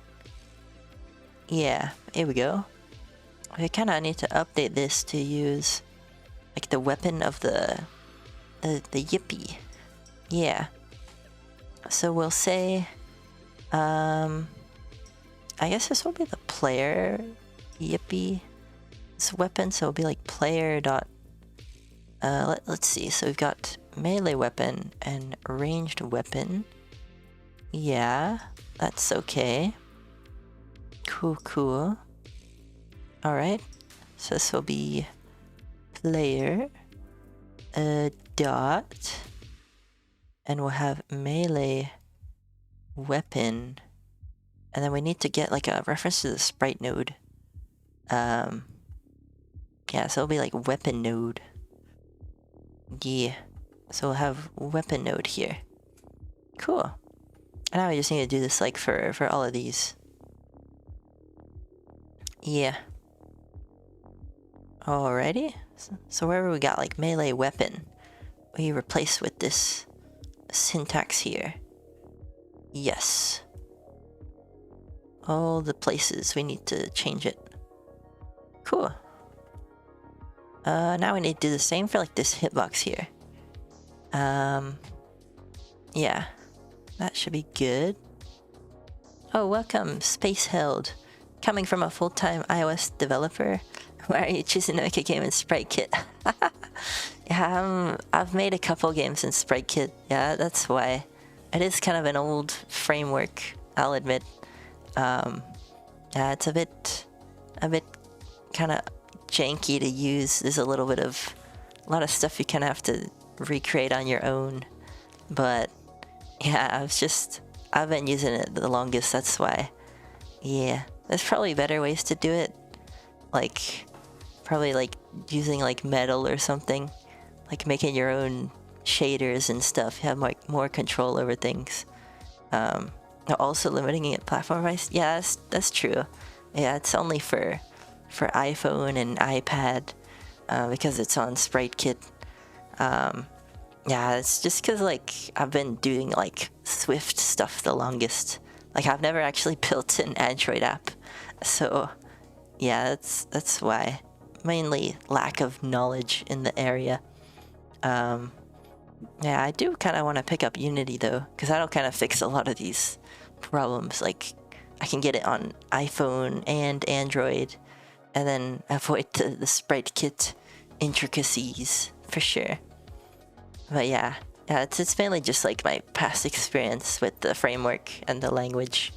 Yeah, here we go. We kind of need to update this to use like the weapon of the Yippee. Yeah. So we'll say, I guess this will be the player Yippee weapon. So it'll be like player dot. Let's see. So we've got melee weapon and ranged weapon. Yeah, that's okay. Cool. Alright, so this will be player dot, and we'll have melee weapon, and then we need to get like a reference to the sprite node. Yeah, so it'll be like weapon node. Yeah, so we'll have weapon node here. Cool. And now we just need to do this like for all of these. Yeah. Alrighty. So wherever we got like melee weapon, we replace with this syntax here. Yes. All the places we need to change it. Cool. Now we need to do the same for like this hitbox here. Yeah. That should be good. Oh, welcome, Space Held. Coming from a full-time iOS developer, why are you choosing to make a game in SpriteKit? Yeah, I've made a couple games in SpriteKit. Yeah, that's why. It is kind of an old framework, I'll admit. Yeah, it's a bit kind of janky to use. There's a lot of stuff you kind of have to recreate on your own. But yeah, I've been using it the longest, that's why. Yeah, there's probably better ways to do it. Like, probably like using like metal or something. Like making your own shaders and stuff. You have more control over things. Also limiting it platform-wise. Yeah, that's true. Yeah, it's only for iPhone and iPad because it's on SpriteKit. Yeah, it's just because like I've been doing like Swift stuff the longest. Like I've never actually built an Android app, so yeah, that's why. Mainly lack of knowledge in the area. Yeah, I do kind of want to pick up Unity though, because that'll kind of fix a lot of these problems. Like I can get it on iPhone and Android, and then avoid the SpriteKit intricacies for sure. But yeah, it's mainly just like my past experience with the framework and the language.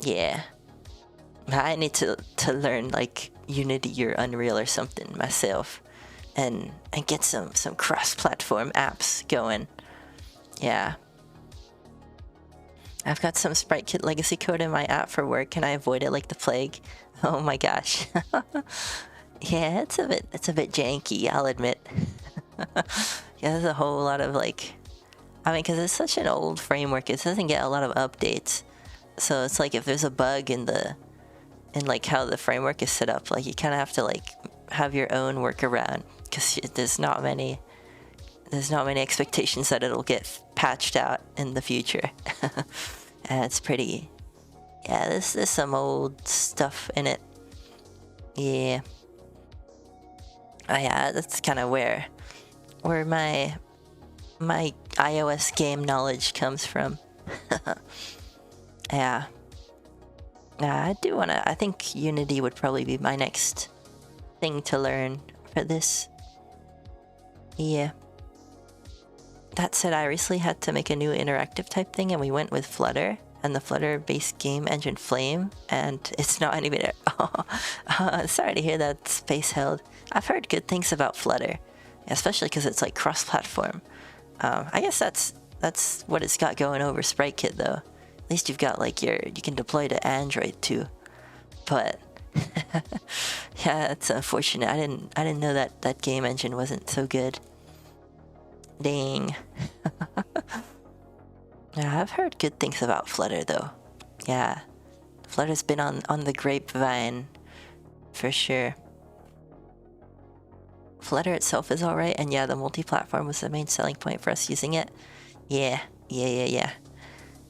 Yeah, I need to learn like Unity or Unreal or something myself, and get some cross-platform apps going. Yeah, I've got some SpriteKit legacy code in my app for work, and I avoid it like the plague. Oh my gosh. Yeah, it's a bit janky, I'll admit. Yeah, there's a whole lot of like, I mean, because it's such an old framework, it doesn't get a lot of updates. So it's like if there's a bug in like how the framework is set up, like you kind of have to like have your own workaround because there's not many expectations that it'll get patched out in the future. And it's pretty, yeah, there's some old stuff in it. Yeah. Oh yeah, that's kind of where my iOS game knowledge comes from. Yeah. I do wanna, I think Unity would probably be my next thing to learn for this. Yeah. That said, I recently had to make a new interactive type thing, and we went with Flutter and the Flutter-based game engine Flame, and it's not any better. Sorry to hear that, Space Held. I've heard good things about Flutter, especially because it's like cross-platform. I guess that's what it's got going over SpriteKit, though. At least you've got like you can deploy to Android too. But yeah, it's unfortunate. I didn't know that game engine wasn't so good. Dang. Yeah, I've heard good things about Flutter though. Yeah, Flutter's been on the grapevine for sure. Flutter itself is alright, and yeah, the multi-platform was the main selling point for us using it. Yeah.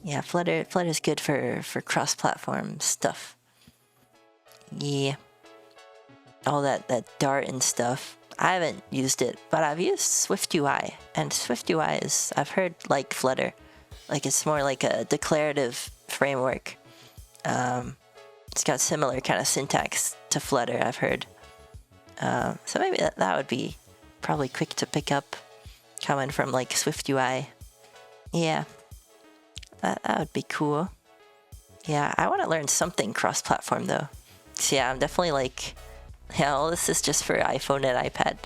Yeah, Flutter's good for cross-platform stuff. Yeah. All that Dart and stuff. I haven't used it, but I've used SwiftUI, and SwiftUI is, I've heard, like Flutter. Like it's more like a declarative framework. It's got similar kind of syntax to Flutter, I've heard. So maybe that would be probably quick to pick up, coming from like SwiftUI. Yeah, that would be cool. Yeah, I want to learn something cross-platform though. So yeah, I'm definitely like, yeah, all this is just for iPhone and iPad.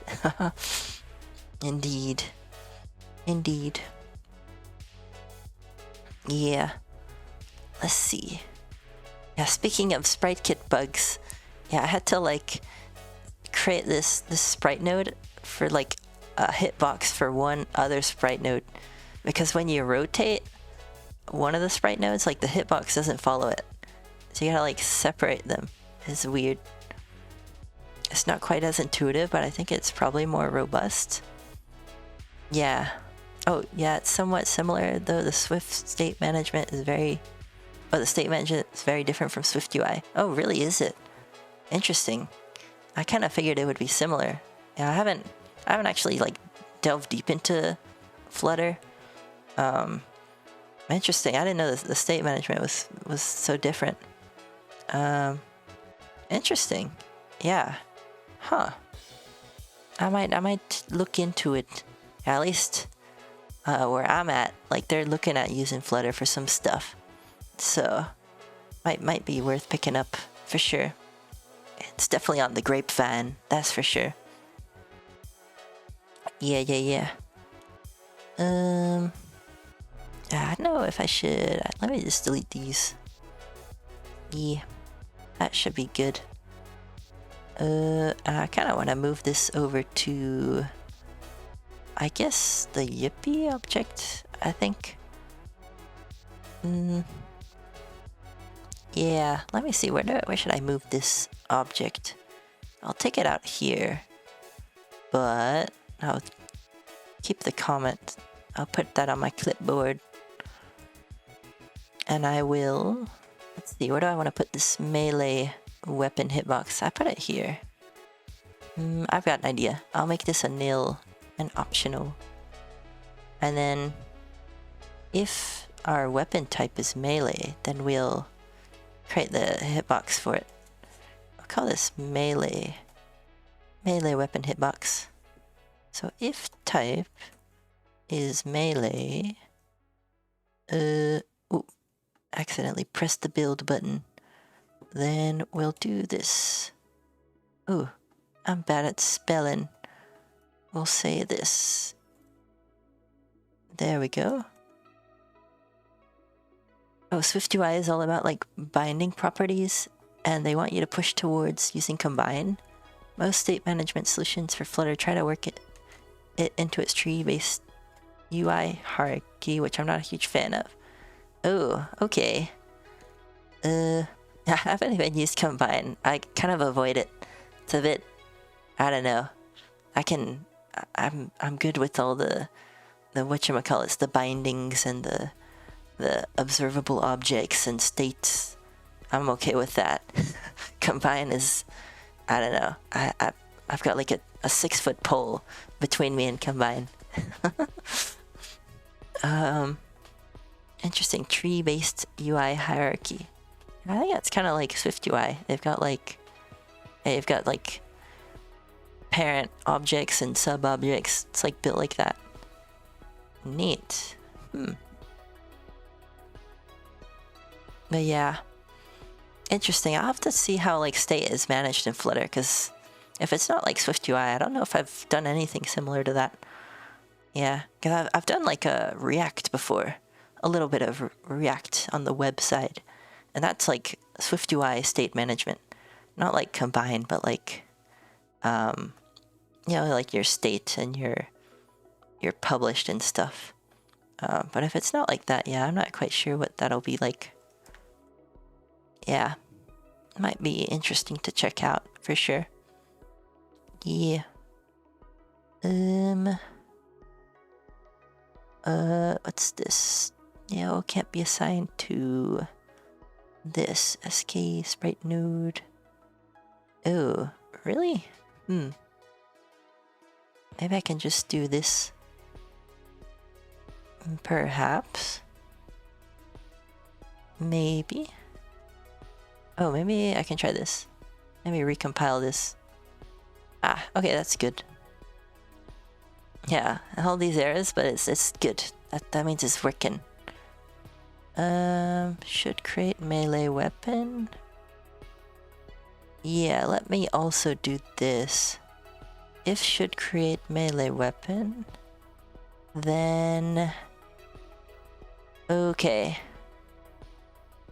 Indeed. Yeah. Let's see. Yeah, speaking of SpriteKit bugs, yeah, I had to like create this sprite node for like a hitbox for one other sprite node, because when you rotate one of the sprite nodes, like the hitbox doesn't follow it, so you gotta like separate them. It's weird. It's not quite as intuitive, but I think it's probably more robust. Yeah. Oh yeah, it's somewhat similar though. The Swift state management is the state management is very different from SwiftUI. Oh really, is it? Interesting. I kind of figured it would be similar. Yeah, I haven't actually like delved deep into Flutter. Interesting. I didn't know the state management was so different. Interesting. Yeah. Huh. I might look into it. At least where I'm at, like they're looking at using Flutter for some stuff. So might be worth picking up for sure. It's definitely on the grapevine, that's for sure. Yeah. I don't know if I should. Let me just delete these. Yeah, that should be good. I kind of want to move this over to, I guess, the Yippee object, I think. Yeah, let me see, where should I move this object? I'll take it out here, but I'll keep the comment. I'll put that on my clipboard. And I will, let's see, where do I want to put this melee weapon hitbox? I put it here. I've got an idea. I'll make this a nil, an optional. And then if our weapon type is melee, then we'll create the hitbox for it. I'll call this melee weapon hitbox. So if type is melee, ooh, accidentally pressed the build button. Then we'll do this. Ooh, I'm bad at spelling. We'll say this. There we go. Oh, SwiftUI is all about like binding properties, and they want you to push towards using combine. Most state management solutions for Flutter try to work it into its tree-based UI hierarchy, which I'm not a huge fan of. Oh, okay. I haven't even used combine. I kind of avoid it. It's a bit, I don't know. I'm good with all the whatchamacallits, the bindings and the observable objects and states. I'm okay with that. Combine is, I don't know. I've got like a 6-foot pole between me and combine. Interesting, tree-based UI hierarchy. I think that's kind of like SwiftUI. They've got like parent objects and sub objects. It's like built like that. Neat. But yeah, interesting. I'll have to see how like state is managed in Flutter, because if it's not like SwiftUI, I don't know if I've done anything similar to that. Yeah, because I've done like a React before, a little bit of React on the web side, and that's like SwiftUI state management, not like combined, but like, you know, like your state and your published and stuff. But if it's not like that, yeah, I'm not quite sure what that'll be like. Yeah, might be interesting to check out for sure. Yeah. What's this? Yeah, can't be assigned to this SK sprite node. Oh, really? Maybe I can just do this. Perhaps. Maybe. Oh, maybe I can try this. Let me recompile this. Ah, okay, that's good. Yeah, all these errors, but it's good. That means it's working. Should create melee weapon. Yeah, let me also do this. If should create melee weapon, then okay.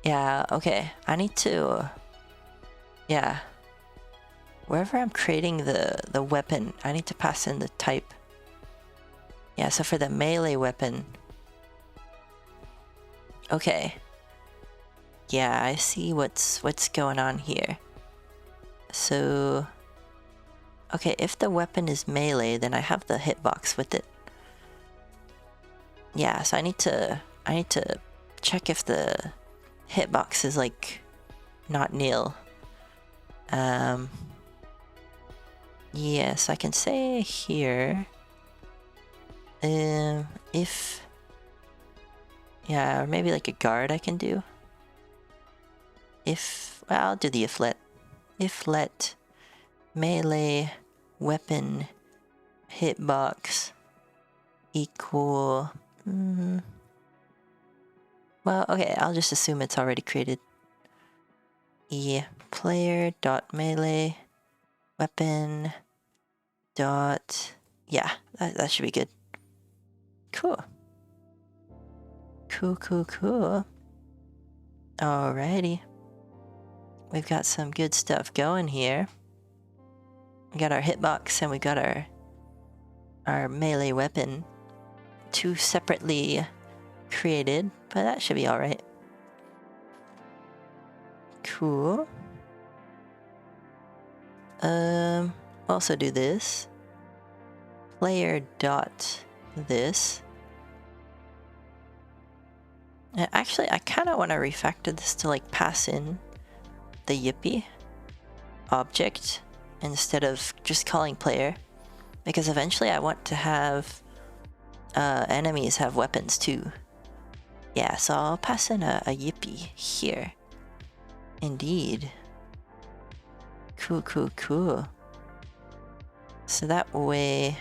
Yeah, okay. I need to, yeah. Wherever I'm creating the weapon, I need to pass in the type. Yeah, so for the melee weapon. Okay. Yeah, I see what's going on here. So, okay, if the weapon is melee, then I have the hitbox with it. Yeah, so I need to check if the hitbox is like not nil. Yes, I can say here, if, yeah, or maybe like a guard I can do. If, well, I'll do the if let. If let melee weapon hitbox equal, well, okay, I'll just assume it's already created. Player dot melee weapon dot, yeah, that should be good. Cool. Cool. Alrighty. We've got some good stuff going here. We got our hitbox and we got our melee weapon. 2 separately created, but that should be alright. Cool. Also do this. Player dot this. Actually, I kind of want to refactor this to like pass in the Yippee object instead of just calling player, because eventually I want to have enemies have weapons too. Yeah, so I'll pass in a Yippee here. Indeed. Cool, cool, cool. So that way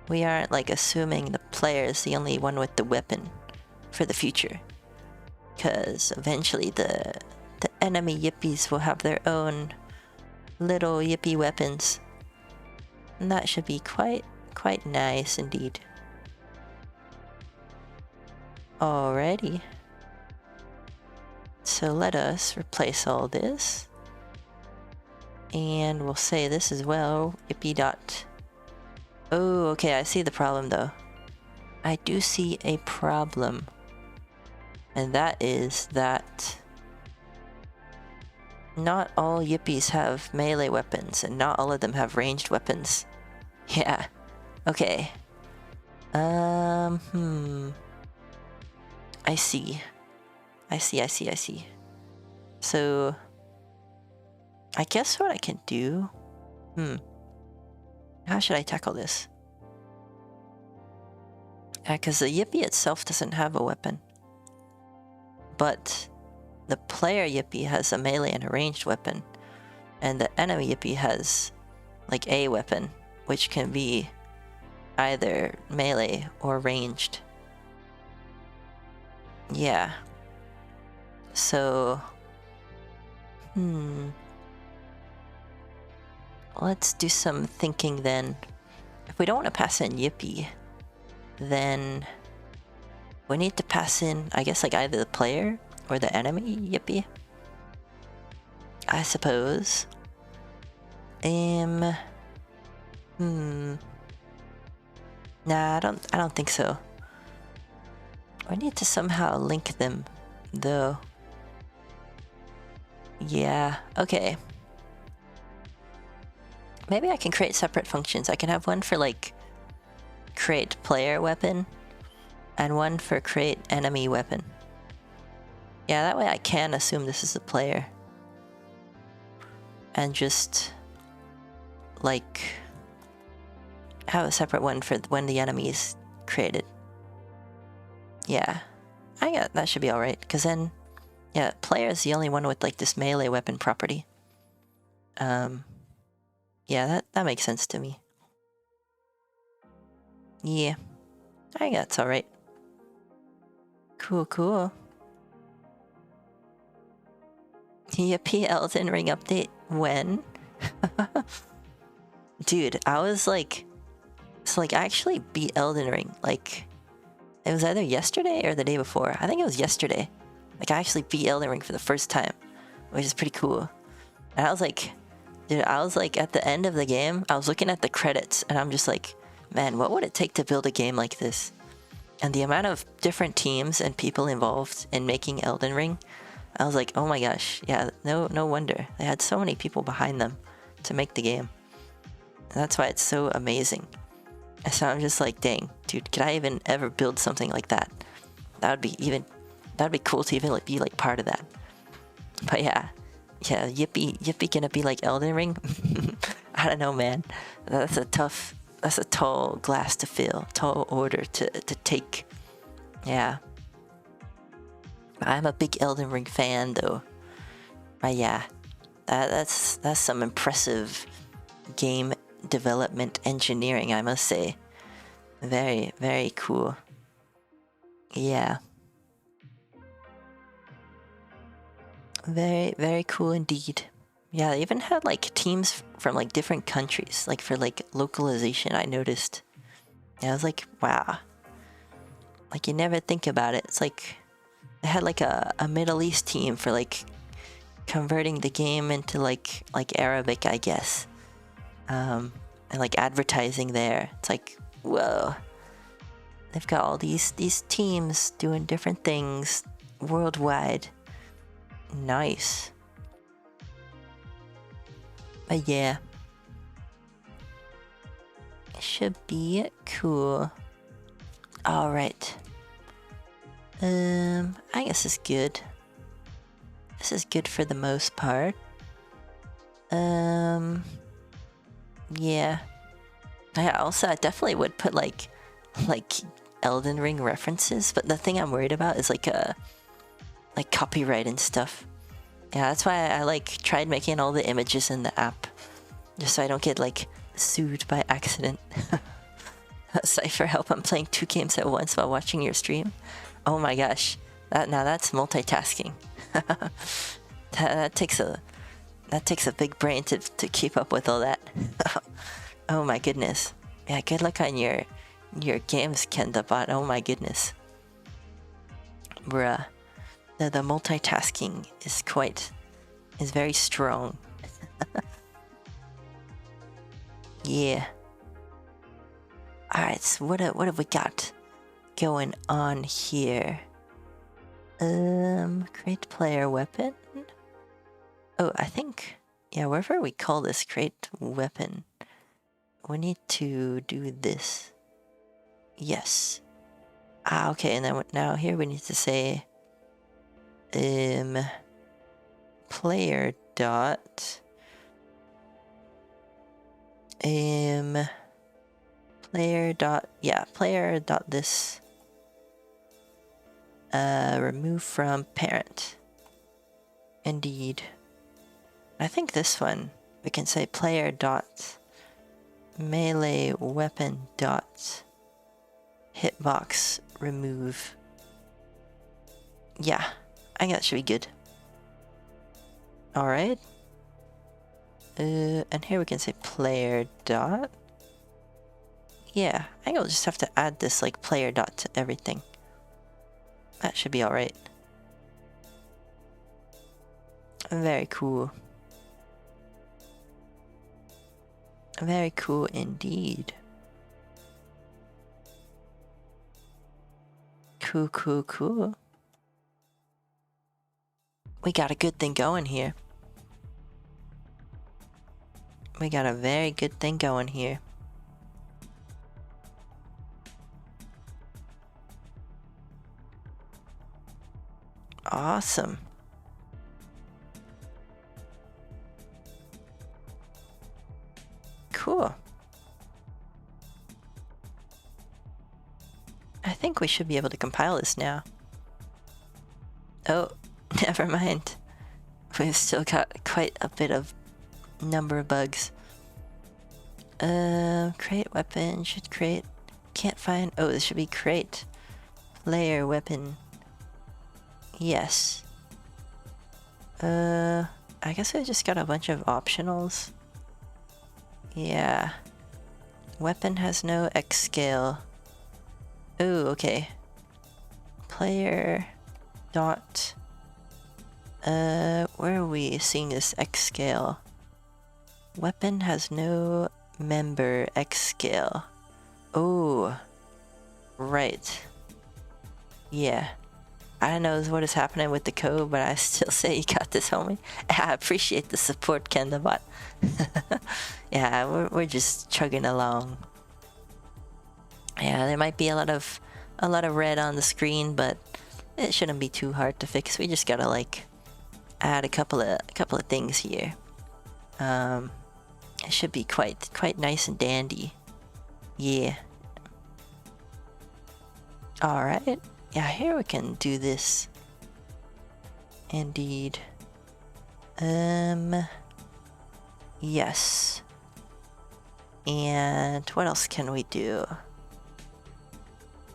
we aren't like assuming the player is the only one with the weapon for the future, because eventually the enemy Yippies will have their own little Yippee weapons, and that should be quite nice indeed. Alrighty, so let us replace all this, and we'll say this as well, Yippee dot. Oh, okay, I see the problem though. I do see a problem. And that is that not all Yippies have melee weapons, and not all of them have ranged weapons. Yeah. Okay. I see. I see. So I guess what I can do... How should I tackle this? Because the Yippee itself doesn't have a weapon. But the player Yippee has a melee and a ranged weapon. And the enemy Yippee has like a weapon, which can be either melee or ranged. Yeah. So... Let's do some thinking then. If we don't want to pass in Yippee, then we need to pass in, I guess, like either the player or the enemy Yippee, I suppose. Nah, I don't think so. We need to somehow link them, though. Yeah, okay. Maybe I can create separate functions. I can have one for like create player weapon and one for create enemy weapon. Yeah, that way I can assume this is the player. And just like have a separate one for when the enemy is created. Yeah, that should be alright, because then, yeah, player is the only one with like this melee weapon property. Yeah, that makes sense to me. Yeah, I think that's alright. Cool, cool. Yippee Elden Ring update when? Dude, I was like... So like, I actually beat Elden Ring. Like, it was either yesterday or the day before. I think it was yesterday. Like, I actually beat Elden Ring for the first time, which is pretty cool. And I was like... Dude, I was like, at the end of the game, I was looking at the credits, and I'm just like, man, what would it take to build a game like this? And the amount of different teams and people involved in making Elden Ring, I was like, oh my gosh, yeah, no wonder. They had so many people behind them to make the game. And that's why it's so amazing. And so I'm just like, dang, dude, could I even ever build something like that? That'd be cool to even like be like part of that. But yeah, Yippee gonna be like Elden Ring? I don't know, man. That's a tall glass to fill, tall order to take. Yeah. I'm a big Elden Ring fan, though. But yeah, that's some impressive game development engineering, I must say. Very, very cool. Yeah. Very, very cool indeed. Yeah, they even had like teams from like different countries, like for like localization, I noticed. Yeah, I was like, wow. Like you never think about it. It's like they had like a Middle East team for like converting the game into like Arabic, I guess. And like advertising there. It's like, whoa. They've got all these teams doing different things worldwide. Nice. But yeah. It should be cool. Alright. I guess it's good. This is good for the most part. Yeah. I definitely would put like Elden Ring references, but the thing I'm worried about is like copyright and stuff. Yeah, that's why I like tried making all the images in the app, just so I don't get like sued by accident. Cipher, help! I'm playing 2 games at once while watching your stream. Oh my gosh, that's multitasking. that takes a big brain to keep up with all that. Oh my goodness. Yeah, good luck on your games, KendaBot. Oh my goodness. Bruh. The multitasking is very strong. Yeah. Alright, so what have we got going on here? Create player weapon? Oh, I think, yeah, wherever we call this create weapon, we need to do this. Yes. Ah, okay, and then now here we need to say player dot player dot this remove from parent. Indeed. I think this one we can say player dot melee weapon dot hitbox remove. Yeah, I think that should be good. Alright. And here we can say player dot. Yeah, I think I'll just have to add this like player dot to everything. That should be alright. Very cool. Very cool indeed. Cool. We got a good thing going here. We got a very good thing going here. Awesome. Cool. I think we should be able to compile this now. Oh, never mind. We've still got quite a bit of number of bugs. Create weapon, should create, can't find, oh, this should be create player weapon. Yes. I guess I just got a bunch of optionals. Yeah. Weapon has no X scale. Ooh, okay. Player dot where are we seeing this X scale? Weapon has no member X scale. Oh, right. Yeah. I don't know what is happening with the code, but I still say you got this, homie. I appreciate the support, KendaBot. Yeah, we're just chugging along. Yeah, there might be a lot of red on the screen, but it shouldn't be too hard to fix. We just gotta like add a couple of things here. It should be quite nice and dandy. Yeah. All right. Yeah, here we can do this. Indeed. Yes. And what else can we do?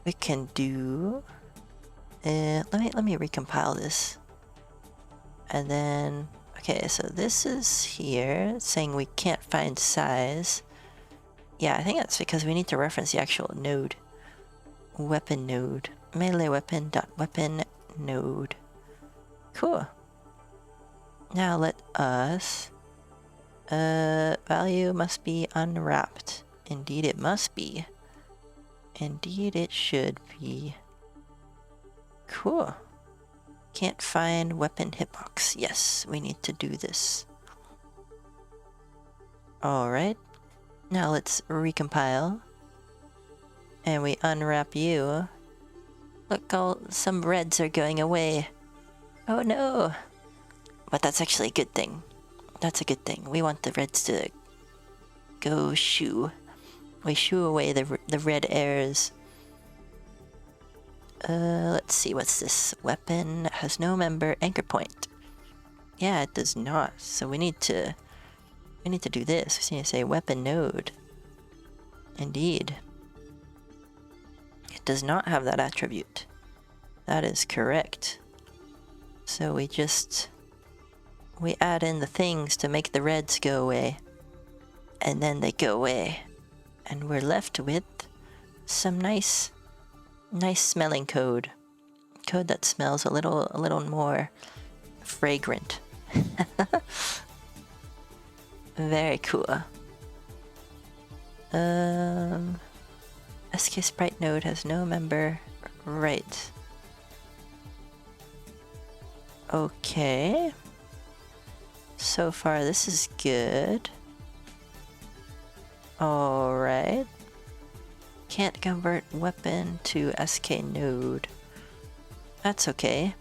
We can do. Let me recompile this. And then, okay, so this is here, it's saying we can't find size. Yeah, I think that's because we need to reference the actual node. Weapon node. Melee weapon dot weapon node. Cool. Now let us... value must be unwrapped. Indeed it must be. Indeed it should be. Cool. Can't find weapon hitbox. Yes, we need to do this. Alright. Now let's recompile. And we unwrap you. Look, some reds are going away. Oh no! But that's actually a good thing. That's a good thing. We want the reds to go shoo. We shoo away the red airs. Let's see, what's this? Weapon has no member anchor point. Yeah, it does not. So we need to do this. We need to say weapon node. Indeed. It does not have that attribute. That is correct. So we add in the things to make the reds go away. And then they go away. And we're left with some nice smelling code. Code that smells a little more fragrant. Very cool. SK Sprite node has no member. Right. Okay. So far this is good. Alright. Can't convert weapon to SK node. That's okay.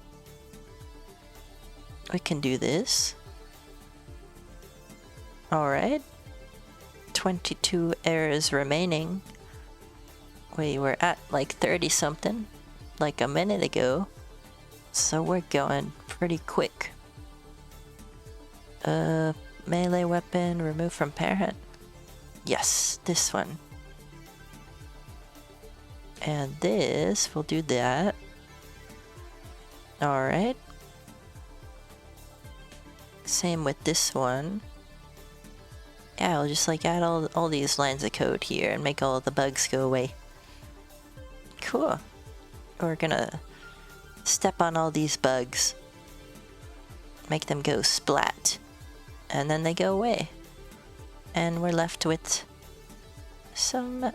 We can do this. Alright. 22 errors remaining. We were at like 30 something, like a minute ago. So we're going pretty quick. Melee weapon removed from parent. Yes, this one. And this, we'll do that. Alright. Same with this one. Yeah, I'll just like add all these lines of code here and make all of the bugs go away. Cool. We're gonna step on all these bugs. Make them go splat. And then they go away. And we're left with some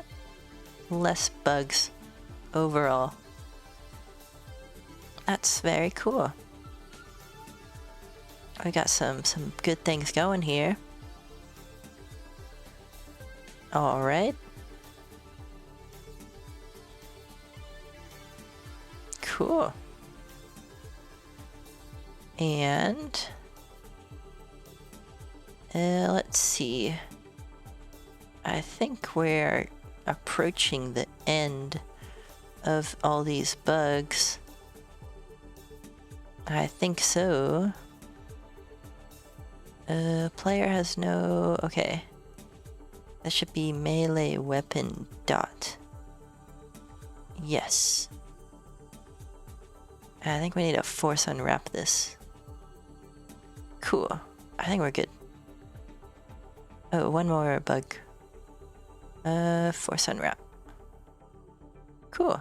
less bugs overall. That's very cool. We got some good things going here. Alright. Cool. And let's see. I think we're approaching the end of all these bugs. I think so. Player has no... Okay. That should be melee weapon dot. Yes. I think we need to force unwrap this. Cool. I think we're good. Oh, one more bug. Force unwrap. Cool.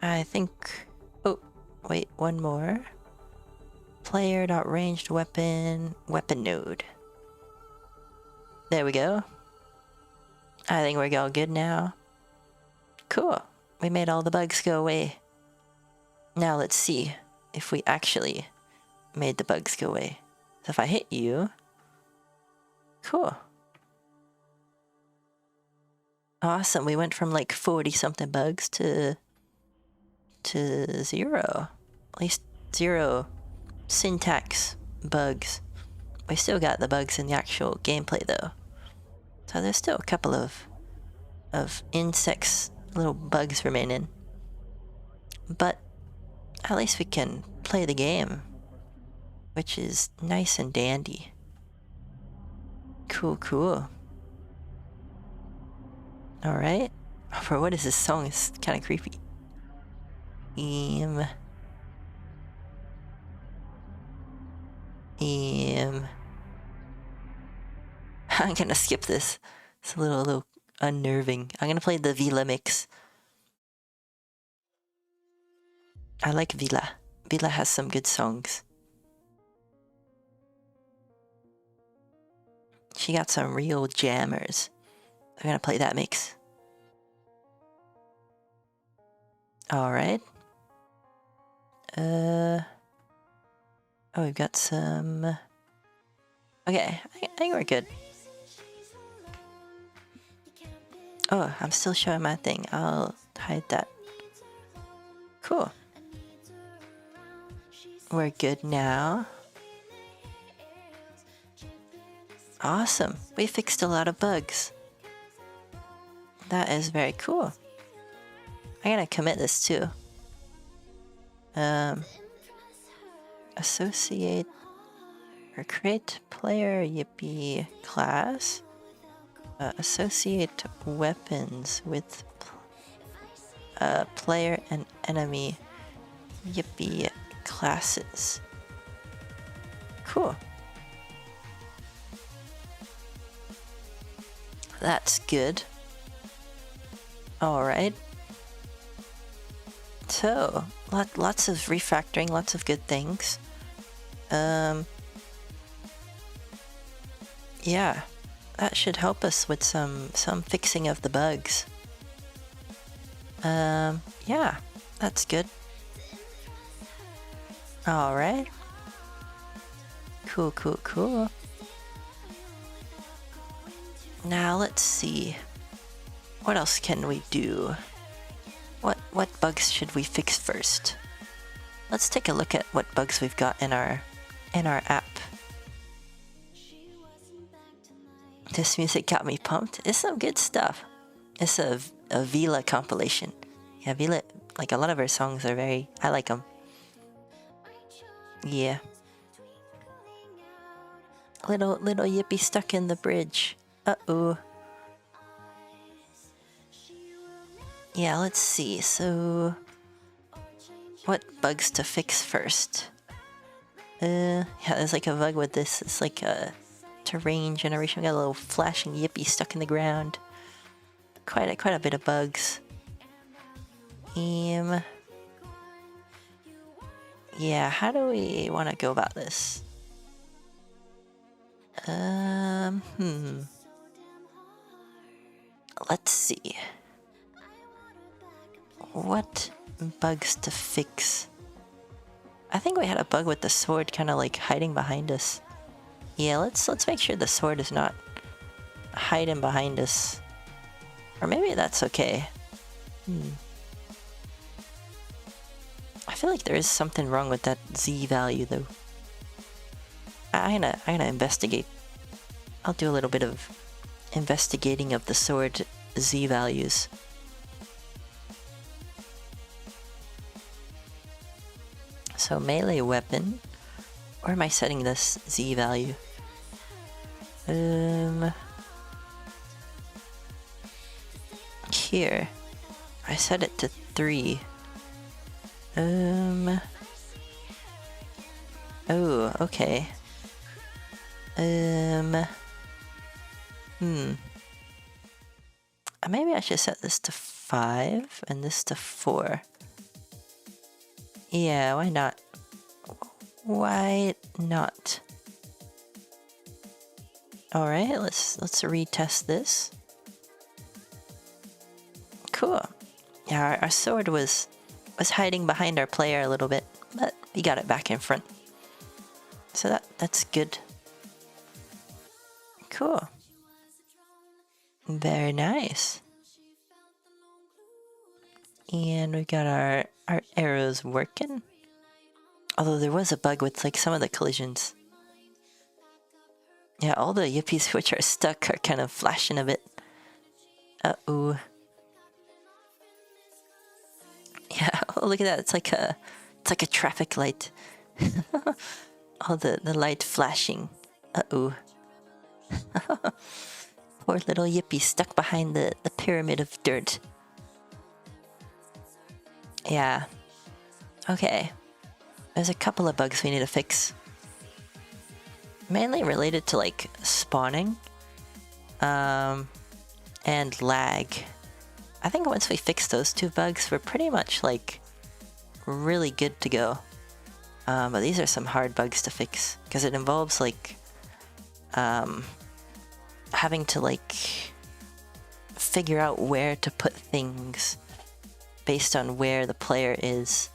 I think... Oh, wait, one more. Player.ranged weapon node. There we go. I think we're all good now. Cool. We made all the bugs go away. Now let's see if we actually made the bugs go away. So if I hit you... Cool. Awesome. We went from like 40 something bugs to 0. At least 0 syntax bugs. We still got the bugs in the actual gameplay though. So there's still a couple of insects, little bugs remaining. But at least we can play the game, which is nice and dandy. Cool, cool. Alright. For what is this song? It's kind of creepy. I'm gonna skip this. It's a little unnerving. I'm gonna play the Vila mix. I like Vila. Vila has some good songs. She got some real jammers. I'm gonna play that mix. Alright. Oh, we've got some... Okay, I think we're good. Oh, I'm still showing my thing. I'll hide that. Cool. We're good now. Awesome. We fixed a lot of bugs. That is very cool. I'm gonna commit this too. Associate or create player Yippee class. Associate weapons with player and enemy Yippee classes. Cool. That's good. Alright. So, lots of refactoring, lots of good things. Yeah, that should help us with some fixing of the bugs. Yeah, that's good. Alright. Cool, cool, cool. Now let's see. What else can we do? What bugs should we fix first? Let's take a look at what bugs we've got in our app. This music got me pumped. It's some good stuff. It's a Vila compilation. Yeah, Vila, like a lot of her songs are very... I like them. Yeah. Little Yippee stuck in the bridge. Uh-oh. Yeah, let's see. So, what bugs to fix first? Yeah, there's like a bug with this. It's like a terrain generation. We got a little flashing Yippee stuck in the ground. Quite a bit of bugs. Yeah, how do we want to go about this? Let's see. What bugs to fix? I think we had a bug with the sword kind of like hiding behind us. Yeah, let's make sure the sword is not hiding behind us. Or maybe that's okay. I feel like there is something wrong with that Z value though. I'm gonna investigate. I'll do a little bit of investigating of the sword Z values. So melee weapon. Where am I setting this Z value? Here. I set it to 3. Oh, okay. Maybe I should set this to 5 and this to 4. Yeah, why not? Why not? Alright, let's retest this. Cool. Yeah, our sword was hiding behind our player a little bit, but we got it back in front. So that's good. Cool. Very nice. And we got our arrows working. Although there was a bug with like some of the collisions. Yeah, all the Yippies which are stuck are kind of flashing a bit. Uh-oh. Yeah, oh, look at that. It's like a traffic light. All the light flashing. Uh-oh. Poor little Yippee stuck behind the pyramid of dirt. Yeah. Okay. There's a couple of bugs we need to fix. Mainly related to like spawning. And lag. I think once we fix those 2 bugs, we're pretty much like really good to go. But these are some hard bugs to fix because it involves like having to like figure out where to put things based on where the player is.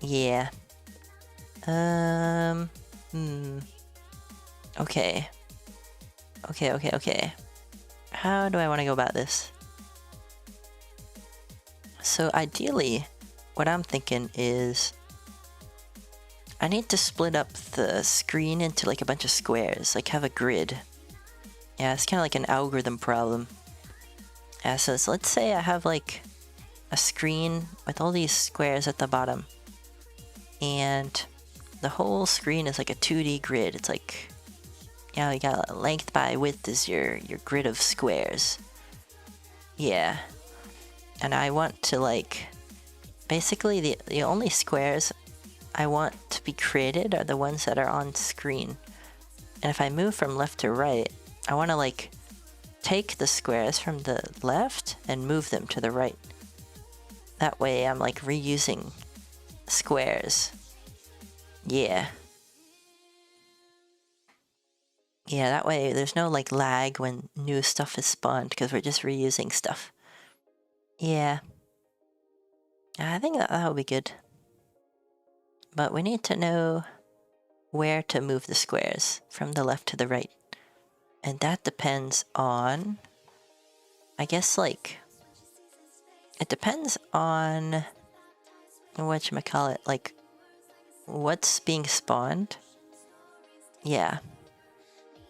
Yeah. Okay. Okay. How do I want to go about this? So ideally, what I'm thinking is I need to split up the screen into like a bunch of squares, like have a grid. Yeah, it's kind of like an algorithm problem. Yeah, so let's say I have like a screen with all these squares at the bottom. And the whole screen is like a 2D grid. It's like, you know, you got length by width is your grid of squares. Yeah. And I want to like, basically the only squares I want to be created are the ones that are on screen. And if I move from left to right, I want to like take the squares from the left and move them to the right. That way I'm like reusing squares. Yeah. Yeah, that way there's no like lag when new stuff is spawned because we're just reusing stuff. Yeah. I think that would be good. But we need to know where to move the squares from the left to the right. And that depends on, I guess, like, it depends on whatchamacallit, like, what's being spawned. Yeah.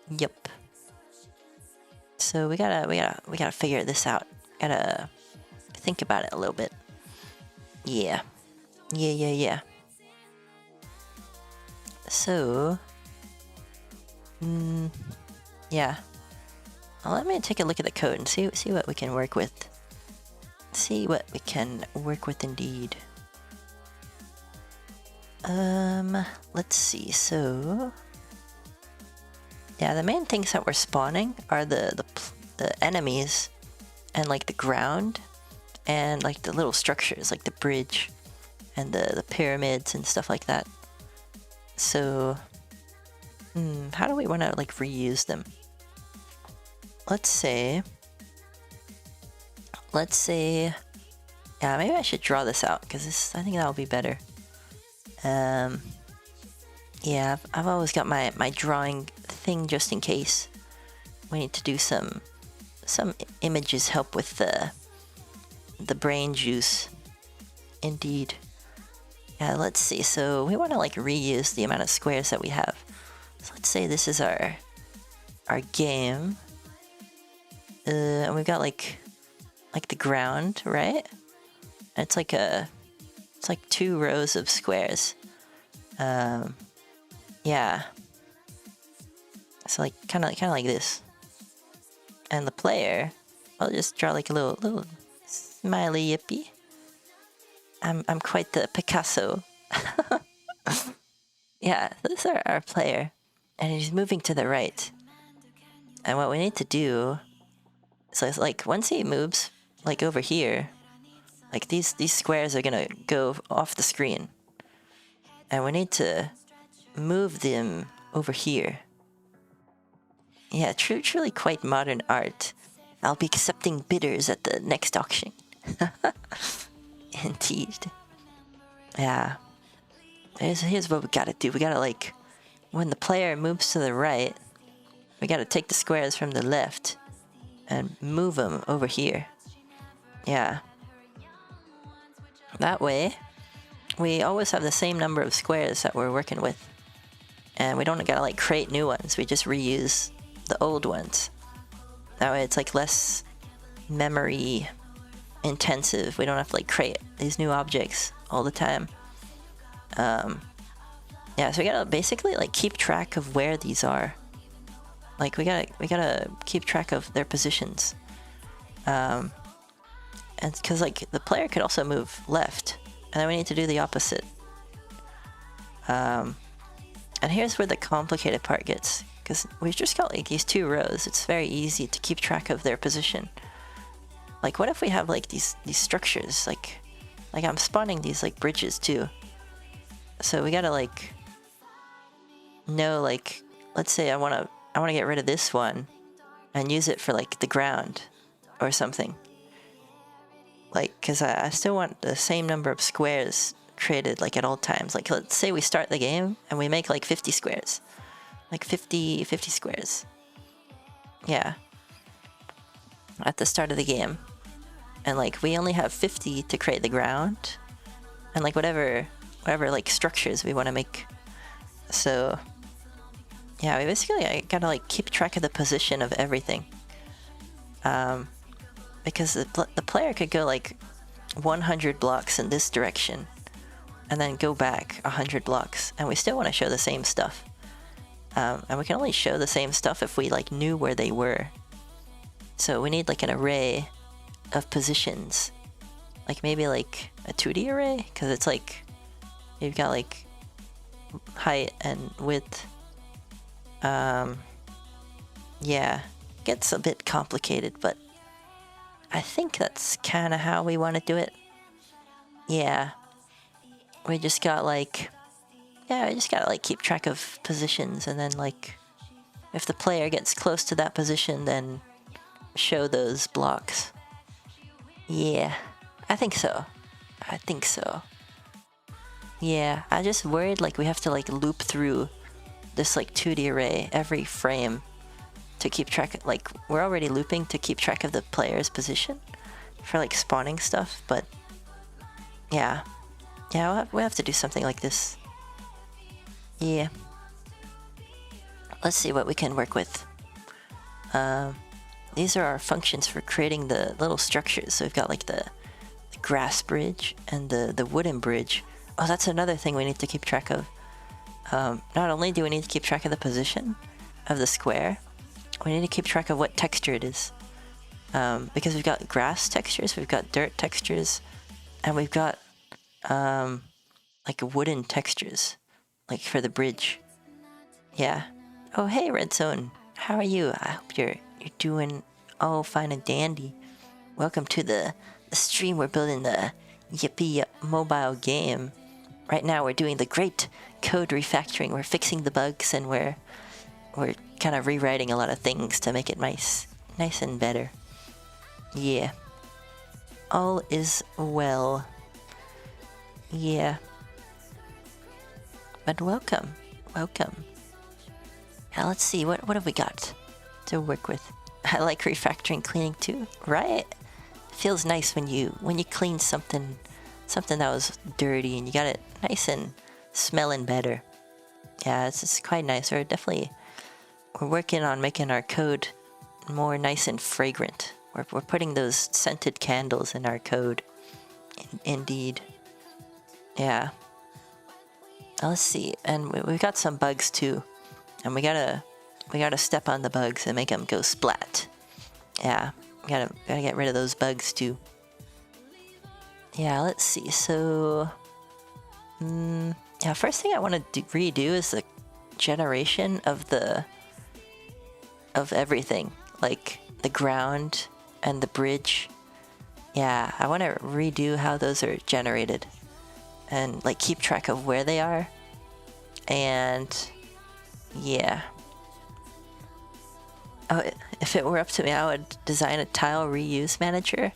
Yep. So we gotta figure this out. Gotta think about it a little bit. Yeah. Yeah. So, yeah. Well, let me take a look at the code and see what we can work with. See what we can work with indeed. Let's see. So, yeah, the main things that we're spawning are the enemies and like the ground and like the little structures like the bridge and the pyramids and stuff like that. So, how do we want to like reuse them? Let's say, yeah, maybe I should draw this out because I think that'll be better. Yeah, I've always got my drawing thing just in case we need to do some images help with the brain juice. Indeed. Yeah, let's see. So we want to like reuse the amount of squares that we have. So let's say this is our game. And we've got like the ground, right? And it's like 2 rows of squares. Yeah. So like kind of like this. And the player, I'll just draw like a little smiley yippee. I'm quite the Picasso. Yeah, this is our player. And he's moving to the right. And what we need to do, so it's like once he moves like over here, like these squares are gonna go off the screen. And we need to move them over here. Yeah, truly quite modern art. I'll be accepting bidders at the next auction. Indeed. Yeah. Here's what we gotta do. We gotta like, when the player moves to the right, we gotta take the squares from the left and move them over here. Yeah. That way, we always have the same number of squares that we're working with. And we don't gotta like create new ones. We just reuse the old ones. That way it's like less memory intensive. We don't have to like create these new objects all the time. Yeah, so we gotta basically like keep track of where these are. Like we gotta keep track of their positions. And because like the player could also move left, and then we need to do the opposite. And here's where the complicated part gets, because we've just got like these 2 rows. It's very easy to keep track of their position. Like what if we have like these structures, like I'm spawning these like bridges too. So we gotta like know, like, let's say I wanna get rid of this one and use it for like the ground or something. Like, cause I still want the same number of squares created like at all times. Like let's say we start the game and we make like 50 squares. Like 50 squares. Yeah. At the start of the game. And like we only have 50 to create the ground. And like whatever like structures we want to make. So yeah, we basically gotta like keep track of the position of everything. Because the player could go like 100 blocks in this direction and then go back 100 blocks, and we still want to show the same stuff. And we can only show the same stuff if we like knew where they were. So we need like an array of positions, like maybe like a 2D array, because it's like you've got like height and width. Yeah, gets a bit complicated, but I think that's kind of how we want to do it. Yeah. We just got like... Yeah, we just gotta like keep track of positions, and then like... If the player gets close to that position, then show those blocks. Yeah, I think so. I think so. Yeah, I just worried like we have to like loop through this like 2D array every frame to keep track of, like, we're already looping to keep track of the player's position for like spawning stuff, but yeah. Yeah, we'll have to do something like this. Yeah. Let's see what we can work with. These are our functions for creating the little structures. So we've got like the grass bridge and the wooden bridge. Oh, that's another thing we need to keep track of. Not only do we need to keep track of the position of the square, we need to keep track of what texture it is. Because we've got grass textures, we've got dirt textures, and we've got like wooden textures, like for the bridge. Yeah. Oh, hey, Red Zone. How are you? I hope you're doing all fine and dandy. Welcome to the stream. We're building the Yippee mobile game. Right now, we're doing the great code refactoring. We're fixing the bugs, and we're kind of rewriting a lot of things to make it nice and better. Yeah. All is well. Yeah. But welcome. Now let's see, what have we got to work with? I like refactoring cleaning too, right? Feels nice when you clean something that was dirty and you got it nice and smelling better. Yeah, it's quite nice. We're working on making our code more nice and fragrant. We're putting those scented candles in our code. Indeed. Yeah. Now let's see, and we've got some bugs too, and we gotta step on the bugs and make them go splat. Yeah, we gotta get rid of those bugs too. Yeah, let's see. So, yeah, first thing I want to redo is the generation of everything, like the ground and the bridge. Yeah, I want to redo how those are generated, and like keep track of where they are. And yeah. Oh, if it were up to me, I would design a tile reuse manager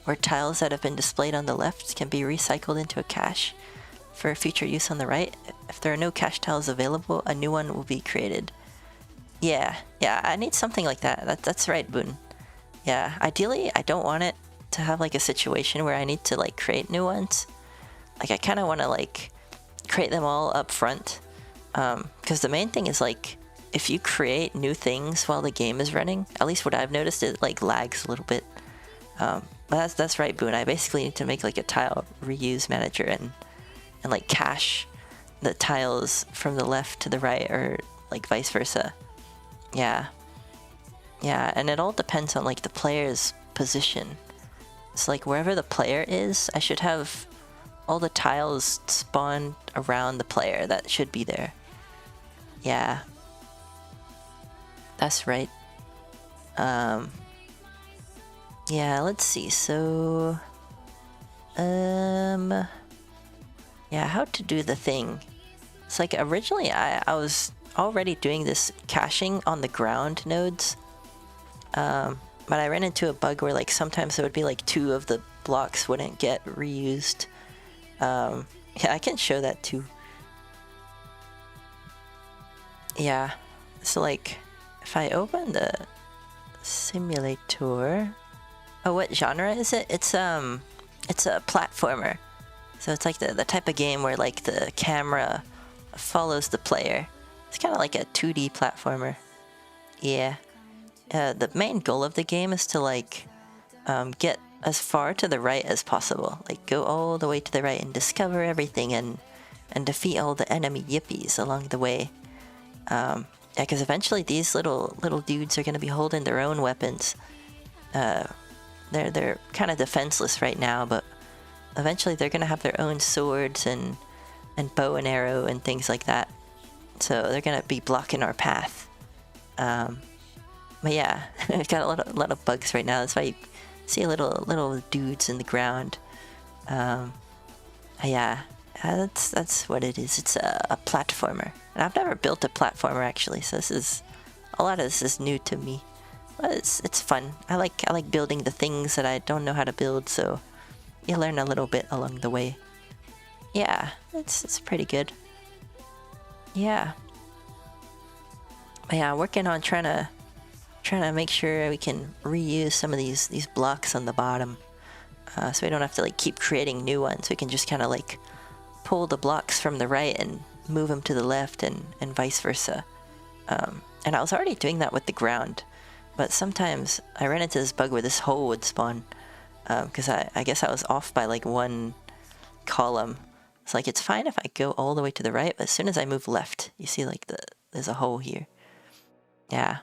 where tiles that have been displayed on the left can be recycled into a cache for future use on the right. If there are no cache tiles available, a new one will be created. Yeah, I need something like that. That's right, Boon. Yeah, ideally, I don't want it to have like a situation where I need to like create new ones. Like I kind of want to like create them all up front. Because the main thing is like, if you create new things while the game is running, at least what I've noticed, it like lags a little bit. But that's right, Boon. I basically need to make like a tile reuse manager and like cache the tiles from the left to the right, or like vice versa. Yeah, and it all depends on like the player's position. It's like wherever the player is, I should have all the tiles spawned around the player that should be there. Yeah. That's right. Yeah, let's see. So, yeah, how to do the thing. It's like originally I was already doing this caching on the ground nodes. But I ran into a bug where like sometimes it would be like 2 of the blocks wouldn't get reused. Yeah, I can show that too. Yeah, so like, if I open the simulator... Oh, what genre is it? It's a platformer. So it's like the type of game where like the camera follows the player. It's kind of like a 2D platformer. Yeah. The main goal of the game is to like get as far to the right as possible. Like go all the way to the right and discover everything and defeat all the enemy Yippies along the way. Yeah, because eventually these little dudes are gonna be holding their own weapons. They're kind of defenseless right now, but eventually they're gonna have their own swords and bow and arrow and things like that. So they're gonna be blocking our path. But yeah, we've got a lot of bugs right now. That's why you see little dudes in the ground. Yeah, that's what it is. It's a platformer, and I've never built a platformer actually. So a lot of this is new to me. But it's fun. I like building the things that I don't know how to build. So you learn a little bit along the way. Yeah, it's pretty good. Yeah. But yeah, working on trying to make sure we can reuse some of these blocks on the bottom, so we don't have to like keep creating new ones. We can just kind of like pull the blocks from the right and move them to the left and vice versa. And I was already doing that with the ground, but sometimes I ran into this bug where this hole would spawn, because I guess I was off by like one column. It's like it's fine if I go all the way to the right, but as soon as I move left, you see like there's a hole here. Yeah.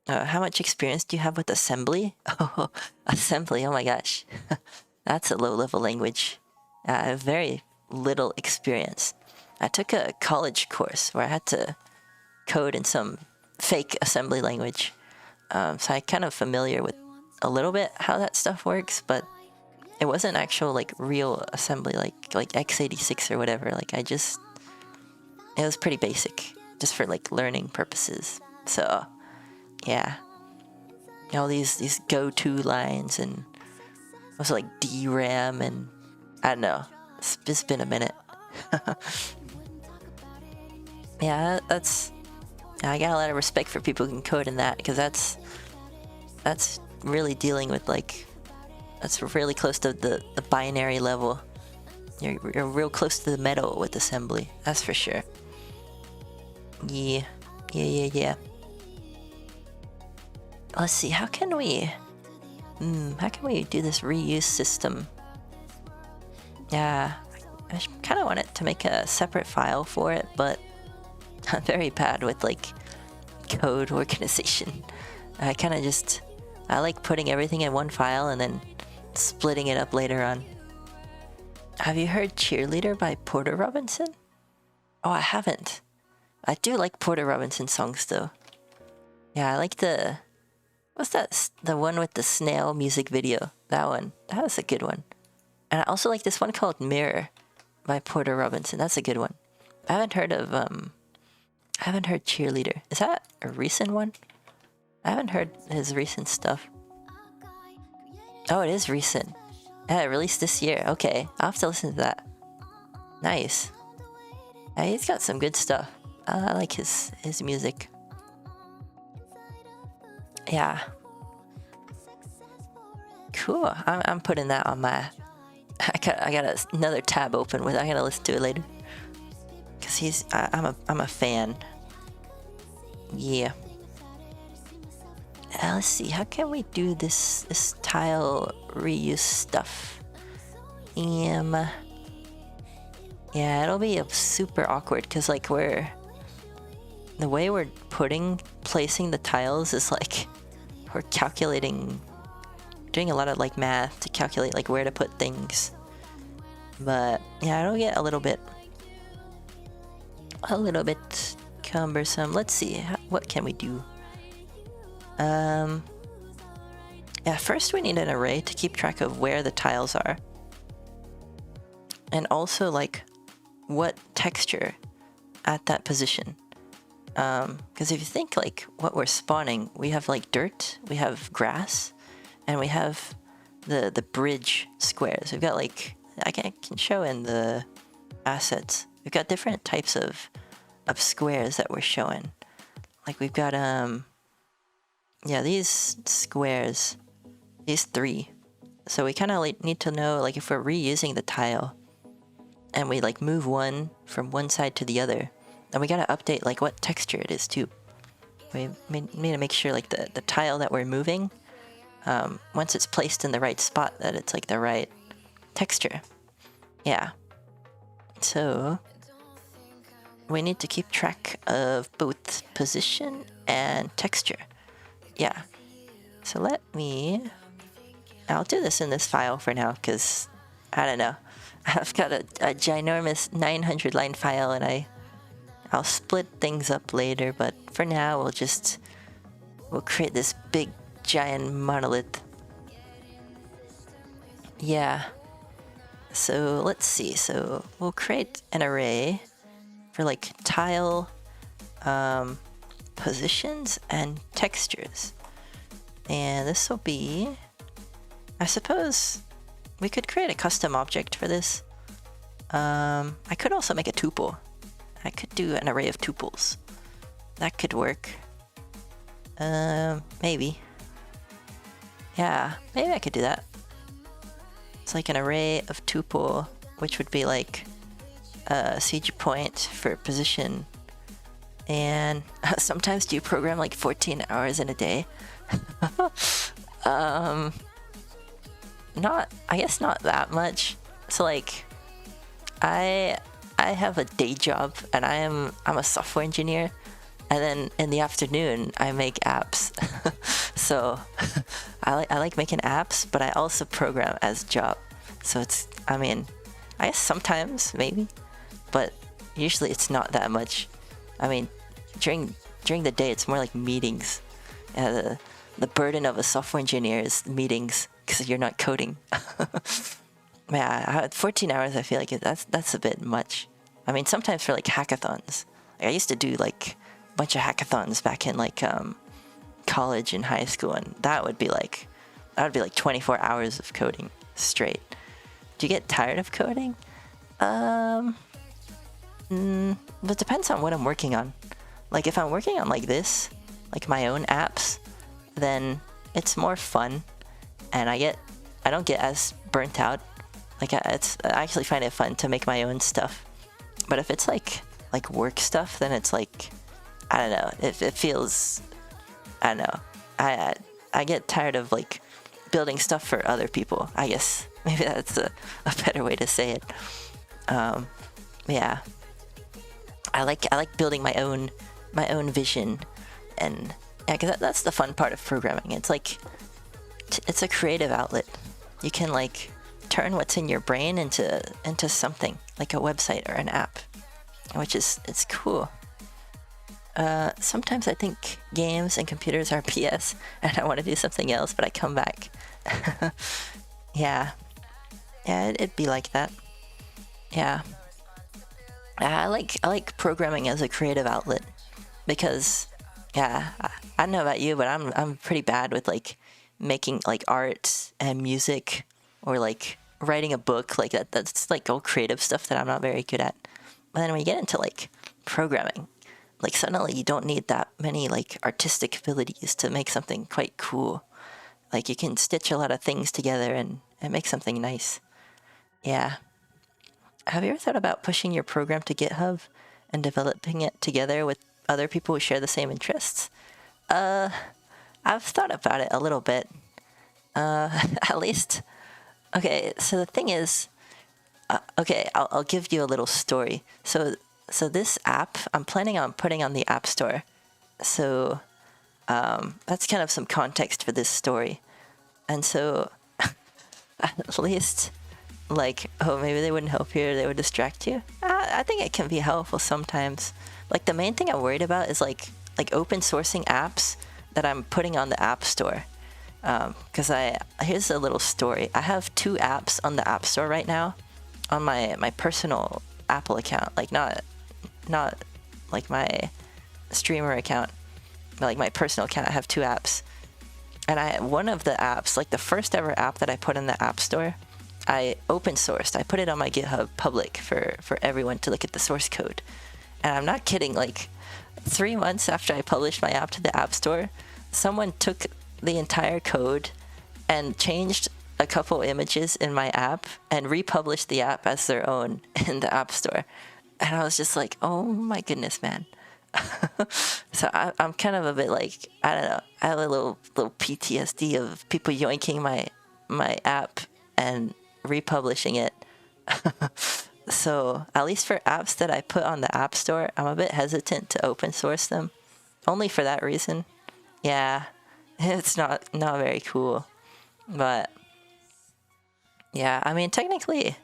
How much experience do you have with assembly? Oh, assembly, oh my gosh. That's a low-level language. I have very little experience. I took a college course where I had to code in some fake assembly language. So I'm kind of familiar with a little bit how that stuff works, but it wasn't actual like real assembly like x86 or whatever. It was pretty basic just for like learning purposes. So yeah, all these go-to lines and also like DRAM and I don't know. It's been a minute. Yeah, I got a lot of respect for people who can code in that, because that's really dealing with like, that's really close to the binary level. You're real close to the metal with assembly, that's for sure. Yeah. Let's see, how can we do this reuse system? Yeah, I kind of want it to make a separate file for it, but I'm very bad with like code organization. I like putting everything in one file and then splitting it up later on. Have you heard Cheerleader by Porter Robinson? Oh, I haven't. I do like Porter Robinson songs though. Yeah, I like what's that? The one with the snail music video. That one. That was a good one. And I also like this one called Mirror by Porter Robinson. That's a good one. I haven't heard Cheerleader. Is that a recent one? I haven't heard his recent stuff. Oh, it is recent. Yeah, it released this year. Okay, I'll have to listen to that. Nice. Yeah, he's got some good stuff. I like his music. Yeah. Cool. I'm putting that on my... I got another tab open with. I gotta listen to it later. Cause I'm a fan. Yeah. Let's see. How can we do this tile reuse stuff? Yeah, it'll be super awkward because like the way we're placing the tiles is like we're doing a lot of like math to calculate like where to put things. But yeah, it'll get a little bit cumbersome. Let's see, what can we do? Yeah, first we need an array to keep track of where the tiles are. And also like what texture at that position. Because if you think like what we're spawning, we have like dirt, we have grass, and we have the bridge squares. We've got like I can show in the assets. We've got different types of squares that we're showing. Like we've got yeah, these squares, these 3. So we kind of like need to know like if we're reusing the tile and we like move one from one side to the other, then we gotta update like what texture it is too. We need to make sure like the tile that we're moving, once it's placed in the right spot, that it's like the right texture. Yeah. So we need to keep track of both position and texture. Yeah. So I'll do this in this file for now, because I don't know. I've got a ginormous 900-line file, and I'll split things up later, but for now we'll create this big giant monolith. Yeah. So let's see. So we'll create an array for like tile positions and textures. And this will be, I suppose we could create a custom object for this. I could also make a tuple. I could do an array of tuples. That could work. Maybe. Yeah, maybe I could do that. It's like an array of tuple, which would be like a siege point for position. And sometimes do you program like 14 hours in a day? I guess not that much. So like, I have a day job, and I'm a software engineer, and then in the afternoon I make apps. So I like making apps, but I also program as a job. So it's, I mean, I guess sometimes maybe, but usually it's not that much. I mean, during the day it's more like meetings. The burden of a software engineer is meetings, because you're not coding. Yeah, 14 hours, I feel like that's a bit much. I mean, sometimes for like hackathons. Like, I used to do like a bunch of hackathons back in like college and high school, and that would be like 24 hours of coding straight. Do you get tired of coding? But it depends on what I'm working on. Like if I'm working on like this, like my own apps, then it's more fun, and I don't get as burnt out. Like I actually find it fun to make my own stuff. But if it's like work stuff, then it's like, I don't know. It feels, I don't know. I get tired of like building stuff for other people. I guess maybe that's a better way to say it. Yeah. I like building my own vision, and yeah, 'cause that's the fun part of programming. It's like it's a creative outlet. You can like turn what's in your brain into something like a website or an app, which it's cool. Sometimes I think games and computers are BS, and I want to do something else, but I come back. Yeah, it'd be like that. Yeah, I like programming as a creative outlet, because yeah, I don't know about you, but I'm pretty bad with like making like art and music, or like writing a book. Like that's like all creative stuff that I'm not very good at. But then when you get into like programming, like suddenly you don't need that many like artistic abilities to make something quite cool. Like you can stitch a lot of things together and make something nice. Yeah. Have you ever thought about pushing your program to GitHub and developing it together with other people who share the same interests? I've thought about it a little bit. At least, okay, so the thing is, okay, I'll give you a little story. So this app, I'm planning on putting on the App Store. So that's kind of some context for this story. And so, at least, like, oh, maybe they wouldn't help you or they would distract you. I think it can be helpful sometimes. Like, the main thing I'm worried about is, like open sourcing apps that I'm putting on the App Store. Because here's a little story. I have 2 apps on the App Store right now on my personal Apple account. Like, not like my streamer account, but like my personal account. I have 2 apps. And one of the apps, like the first ever app that I put in the App Store, I open sourced. I put it on my GitHub public for everyone to look at the source code. And I'm not kidding, like 3 months after I published my app to the App Store, someone took the entire code and changed a couple images in my app and republished the app as their own in the App Store. And I was just like, oh my goodness, man. So I'm kind of a bit like, I don't know, I have a little PTSD of people yoinking my app and republishing it. So at least for apps that I put on the App Store, I'm a bit hesitant to open source them. Only for that reason. Yeah, it's not very cool. But yeah, I mean, technically,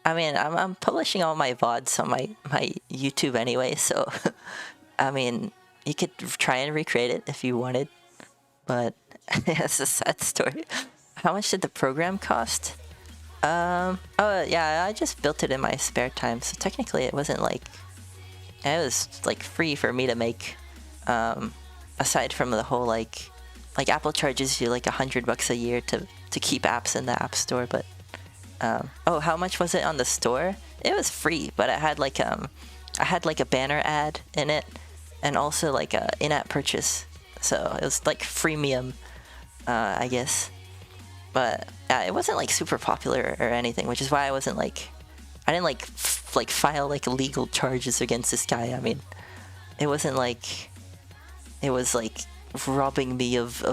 I'm publishing all my VODs on my YouTube anyway, so I mean, you could try and recreate it if you wanted, but it's a sad story. How much did the program cost? Oh yeah, I just built it in my spare time, so technically it wasn't like, it was like free for me to make. Aside from the whole like Apple charges you like $100 a year to keep apps in the App Store, but oh, how much was it on the store? It was free, but I had like a banner ad in it, and also like a in-app purchase, so it was like freemium, I guess. But it wasn't like super popular or anything, which is why I didn't file like legal charges against this guy. I mean, it wasn't like it was like robbing me of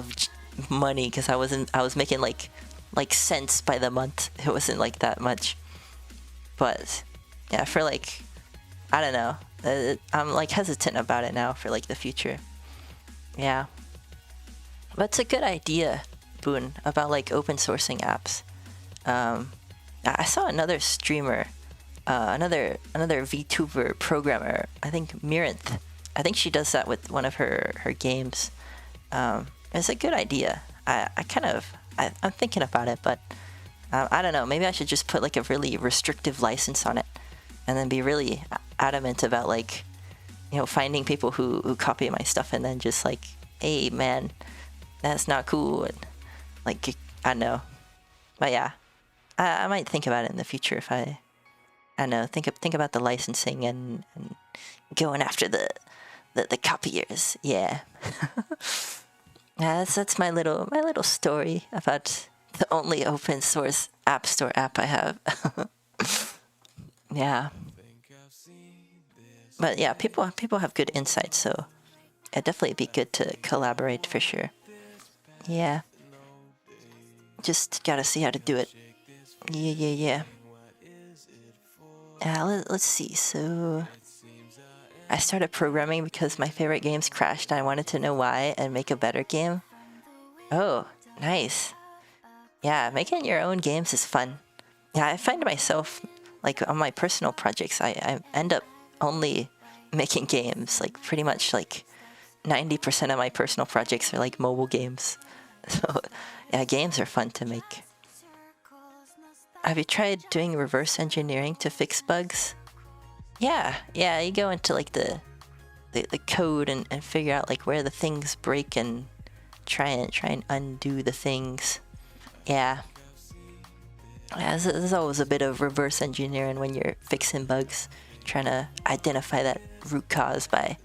money, because I was making like cents by the month. It wasn't like that much. But yeah, for like, I don't know, I'm like hesitant about it now for like the future. Yeah, but it's a good idea, Boone, about like open sourcing apps. I saw another streamer, another VTuber programmer, I think Mirinth. I think she does that with one of her games. It's a good idea. I'm thinking about it, but I don't know. Maybe I should just put like a really restrictive license on it, and then be really adamant about like, you know, finding people who copy my stuff, and then just like, hey man, that's not cool. And, like, I don't know. But yeah, I might think about it in the future if I don't know, think about the licensing and going after the copiers. Yeah. Yeah, that's my little story about the only open source App Store app I have. Yeah. But yeah, people have good insights, so it'd definitely be good to collaborate for sure. Yeah. Just gotta see how to do it. Yeah. Let's see. So I started programming because my favorite games crashed and I wanted to know why and make a better game. Oh, nice. Yeah, making your own games is fun. Yeah, I find myself, like, on my personal projects, I end up only making games. Like, pretty much, like, 90% of my personal projects are, like, mobile games. So, yeah, games are fun to make. Have you tried doing reverse engineering to fix bugs? Yeah, you go into, like, the code and figure out, like, where the things break and try and undo the things. Yeah, there's always a bit of reverse engineering when you're fixing bugs, trying to identify that root cause by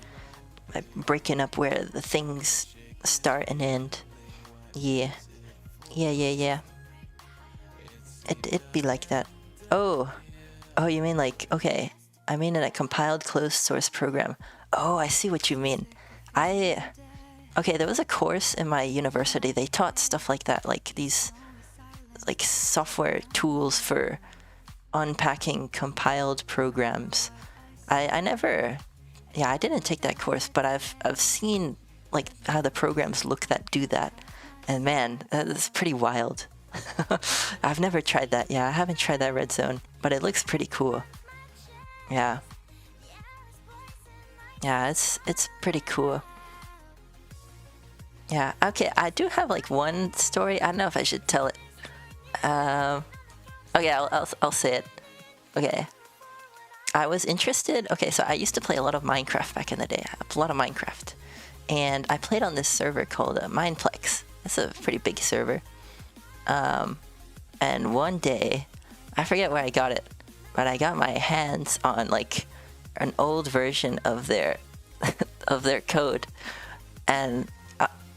breaking up where the things start and end. Yeah. It'd be like that. Oh, you mean like, okay, I mean in a compiled closed source program. Oh, I see what you mean. Okay, there was a course in my university, they taught stuff like that, like these like software tools for unpacking compiled programs. I didn't take that course, but I've seen like how the programs look that do that, and man, that is pretty wild. I've never tried that. Yeah, I haven't tried that Red Zone, but it looks pretty cool. Yeah, it's pretty cool. Yeah, okay, I do have like one story. I don't know if I should tell it. Okay, I'll say it. Okay. I was interested. Okay, so I used to play a lot of Minecraft back in the day. A lot of Minecraft. And I played on this server called Mineplex. It's a pretty big server. And one day, I forget where I got it, but I got my hands on like an old version of their of their code, and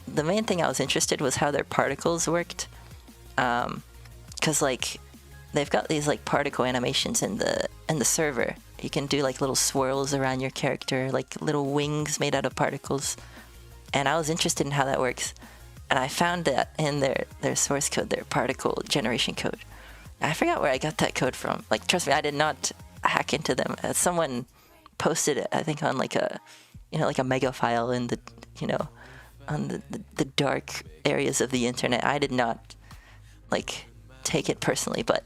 the main thing I was interested was how their particles worked, because like they've got these like particle animations in the server. You can do like little swirls around your character, like little wings made out of particles, and I was interested in how that works. And I found that in their source code, their particle generation code. I forgot where I got that code from. Like, trust me, I did not hack into them. Someone posted it, I think, on like a, like a mega file in the, on the dark areas of the internet. I did not like take it personally, but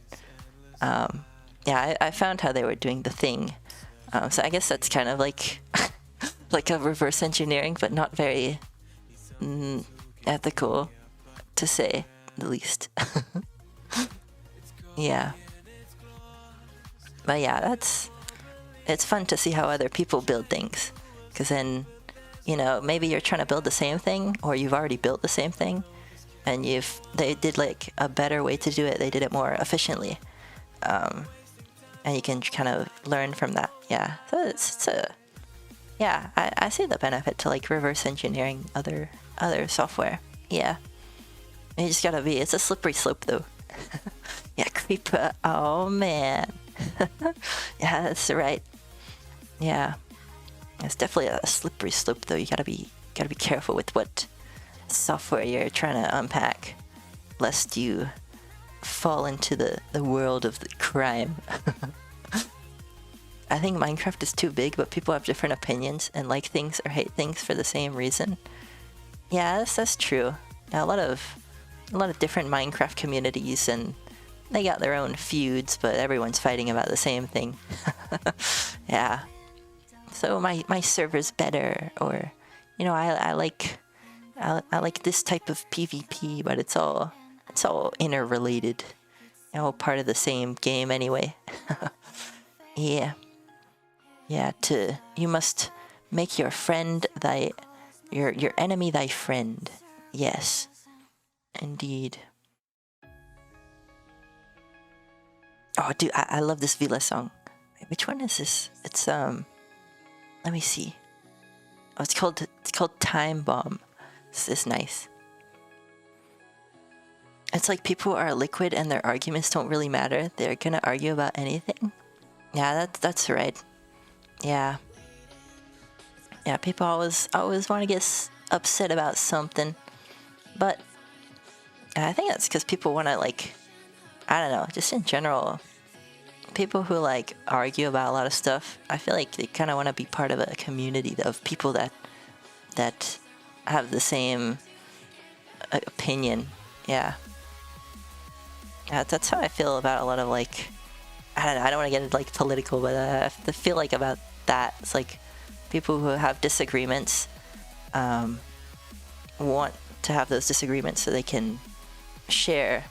yeah, I found how they were doing the thing. So I guess that's kind of like like a reverse engineering, but not very ethical, to say the least. Yeah. But yeah, it's fun to see how other people build things, because then, maybe you're trying to build the same thing, or you've already built the same thing, and they did like a better way to do it. They did it more efficiently, and you can kind of learn from that. Yeah. So yeah, I see the benefit to like reverse engineering other software. Yeah. You just gotta be. It's a slippery slope though. Yeah, creeper. Oh man. Yeah, that's right. Yeah, it's definitely a slippery slope though. You gotta be careful with what software you're trying to unpack, lest you fall into the world of the crime. I think Minecraft is too big, but people have different opinions and like things or hate things for the same reason. Yeah, that's true. Yeah, a lot of different Minecraft communities, and they got their own feuds, but everyone's fighting about the same thing. Yeah. So my server's better, or I like this type of PvP, but it's all interrelated. All part of the same game anyway. Yeah. Yeah, you must make your friend your enemy thy friend. Yes. Indeed. Oh, dude, I love this Vila song. Which one is this? It's let me see. Oh, it's called Time Bomb. This is nice. It's like people are liquid and their arguments don't really matter. They're gonna argue about anything. Yeah, that's right. Yeah. Yeah, people always want to get upset about something, but I think that's because people want to like, I don't know, just in general, people who like argue about a lot of stuff, I feel like they kind of want to be part of a community of people that have the same opinion. Yeah. Yeah, that's how I feel about a lot of like, I don't want to get like political, but I feel like about that. It's like people who have disagreements want to have those disagreements so they can share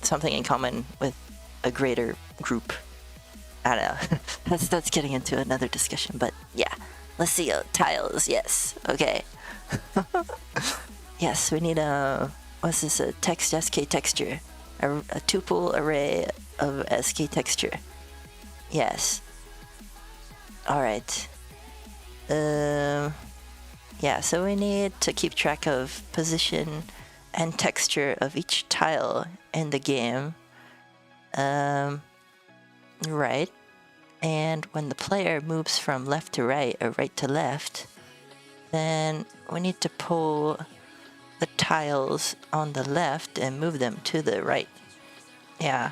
something in common with a greater group. I don't know. that's getting into another discussion, but yeah. Let's see. Tiles. Yes. Okay. Yes, we need what's this? A text SK texture. A tuple array of SK texture. Yes. Alright. Yeah, so we need to keep track of position and texture of each tile in the game. Right. And when the player moves from left to right or right to left, then we need to pull the tiles on the left and move them to the right. Yeah.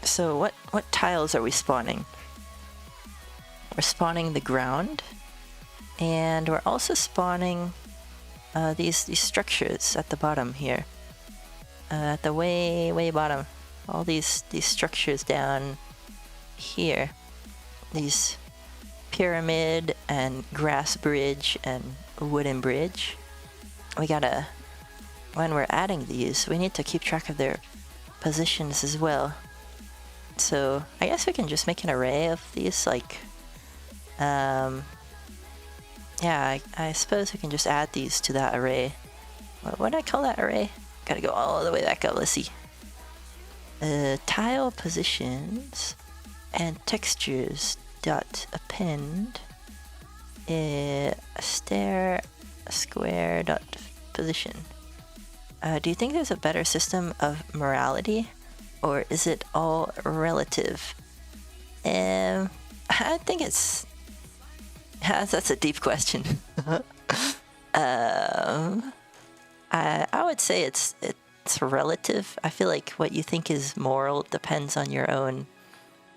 So what tiles are we spawning? We're spawning the ground, and we're also spawning these structures at the bottom here. At the way bottom. All these structures down here. These pyramid and grass bridge and wooden bridge. We gotta, when we're adding these, we need to keep track of their positions as well. So I guess we can just make an array of these, like, yeah, I suppose we can just add these to that array. What do I call that array? Gotta go all the way back up. Let's see. Tile positions and textures dot append stair square dot position. Do you think there's a better system of morality, or is it all relative? I think that's a deep question. I would say it's relative. I feel like what you think is moral depends on your own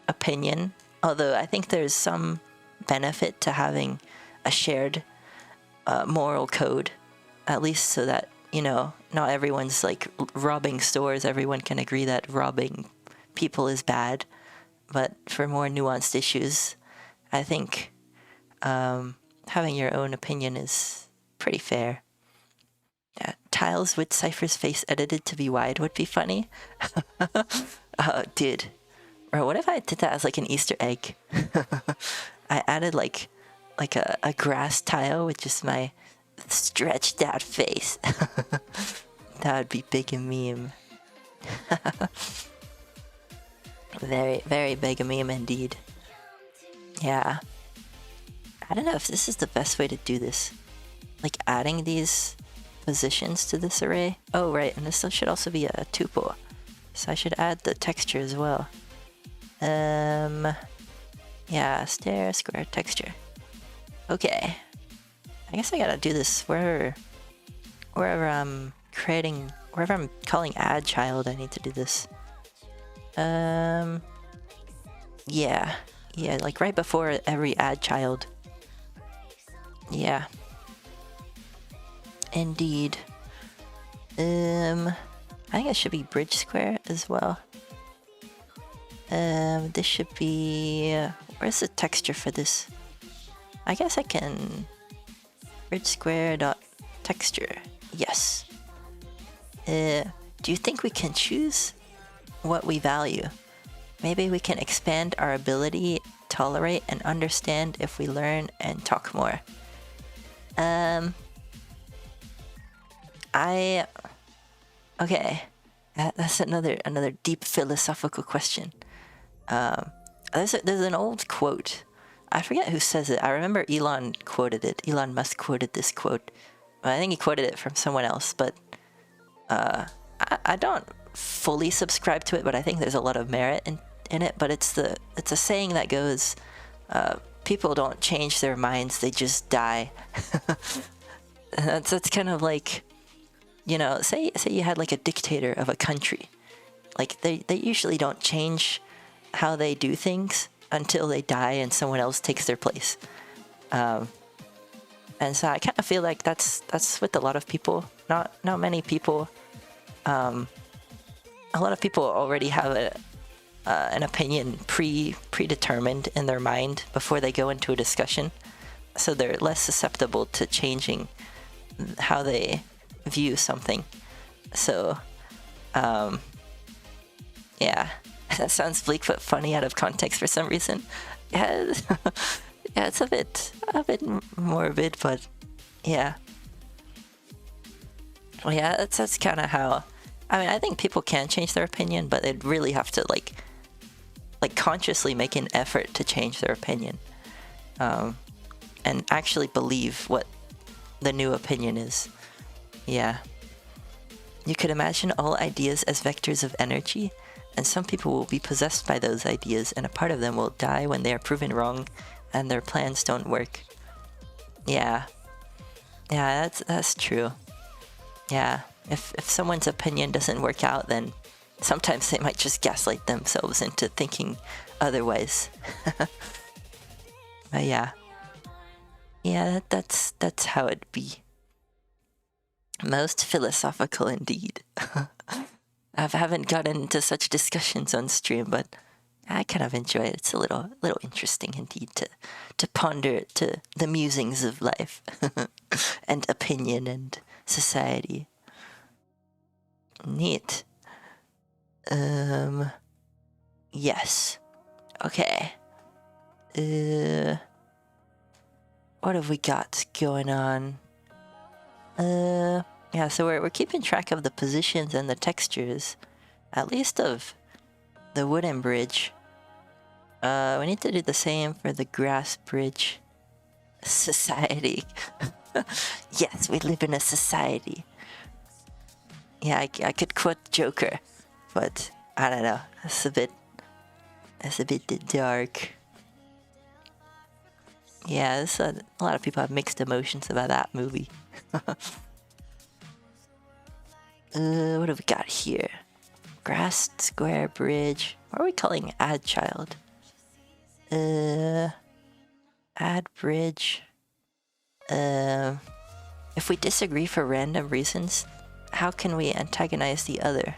opinion. Although I think there's some benefit to having a shared moral code, at least so that, you know, not everyone's like robbing stores. Everyone can agree that robbing people is bad. But for more nuanced issues, I think having your own opinion is pretty fair. Yeah, tiles with Cipher's face edited to be wide would be funny. Oh, dude. Or what if I did that as like an Easter egg? I added like a grass tile with just my stretched out face. That would be big a meme. Very, very big a meme indeed. Yeah. I don't know if this is the best way to do this. Like adding these positions to this array. Oh, right, and this should also be a tuple. So I should add the texture as well. Yeah, stair, square, texture. Okay. I guess I gotta do this wherever I'm creating, wherever I'm calling add child, I need to do this. Yeah, like right before every add child. Yeah. Indeed. I think it should be bridge square as well. This should be... where's the texture for this? I guess I can... bridge square dot texture. Yes. Do you think we can choose what we value? Maybe we can expand our ability, tolerate, and understand if we learn and talk more. Okay. That's another deep philosophical question. There's an old quote. I forget who says it. I remember Elon quoted it. Elon Musk quoted this quote. I think he quoted it from someone else, but I don't fully subscribe to it, but I think there's a lot of merit in it. But it's a saying that goes, people don't change their minds, they just die. That's kind of like, you know, say you had like a dictator of a country. Like they usually don't change how they do things until they die and someone else takes their place. And so I kind of feel like that's with a lot of people. Not many people. A lot of people already have an opinion predetermined in their mind before they go into a discussion, so they're less susceptible to changing how they view something. So, yeah, that sounds bleak but funny out of context for some reason. Yeah, yeah, it's a bit morbid, but yeah. Well, yeah, that's kind of how. I mean, I think people can change their opinion, but they'd really have to like consciously make an effort to change their opinion, and actually believe what the new opinion is. Yeah. You could imagine all ideas as vectors of energy, and some people will be possessed by those ideas, and a part of them will die when they are proven wrong and their plans don't work. Yeah. Yeah, that's true. Yeah. If someone's opinion doesn't work out, then sometimes they might just gaslight themselves into thinking otherwise. But yeah. Yeah, that's how it'd be. Most philosophical indeed. I haven't gotten into such discussions on stream, but I kind of enjoy it. It's a little interesting indeed to ponder to the musings of life and opinion and society. Neat. Yes. Okay. What have we got going on? Yeah, so we're keeping track of the positions and the textures, at least of the wooden bridge. We need to do the same for the grass bridge. Society. Yes, we live in a society. Yeah, I could quote Joker, but I don't know. That's a bit dark. Yeah, a lot of people have mixed emotions about that movie. What have we got here? Grass square bridge. What are we calling add child? Add bridge. If we disagree for random reasons, how can we antagonize the other?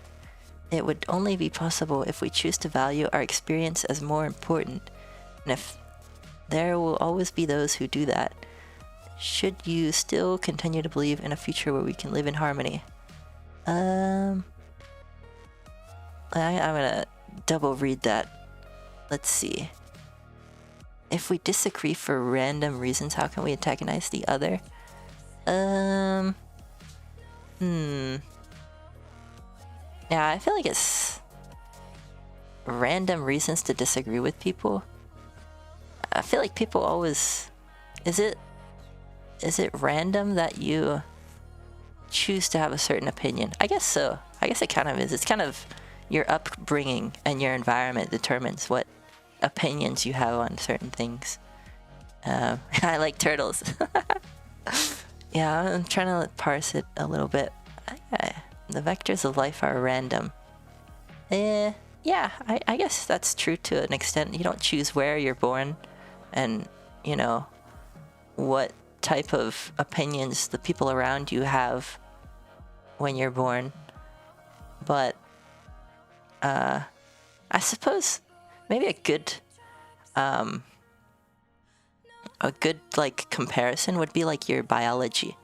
It would only be possible if we choose to value our experience as more important. And if there will always be those who do that, should you still continue to believe in a future where we can live in harmony? I'm gonna double read that. Let's see. If we disagree for random reasons, how can we antagonize the other? Yeah, I feel like it's random reasons to disagree with people. I feel like people always... Is it random that you choose to have a certain opinion? I guess so. I guess it kind of is. It's kind of your upbringing and your environment determines what opinions you have on certain things. I like turtles. Yeah, I'm trying to parse it a little bit. The vectors of life are random. Yeah, I guess that's true to an extent. You don't choose where you're born and, you know, what type of opinions the people around you have when you're born. But, I suppose maybe a good like comparison would be like your biology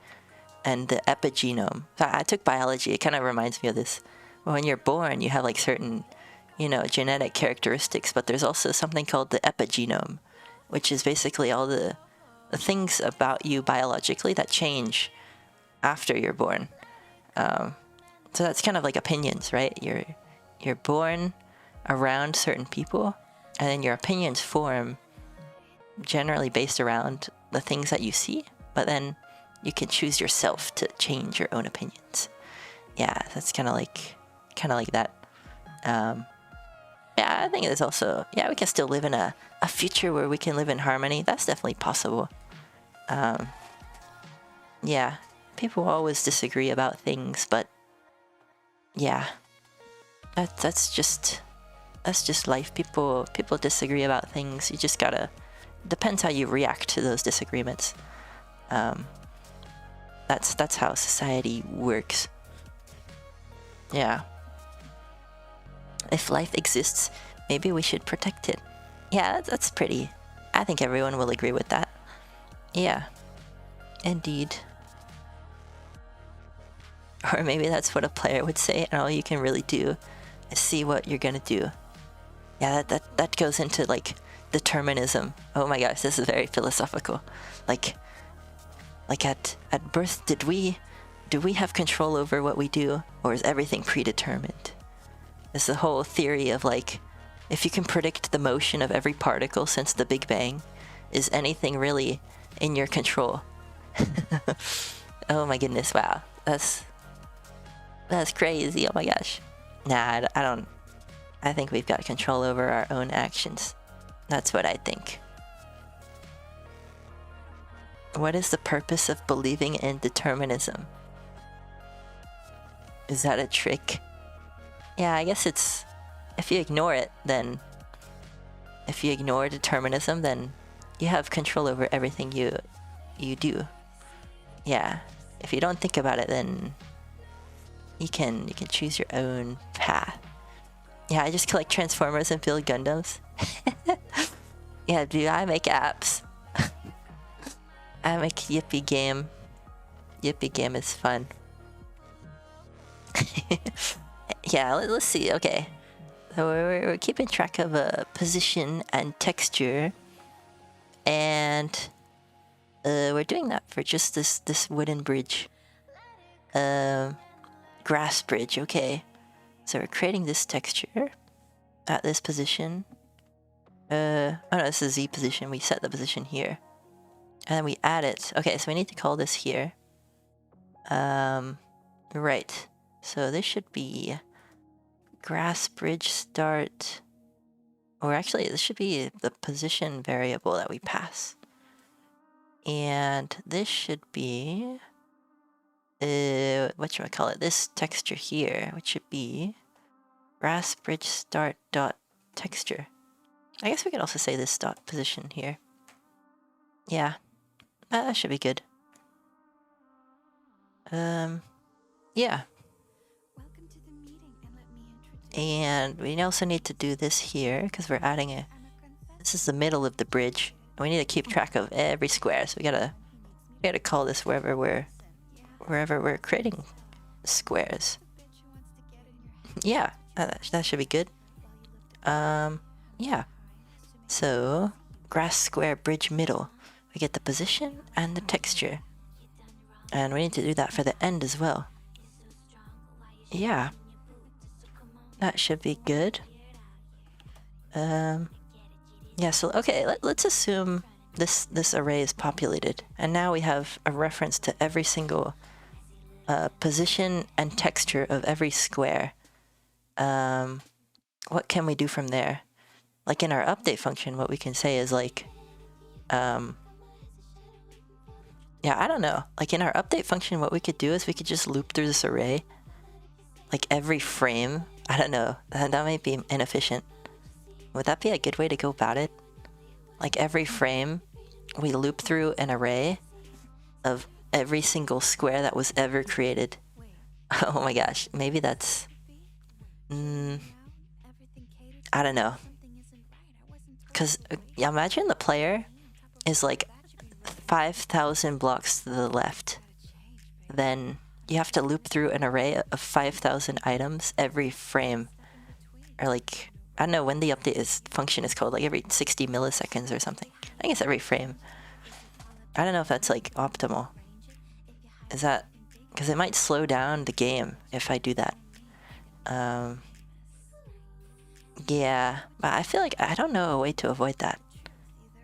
and the epigenome. I took biology. It kind of reminds me of this. When you're born, you have like certain, genetic characteristics, but there's also something called the epigenome, which is basically all the things about you biologically that change after you're born. So that's kind of like opinions, right? You're born around certain people, and then your opinions form generally based around the things that you see, but then you can choose yourself to change your own opinions. Yeah, that's kind of like that. Yeah, I think there's also, we can still live in a future where we can live in harmony. That's definitely possible. Yeah, people always disagree about things, but yeah, that's just life. People disagree about things. You just gotta, depends how you react to those disagreements. That's how society works. Yeah. If life exists, maybe we should protect it. Yeah, that's pretty. I think everyone will agree with that. Yeah. Indeed. Or maybe that's what a player would say, and all you can really do is see what you're gonna do. Yeah, that goes into, like, determinism. Oh my gosh, this is very philosophical. Like at birth, do we have control over what we do, or is everything predetermined? It's the whole theory of, like, if you can predict the motion of every particle since the Big Bang, is anything really in your control? Oh my goodness, wow. That's crazy, oh my gosh. Nah, I don't... I think we've got control over our own actions. That's what I think. What is the purpose of believing in determinism? Is that a trick? Yeah, I guess it's... If you ignore it, then... If you ignore determinism, then you have control over everything you do. Yeah. If you don't think about it, then you can choose your own path. Yeah, I just collect Transformers and build Gundams. Yeah, dude, I make apps. I make Yippee game. Yippee game is fun. Yeah, let's see. Okay, so we're keeping track of position and texture, and we're doing that for just this wooden bridge. Grass bridge, okay. So we're creating this texture at this position. Oh no, this is Z position. We set the position here. And then we add it. Okay, so we need to call this here. Right. So this should be grass bridge start. Or actually, this should be the position variable that we pass. And this should be whatchamacallit, this texture here, which should be grass bridge start dot texture. I guess we could also say this dot position here. Yeah, that should be good. Yeah. And we also need to do this here because we're adding a. This is the middle of the bridge. And we need to keep track of every square. So we gotta call this wherever we're creating squares. Yeah, that should be good. Yeah. So grass square bridge middle. We get the position and the texture. And we need to do that for the end as well. Yeah. That should be good. Yeah, so okay, let's assume this array is populated. And now we have a reference to every single position and texture of every square. What can we do from there? Like in our update function, what we can say is like, yeah, I don't know. Like in our update function, what we could do is we could just loop through this array. Like every frame. I don't know. That might be inefficient. Would that be a good way to go about it? Like every frame, we loop through an array of every single square that was ever created. Oh my gosh. Maybe that's... I don't know. Because yeah, imagine the player is like 5,000 blocks to the left. Then you have to loop through an array of 5,000 items every frame. Or like, I don't know when the update function is called, like every 60 milliseconds or something. I think it's every frame. I don't know if that's like optimal. Is that... because it might slow down the game if I do that. Yeah, but I feel like I don't know a way to avoid that.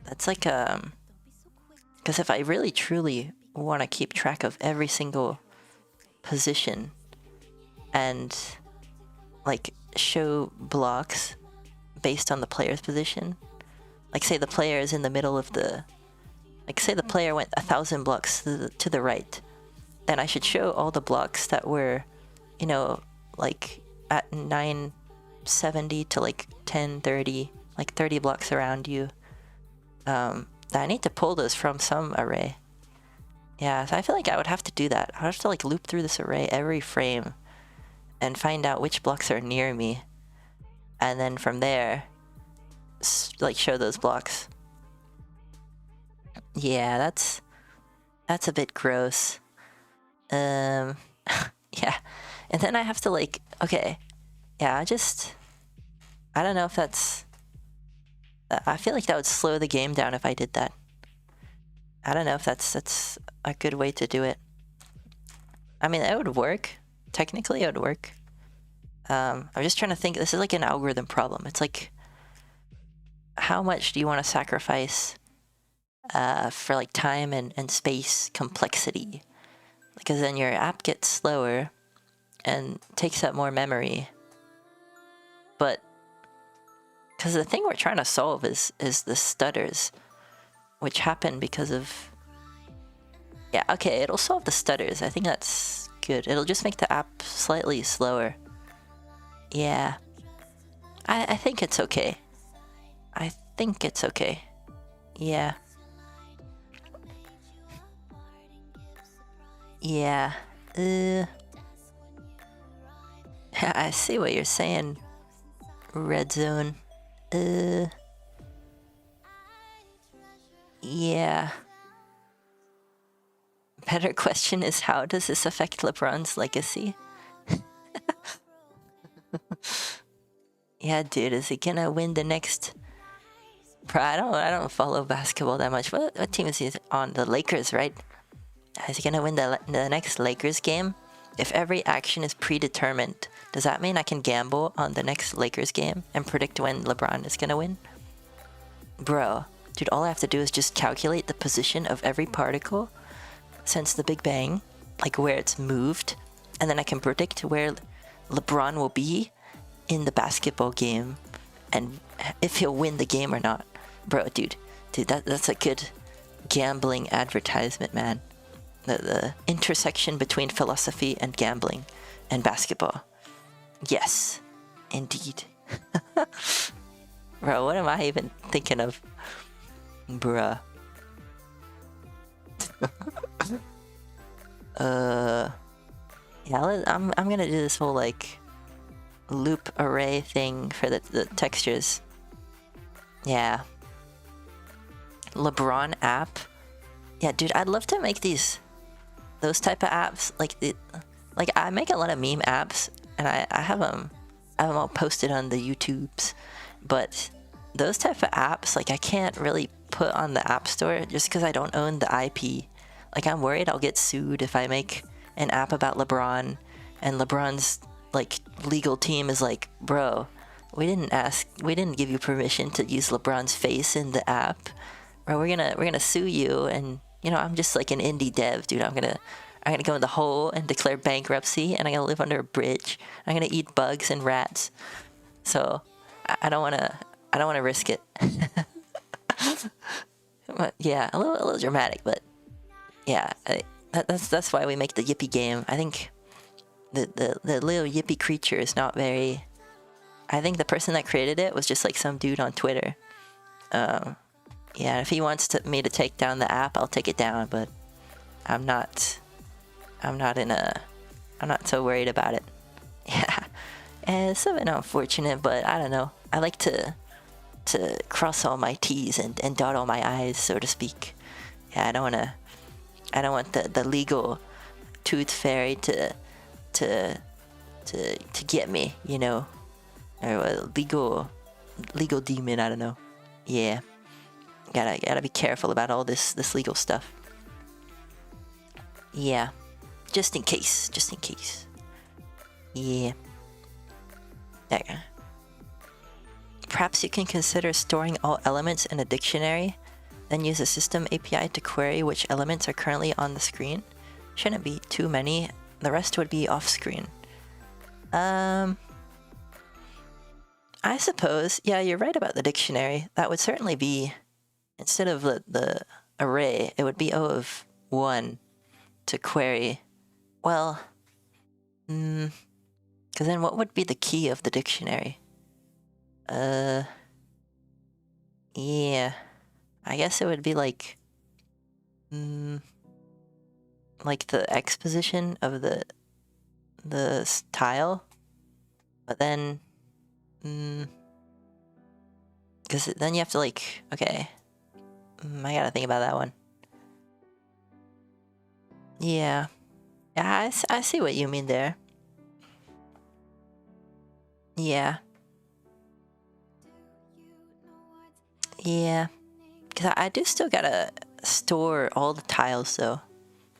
That's like, because if I really truly want to keep track of every single position and like show blocks based on the player's position, like say the player is in the middle of the, like say the player went 1,000 blocks to the right, then I should show all the blocks that were, you know, like at 970 to like 1030, like 30 blocks around you. I need to pull those from some array. Yeah, so I feel like I would have to do that. I would have to like loop through this array every frame and find out which blocks are near me. And then from there, like show those blocks. Yeah, that's a bit gross. Yeah. And then I have to like, okay. Yeah, I don't know if that's... I feel like that would slow the game down if I did that. I don't know if that's a good way to do it. I mean, it would work. Technically, it would work. I'm just trying to think. This is like an algorithm problem. It's like, how much do you want to sacrifice for like time and space complexity? Because then your app gets slower and takes up more memory. But because the thing we're trying to solve is the stutters, which happen because of... Yeah, okay, it'll solve the stutters. I think that's good. It'll just make the app slightly slower. Yeah. I think it's okay. I think it's okay. Yeah. Yeah. I see what you're saying, Red Zone. Yeah. Better question is, how does this affect LeBron's legacy? Yeah, dude, is he gonna win the next... Bro, I don't follow basketball that much. What team is he on? The Lakers, right? Is he gonna win the next Lakers game? If every action is predetermined, does that mean I can gamble on the next Lakers game and predict when LeBron is gonna win? Bro, dude, all I have to do is just calculate the position of every particle since the Big Bang, like where it's moved, and then I can predict where LeBron will be in the basketball game and if he'll win the game or not. Bro, dude, that's a good gambling advertisement, man. The intersection between philosophy and gambling and basketball. Yes, indeed. Bro, what am I even thinking of? Bruh. Yeah, I'm gonna do this whole like loop array thing for the textures. Yeah. LeBron app. Yeah, dude, I'd love to make those type of apps. Like I make a lot of meme apps, and I have them all posted on the YouTubes. But those type of apps, like I can't really put on the App Store just because I don't own the IP. Like I'm worried I'll get sued if I make an app about LeBron, and LeBron's like legal team is like, bro, we didn't give you permission to use LeBron's face in the app, or we're gonna sue you. And you know, I'm just like an indie dev, dude. I'm gonna go in the hole and declare bankruptcy, and I'm gonna live under a bridge. I'm gonna eat bugs and rats. So I don't wanna risk it. But yeah, a little dramatic, but yeah, that's why we make the Yippee game. I think the little Yippee creature is not very. I think the person that created it was just like some dude on Twitter. Yeah, if he wants me to take down the app, I'll take it down. But I'm not so worried about it. Yeah, and it's a bit unfortunate, but I don't know. I like to cross all my T's and dot all my I's, so to speak. Yeah, I don't want the legal tooth fairy to get me, you know, or a legal demon. I don't know. Yeah, gotta be careful about all this legal stuff. Yeah, just in case. Yeah. There. Perhaps you can consider storing all elements in a dictionary, then use a system API to query which elements are currently on the screen. Shouldn't be too many. The rest would be off screen. I suppose, yeah, you're right about the dictionary. That would certainly be, instead of the array, it would be O of 1 to query. Well, because then what would be the key of the dictionary? Yeah, I guess it would be like the X position of the tile, but then because then you have to like, okay, I gotta think about that one. Yeah, I see what you mean there. Yeah. Yeah, because I do still gotta store all the tiles though.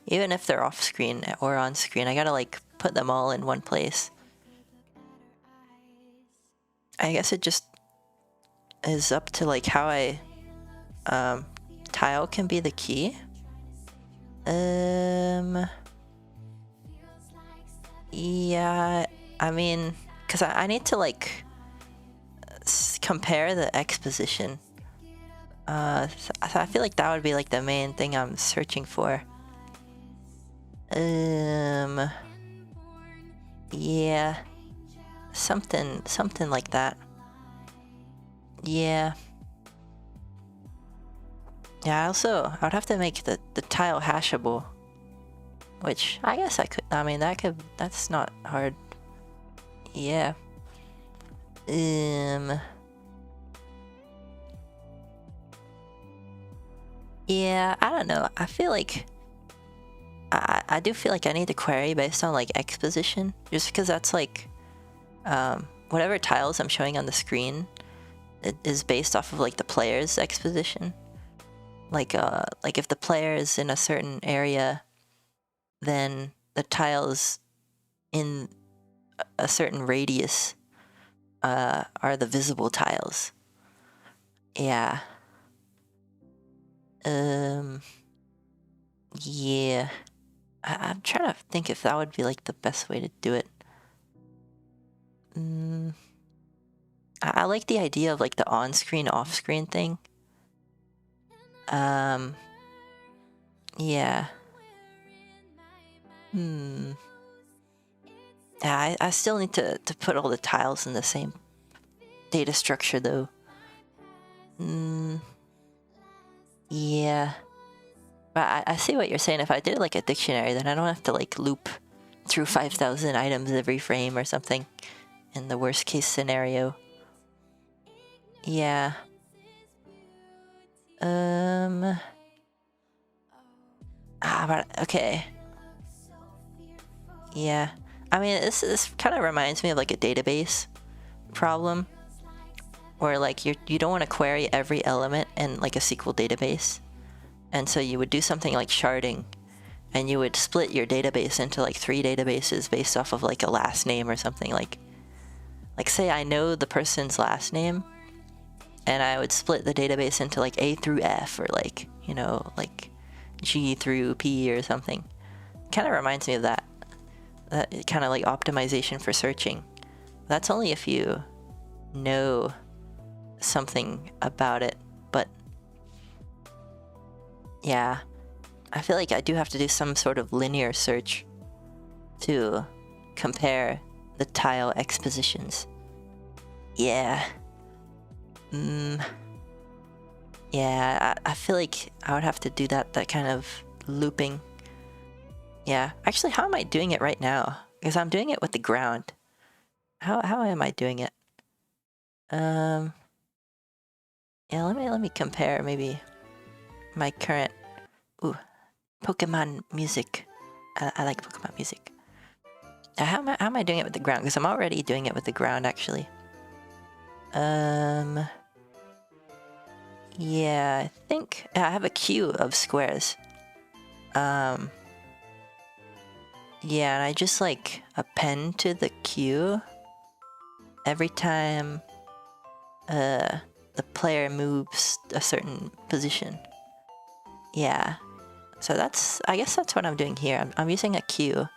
Even if they're off screen or on screen, I gotta like put them all in one place. I guess it just is up to like how I tile can be the key. Yeah, I mean, because I need to like compare the X position. So I feel like that would be like the main thing I'm searching for. Yeah, something like that. Yeah. Yeah, I would have to make the tile hashable, which I guess I could. I mean, that's not hard. Yeah. Yeah, I don't know. I feel like I do feel like I need to query based on like X position, just because that's like whatever tiles I'm showing on the screen, it is based off of like the player's X position. Like if the player is in a certain area, then the tiles in a certain radius are the visible tiles. Yeah. Yeah. I'm trying to think if that would be like the best way to do it. I like the idea of like the on-screen, off-screen thing. Yeah. Yeah, I still need to put all the tiles in the same data structure though. Yeah. But I see what you're saying. If I did like a dictionary, then I don't have to like loop through 5,000 items every frame or something in the worst case scenario. Yeah. But okay. Yeah. I mean, this kind of reminds me of like a database problem where like you don't want to query every element in like a SQL database. And so you would do something like sharding, and you would split your database into like 3 databases based off of like a last name or something. Like say I know the person's last name, and I would split the database into like A through F, or like, you know, like G through P or something. Kind of reminds me of that kind of like optimization for searching. That's only if you know something about it. But yeah, I feel like I do have to do some sort of linear search to compare the tile expositions. Yeah. Yeah, I feel like I would have to do that kind of looping. Yeah. Actually, how am I doing it right now? Because I'm doing it with the ground. How am I doing it? Yeah, let me compare maybe my current Pokemon music. I like Pokemon music. How am I doing it with the ground? Because I'm already doing it with the ground, actually. Yeah, I think I have a queue of squares. Yeah, and I just like append to the queue every time the player moves a certain position. Yeah. So I guess that's what I'm doing here. I'm using a queue.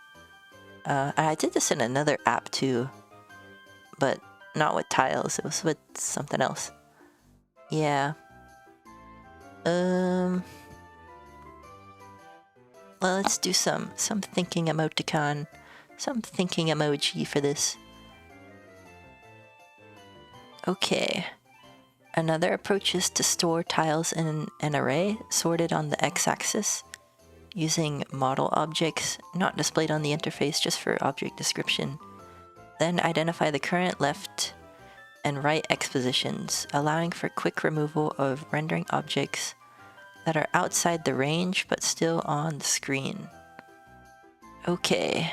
I did this in another app too, but not with tiles. It was with something else. Yeah. Well, let's do some thinking emoticon, some thinking emoji for this. Okay. Another approach is to store tiles in an array sorted on the x-axis using model objects not displayed on the interface, just for object description. Then identify the current left and right X positions, allowing for quick removal of rendering objects that are outside the range but still on the screen. Okay.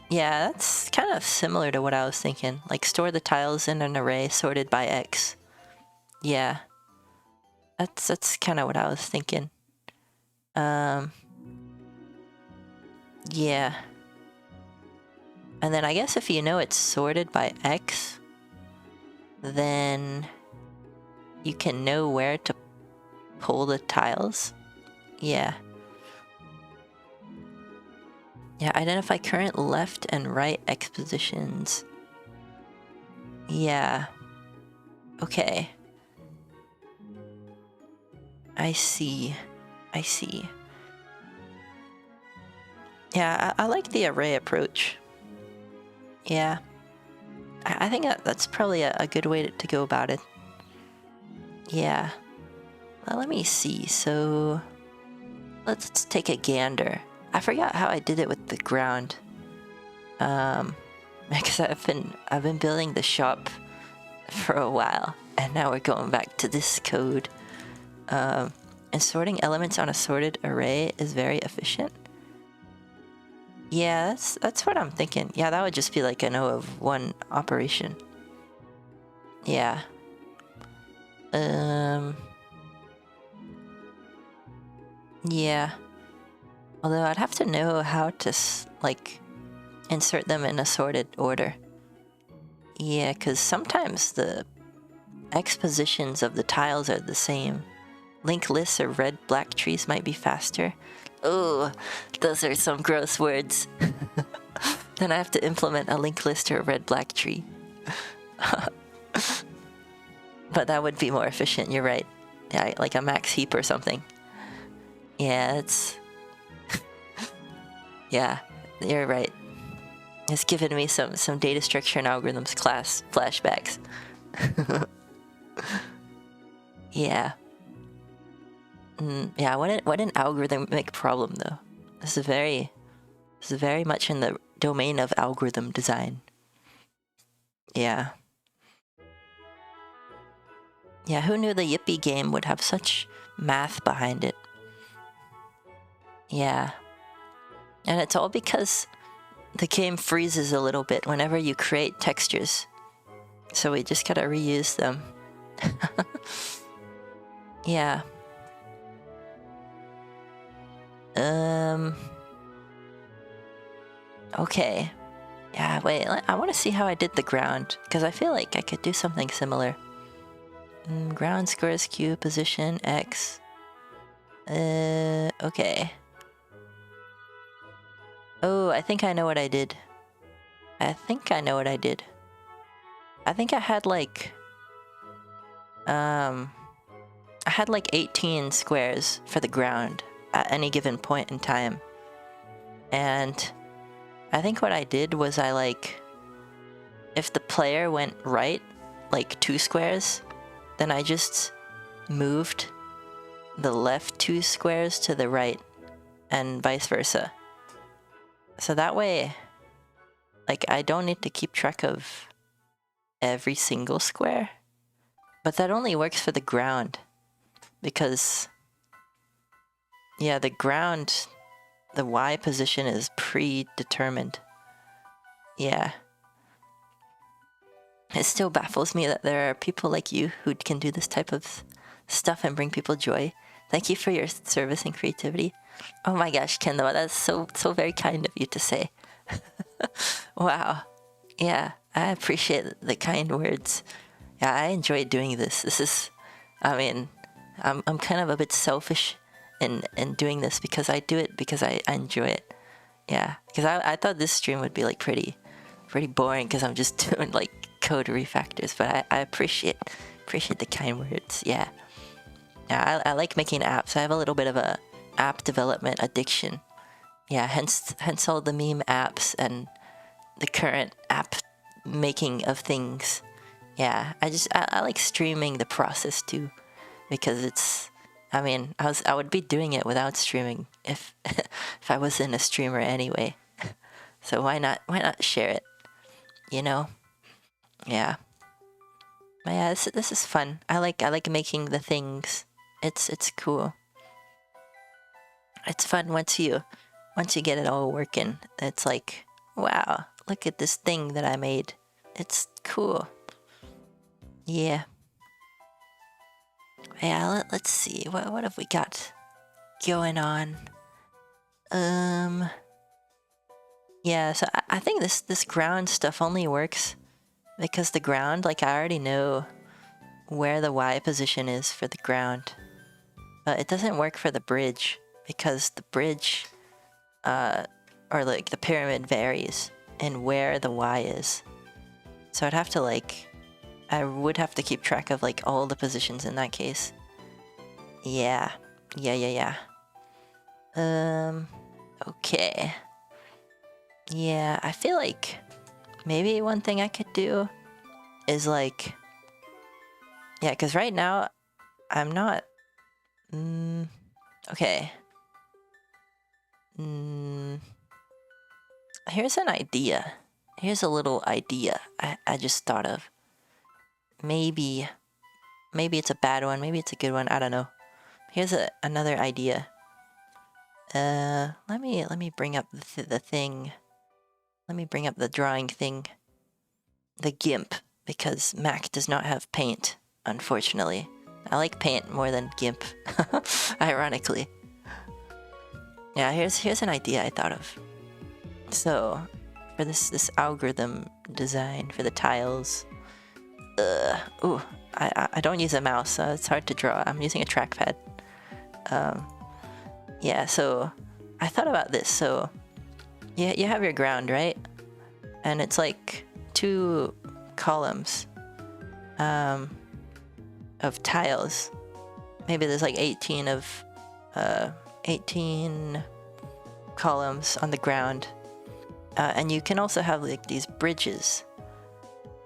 Yeah, that's kind of similar to what I was thinking. Like, store the tiles in an array sorted by X. Yeah. That's kind of what I was thinking. Yeah. And then I guess if you know it's sorted by X, then you can know where to pull the tiles. Yeah. Yeah, identify current left and right X positions. Yeah. Okay. I see. Yeah, I like the array approach. Yeah. I think that's probably a good way to go about it. Yeah. Well, let me see. So let's take a gander. I forgot how I did it with the ground. Because I've been building the shop for a while, and now we're going back to this code. And sorting elements on a sorted array is very efficient. Yeah, that's what I'm thinking. Yeah, that would just be like an O of 1 operation. Yeah. Yeah. Although I'd have to know how to, like, insert them in a sorted order. Yeah, because sometimes the X positions of the tiles are the same. Linked lists or red-black trees might be faster. Oh, those are some gross words. Then I have to implement a linked list or a red-black tree. But that would be more efficient, you're right. Yeah, like a max heap or something. Yeah, it's... yeah, you're right. It's given me some data structure and algorithms class flashbacks. Yeah. Yeah, what an algorithmic problem, though. This is very much in the domain of algorithm design. Yeah. Yeah, who knew the Yippee game would have such math behind it? Yeah. And it's all because the game freezes a little bit whenever you create textures. So we just gotta reuse them. Yeah. Okay. Yeah, wait, I want to see how I did the ground, because I feel like I could do something similar. Ground squares Q, position X. Okay. Oh, I think I know what I did. I think I had like... I had like 18 squares for the ground at any given point in time. And I think what I did was if the player went right, like 2 squares, then I just moved the left 2 squares to the right and vice versa. So that way, like, I don't need to keep track of every single square. But that only works for the ground, because, yeah, the ground, the Y position is predetermined. Yeah. It still baffles me that there are people like you who can do this type of stuff and bring people joy. Thank you for your service and creativity. Oh my gosh, Kendall, that's so very kind of you to say. Wow. Yeah, I appreciate the kind words. Yeah, I enjoy doing this. This is, I mean, I'm kind of a bit selfish in doing this, because I do it because I enjoy it. Yeah, because I thought this stream would be like pretty boring, because I'm just doing like code refactors, but I appreciate the kind words. Yeah. Yeah, I like making apps. I have a little bit of a app development addiction. Yeah, hence all the meme apps and the current app making of things. Yeah, I like streaming the process too, because it's, I mean, I would be doing it without streaming if if I wasn't a streamer anyway. So why not share it? You know? Yeah. But yeah, this is fun. I like making the things. It's cool. It's fun once you get it all working. It's like, wow, look at this thing that I made. It's cool. Yeah. Yeah, let's see. What have we got going on? Yeah, so I think this ground stuff only works because the ground, like, I already know where the Y position is for the ground. But it doesn't work for the bridge, because the bridge, or like the pyramid, varies in where the Y is. So I'd have to I would have to keep track of like all the positions in that case. Yeah. Okay. Yeah, I feel like maybe one thing I could do is like... yeah, because right now I'm not... okay. Here's an idea. Here's a little idea I just thought of. Maybe it's a bad one, maybe it's a good one, I don't know. Here's another idea. Let me bring up the thing. Let me bring up the drawing thing. The GIMP, because Mac does not have Paint, unfortunately. I like Paint more than GIMP, ironically. Yeah, here's an idea I thought of. So, for this algorithm design for the tiles, I don't use a mouse, so it's hard to draw. I'm using a trackpad. Yeah, so I thought about this. So, you have your ground, right? And it's like 2 columns of tiles. Maybe there's like 18 columns on the ground. And you can also have like these bridges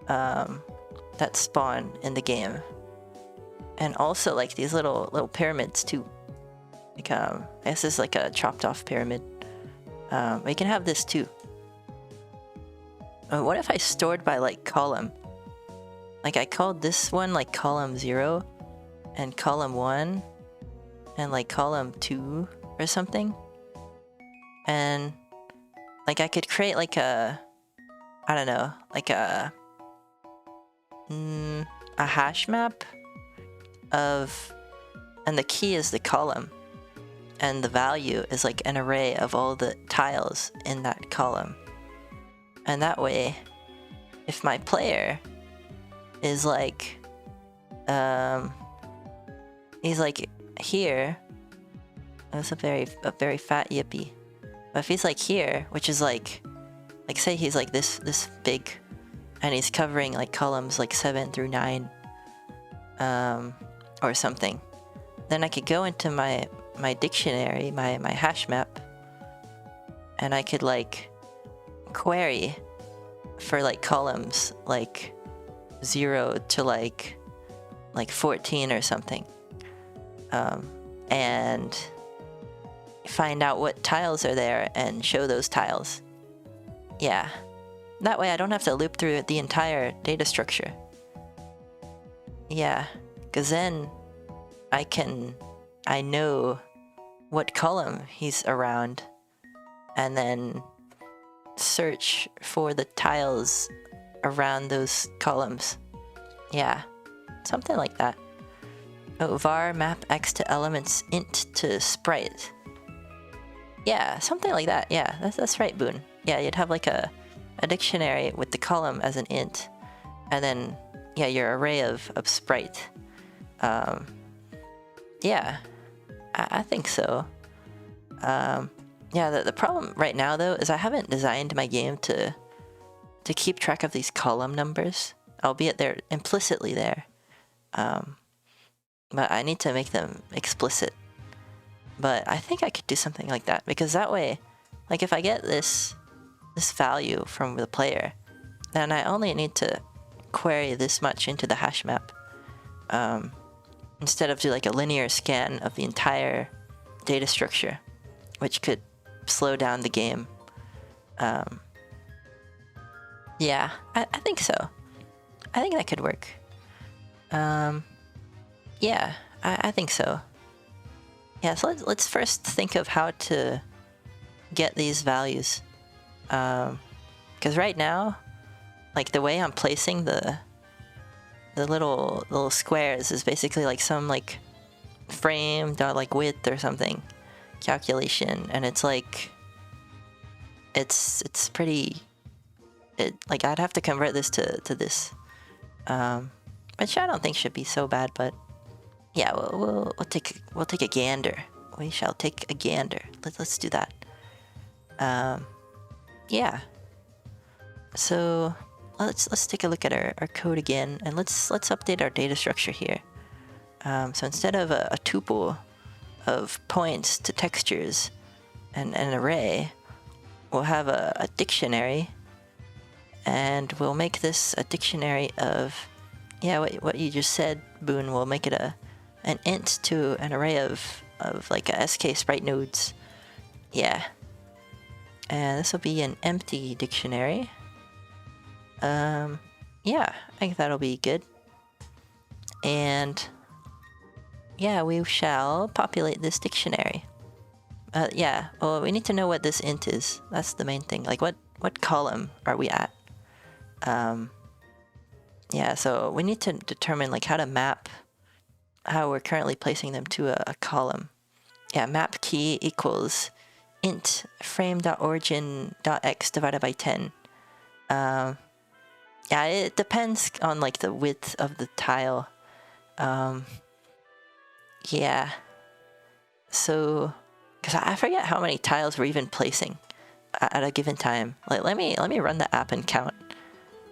that spawn in the game. And also like these little pyramids too. Like I guess this is like a chopped off pyramid. We can have this too. What if I stored by like column? Like I called this one like column 0 and column 1 and like column 2 or something. And like I could create like a, I don't know, like a hash map of, and the key is the column. And the value is like an array of all the tiles in that column. And that way, if my player is like, he's like here, that's a very fat Yippee. But if he's like here, which is like say he's like this big, and he's covering like columns like 7 through 9, or something, then I could go into my dictionary, my hash map, and I could like query for like columns like 0 to like 14 or something, and find out what tiles are there and show those tiles. Yeah, that way I don't have to loop through the entire data structure. Yeah, because then I know what column he's around, and then search for the tiles around those columns. Yeah, something like that. Oh, var map x to elements int to sprite. Yeah, something like that. Yeah, that's right, Boone. Yeah, you'd have like a dictionary with the column as an int, and then yeah, your array of sprite. Yeah, I think so. Yeah, the problem right now though is I haven't designed my game to keep track of these column numbers, albeit they're implicitly there. But I need to make them explicit. But I think I could do something like that, because that way, like if I get this value from the player, then I only need to query this much into the hash map, instead of do like a linear scan of the entire data structure, which could slow down the game. Yeah, I think so. I think that could work. Yeah, I think so. Yeah, so let's first think of how to get these values. Because right now, like the way I'm placing the little squares is basically like some like frame dot like width or something calculation, and it's like it's pretty. Like I'd have to convert this to this, which I don't think should be so bad, but yeah, we'll take a gander. We shall take a gander. Let's do that. Yeah. So let's take a look at our code again, and let's update our data structure here. So instead of a tuple of points to textures and an array, we'll have a dictionary, and we'll make this a dictionary of, yeah, what you just said, Boone. We'll make it an int to an array of like a SK sprite nodes. Yeah. And this will be an empty dictionary. Yeah, I think that'll be good. And yeah, we shall populate this dictionary. Yeah, well, we need to know what this int is. That's the main thing. Like, what column are we at? Yeah, so we need to determine like how to map how we're currently placing them to a column. Yeah, map key equals int frame.origin.x divided by 10. Yeah, it depends on like the width of the tile. Yeah. So, because I forget how many tiles we're even placing at a given time. Like, let me run the app and count.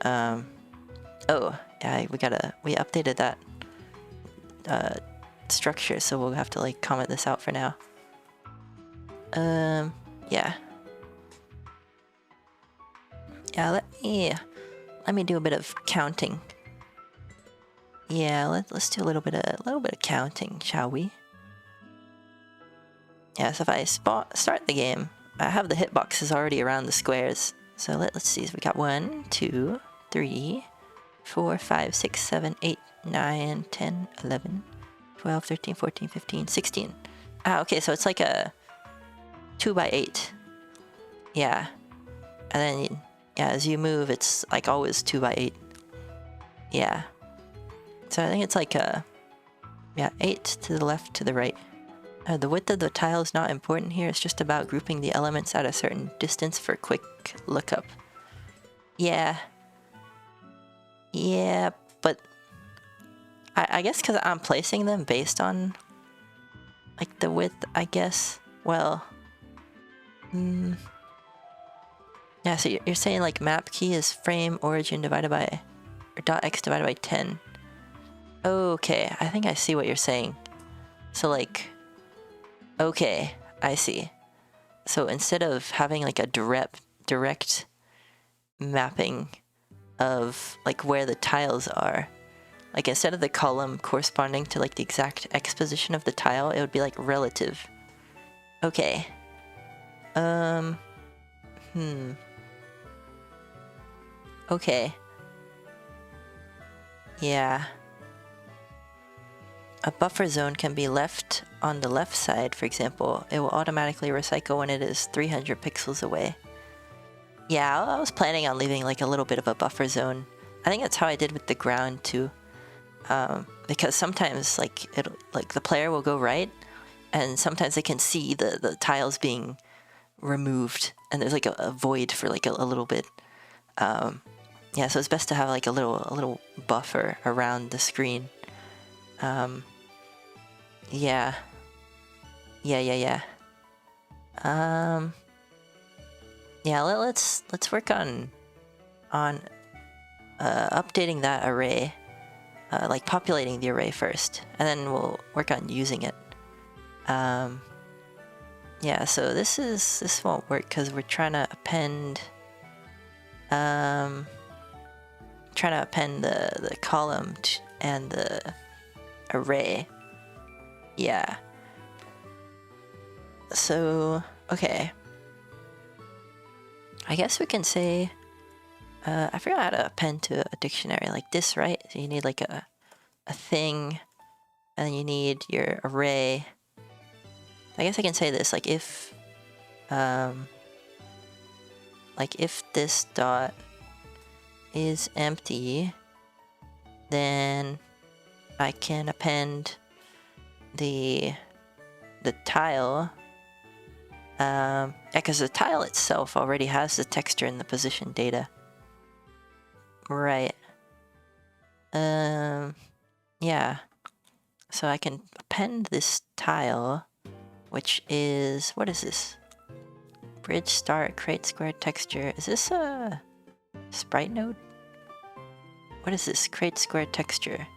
Oh, yeah, we updated that structure, so we'll have to like comment this out for now. Yeah. Yeah, let me do a bit of counting. Yeah, let's do a little bit of counting, shall we? Yeah, so if I start the game, I have the hitboxes already around the squares. So let's see, we got 1, 2, 3, 4, 5, 6, 7, 8, 9, 10, 11, 12, 13, 14, 15, 16. Ah, okay, so it's like a 2x8. Yeah. And then, yeah, as you move, it's like always 2x8. Yeah. So I think it's like yeah, 8 to the left, to the right. The width of the tile is not important here. It's just about grouping the elements at a certain distance for quick lookup. Yeah. Yeah, but I guess because I'm placing them based on like the width, I guess. Well, yeah, so you're saying like map key is frame origin divided by, or .x divided by 10. Okay, I think I see what you're saying. So like, okay, I see. So instead of having like a direct mapping of like where the tiles are, like instead of the column corresponding to like the exact x position of the tile, it would be like relative. Okay. Okay. Yeah. A buffer zone can be left on the left side, for example. It will automatically recycle when it is 300 pixels away. Yeah, I was planning on leaving like a little bit of a buffer zone. I think that's how I did with the ground too. Because sometimes like the player will go right, and sometimes they can see the tiles being removed, and there's like a void for like a little bit. Yeah, so it's best to have like a little buffer around the screen. Yeah. Yeah. Yeah, let's work on updating that array, like populating the array first, and then we'll work on using it. Yeah, so this won't work because we're trying to append the column and the array. Yeah. So, okay. I guess we can say, I forgot how to append to a dictionary like this, right? So you need like a thing, and then you need your array. I guess I can say this, like if this dot is empty, then I can append the tile. Yeah, because the tile itself already has the texture and the position data. Right. Yeah. So I can append this tile, which is, what is this? Bridge start, create square texture. Is this a sprite node? What is this? Create square texture.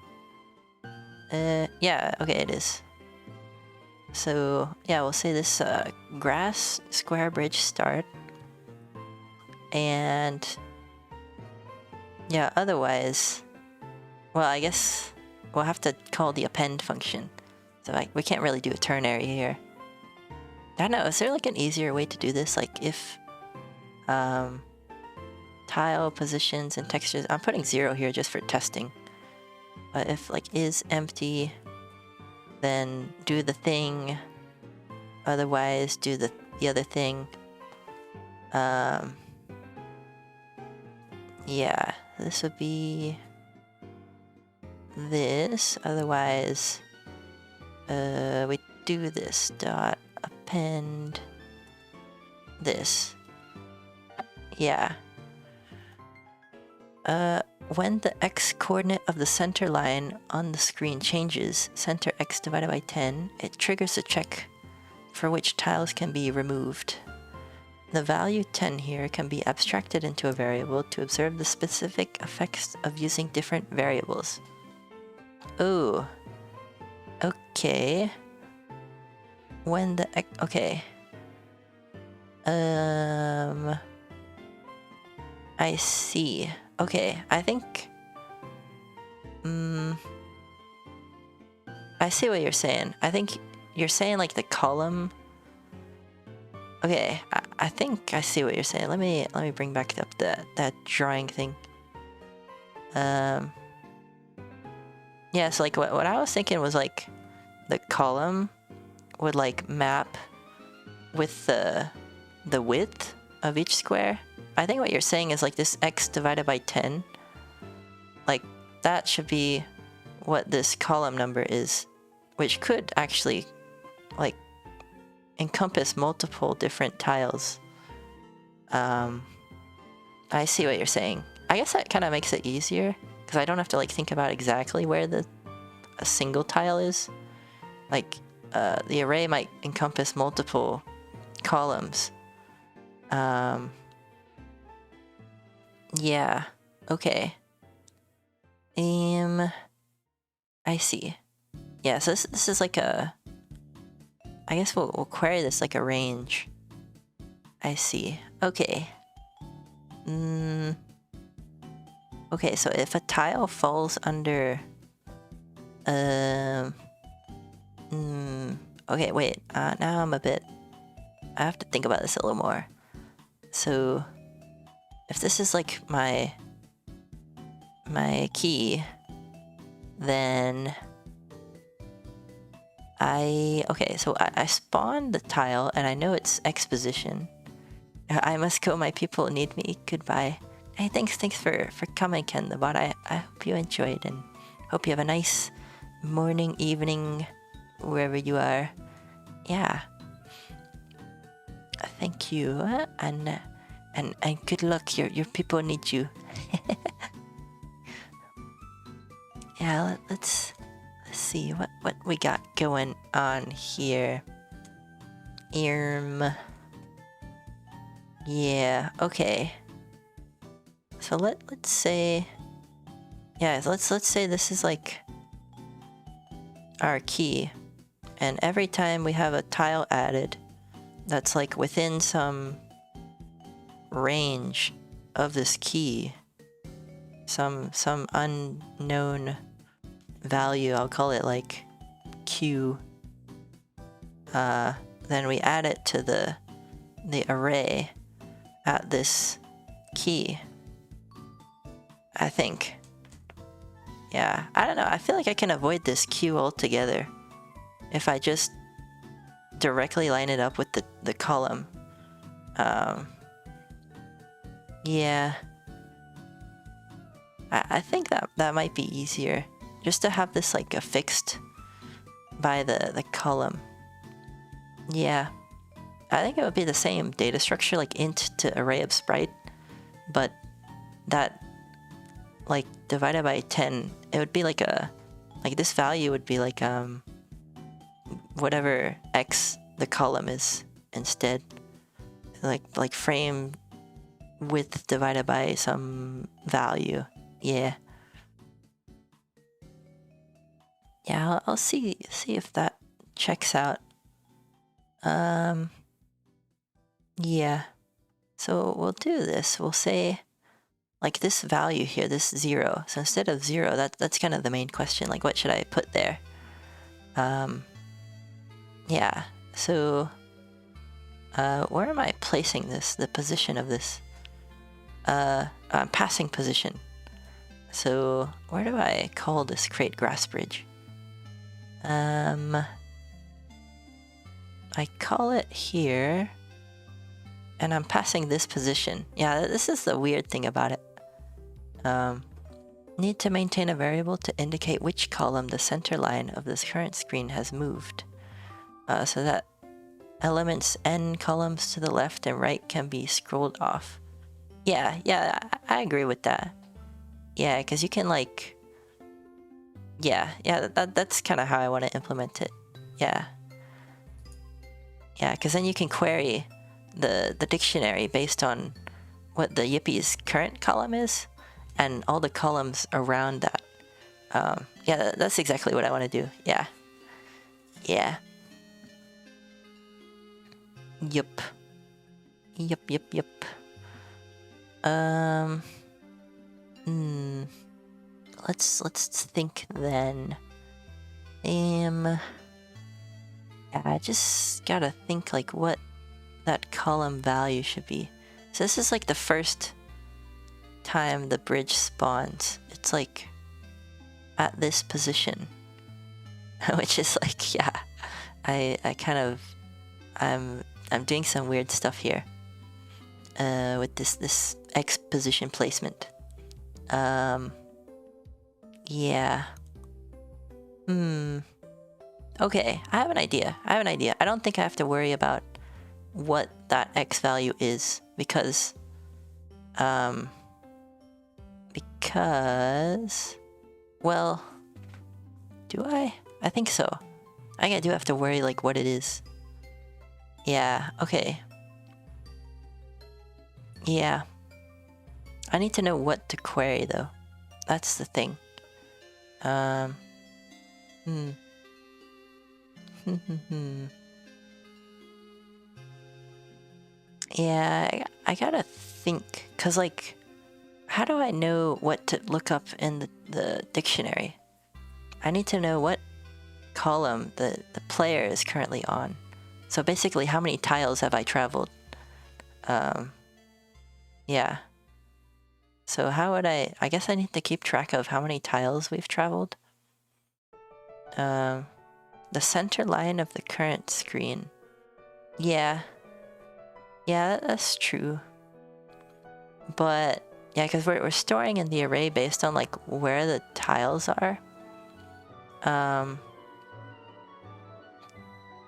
Yeah, okay, it is. So, yeah, we'll say this grass square bridge start. And yeah, otherwise, well, I guess we'll have to call the append function. So we can't really do a ternary here. I don't know, is there like an easier way to do this? Like if tile positions and textures, I'm putting 0 here just for testing. But if like is empty, then do the thing. Otherwise, do the other thing. Yeah, this would be this. Otherwise, we do this dot append this. Yeah. When the x-coordinate of the center line on the screen changes, center x divided by 10, it triggers a check for which tiles can be removed. The value 10 here can be abstracted into a variable to observe the specific effects of using different variables. Oh. Okay. When the x... Okay. I see. Okay, I think... I see what you're saying. I think you're saying like the column... Okay, I think I see what you're saying. Let me bring back up that drawing thing. Yeah, so like what I was thinking was like the column would like map with the width of each square. I think what you're saying is like this x divided by 10, like that should be what this column number is, which could actually like encompass multiple different tiles. I see what you're saying. I guess that kind of makes it easier because I don't have to like think about exactly where a single tile is. Like the array might encompass multiple columns. Yeah, okay. I see. Yeah, so this is like a... I guess we'll query this like a range. I see. Okay. Okay, so if a tile falls under... Okay, wait. Now I'm a bit... I have to think about this a little more. So... If this is like my key, then okay, so I spawned the tile and I know it's X position. I must go, my people need me. Goodbye. Hey, thanks for coming, Ken the bot. I hope you enjoyed and hope you have a nice morning, evening, wherever you are. Yeah. Thank you, and good luck. Your people need you. Yeah, let's see what we got going on here. Yeah, okay. So let's say, yeah, let's say this is like our key, and every time we have a tile added that's like within some range of this key, some unknown value, I'll call it like Q, then we add it to the array at this key, I think. Yeah, I don't know, I feel like I can avoid this Q altogether if I just directly line it up with the column. Yeah, I think that might be easier, just to have this like affixed by the column. Yeah, I think it would be the same data structure, like int to array of sprite, but that like divided by 10, it would be like this value would be like whatever x the column is instead, like frame width divided by some value. Yeah. Yeah, I'll see if that checks out. Yeah. So we'll do this. We'll say like this value here, this 0. So instead of 0, that's kind of the main question. Like, what should I put there? Yeah. So where am I placing this? The position of this? Passing position. So where do I call this create grass bridge? I call it here, and I'm passing this position. Yeah, this is the weird thing about it. Need to maintain a variable to indicate which column the center line of this current screen has moved. So that elements n columns to the left and right can be scrolled off. Yeah, I agree with that. Yeah, because you can like... Yeah, that's kind of how I want to implement it. Yeah. Yeah, because then you can query the dictionary based on what the Yippee's current column is, and all the columns around that. Yeah, that's exactly what I want to do. Yeah. Yeah. Yup. Yup. Let's think then. Yeah, I just gotta think like what that column value should be. So this is like the first time the bridge spawns. It's like at this position, which is like, yeah, I kind of, I'm doing some weird stuff here with this X position placement. Yeah. Okay, I have an idea. I don't think I have to worry about what that X value is because, well, do I? I think so. I think I do have to worry like what it is. Yeah, okay. Yeah. I need to know what to query though. That's the thing. Yeah, I gotta think, cause like, how do I know what to look up in the dictionary? I need to know what column the player is currently on. So basically, how many tiles have I traveled? Yeah. So how would I guess I need to keep track of how many tiles we've traveled. The center line of the current screen. Yeah. Yeah, that's true. But yeah, because we're storing in the array based on like where the tiles are.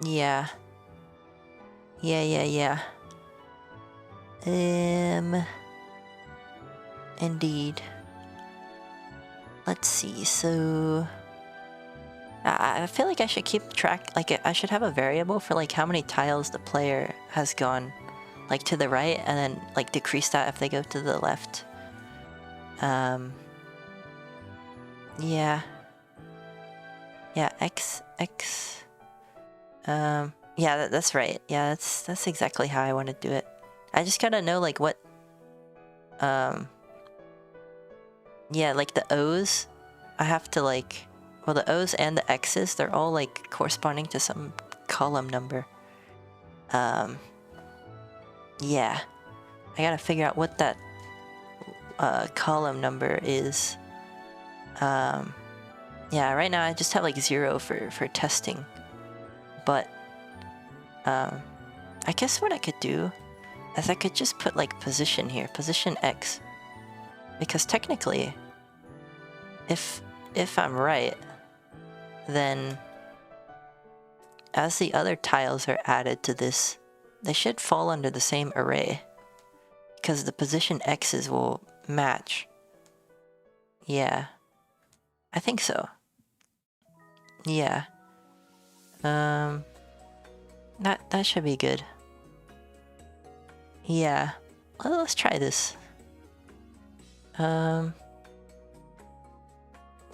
Yeah. Yeah. Indeed. Let's see, so... I feel like I should keep track, like I should have a variable for like how many tiles the player has gone like to the right and then like decrease that if they go to the left. Yeah. Yeah, X. Yeah, that's right. Yeah, that's exactly how I want to do it. I just gotta know like what, yeah, like the O's, I have to like, well, the O's and the X's, they're all like corresponding to some column number. Yeah, I gotta figure out what that column number is. Yeah, right now I just have like 0 for testing, but I guess what I could do is I could just put like position here, position X, because technically, if I'm right, then as the other tiles are added to this, they should fall under the same array, because the position X's will match. Yeah, I think so. Yeah. That should be good. Yeah. Well, let's try this.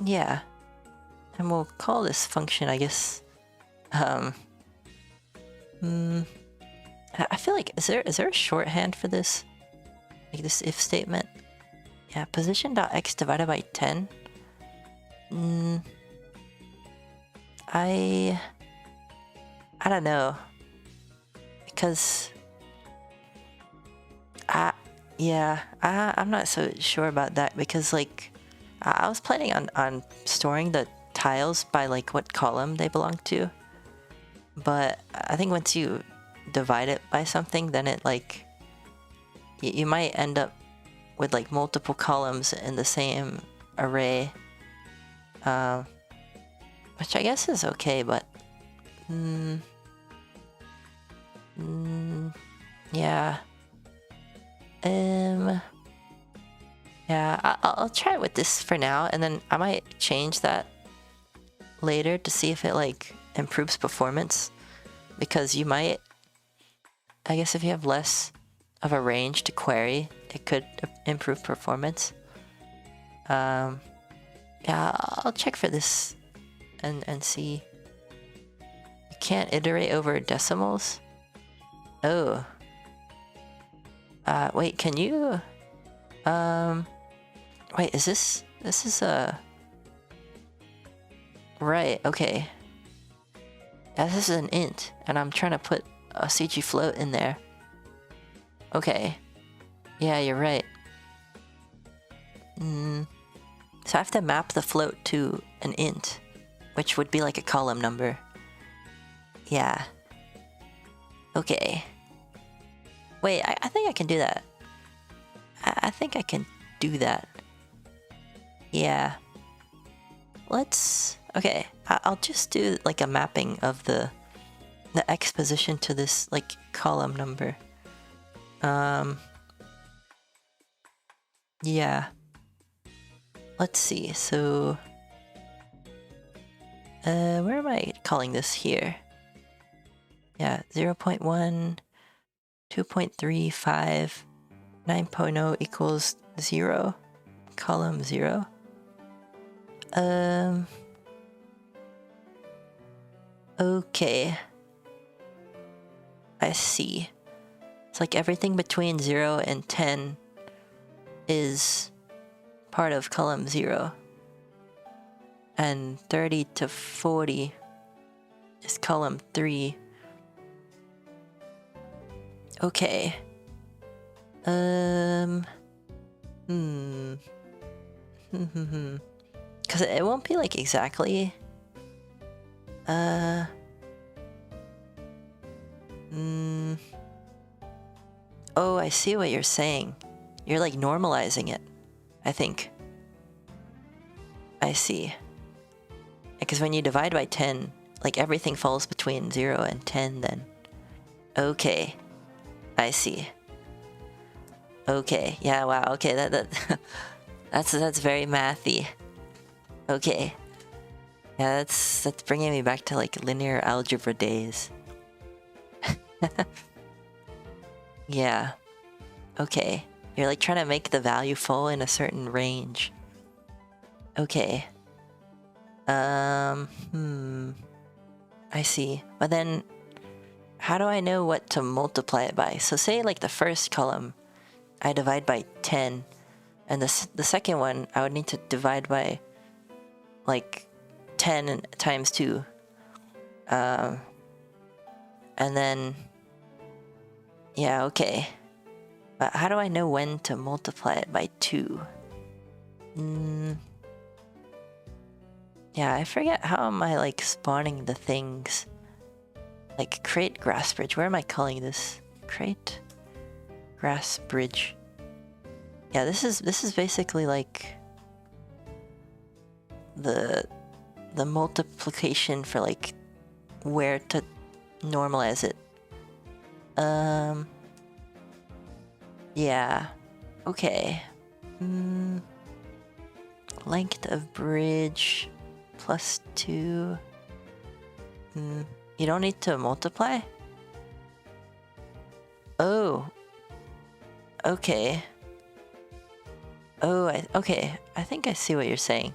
Yeah. And we'll call this function, I guess. I feel like, is there a shorthand for this? Like this if statement? Yeah, position.x divided by 10. I don't know. Because I'm not so sure about that because like I was planning on storing the tiles by like what column they belong to, but I think once you divide it by something, then it like you might end up with like multiple columns in the same array, which I guess is okay, but Yeah. Yeah, I'll try it with this for now, and then I might change that later to see if it like improves performance, because you might, I guess if you have less of a range to query, it could improve performance. Yeah, I'll check for this and see. You can't iterate over decimals? Oh. Wait, can you... Wait, is this... This is a... Right, okay. Yeah, this is an int, and I'm trying to put a CG float in there. Okay. Yeah, you're right. So I have to map the float to an int, which would be like a column number. Yeah. Okay. Wait, I think I can do that. I think I can do that. Yeah. Let's... Okay, I'll just do like a mapping of the X position to this like column number. Yeah. Let's see, so... where am I calling this here? Yeah, 0.1, 2.3, 5, 9.0 equals 0, column 0. Okay. I see. It's like everything between 0 and 10 is part of column 0. And 30 to 40 is column 3. Okay. Because it won't be like exactly... Oh, I see what you're saying. You're like normalizing it, I think. I see. Because when you divide by 10, like everything falls between 0 and 10 then. Okay. I see. Okay. Yeah, wow. Okay, that's very mathy. Okay. Yeah, that's bringing me back to like linear algebra days. Yeah. Okay. You're like trying to make the value fall in a certain range. Okay. I see. But then, how do I know what to multiply it by? So say like the first column, I divide by 10, and the second one, I would need to divide by like 10 times 2. And then, yeah, okay. But how do I know when to multiply it by 2? Yeah, I forget how am I like spawning the things. Like create grass bridge. Where am I calling this? Create grass bridge. Yeah, this is basically like the multiplication for like where to normalize it. Yeah. Okay. Length of bridge plus 2. You don't need to multiply? Oh. Okay. Oh, okay. I think I see what you're saying.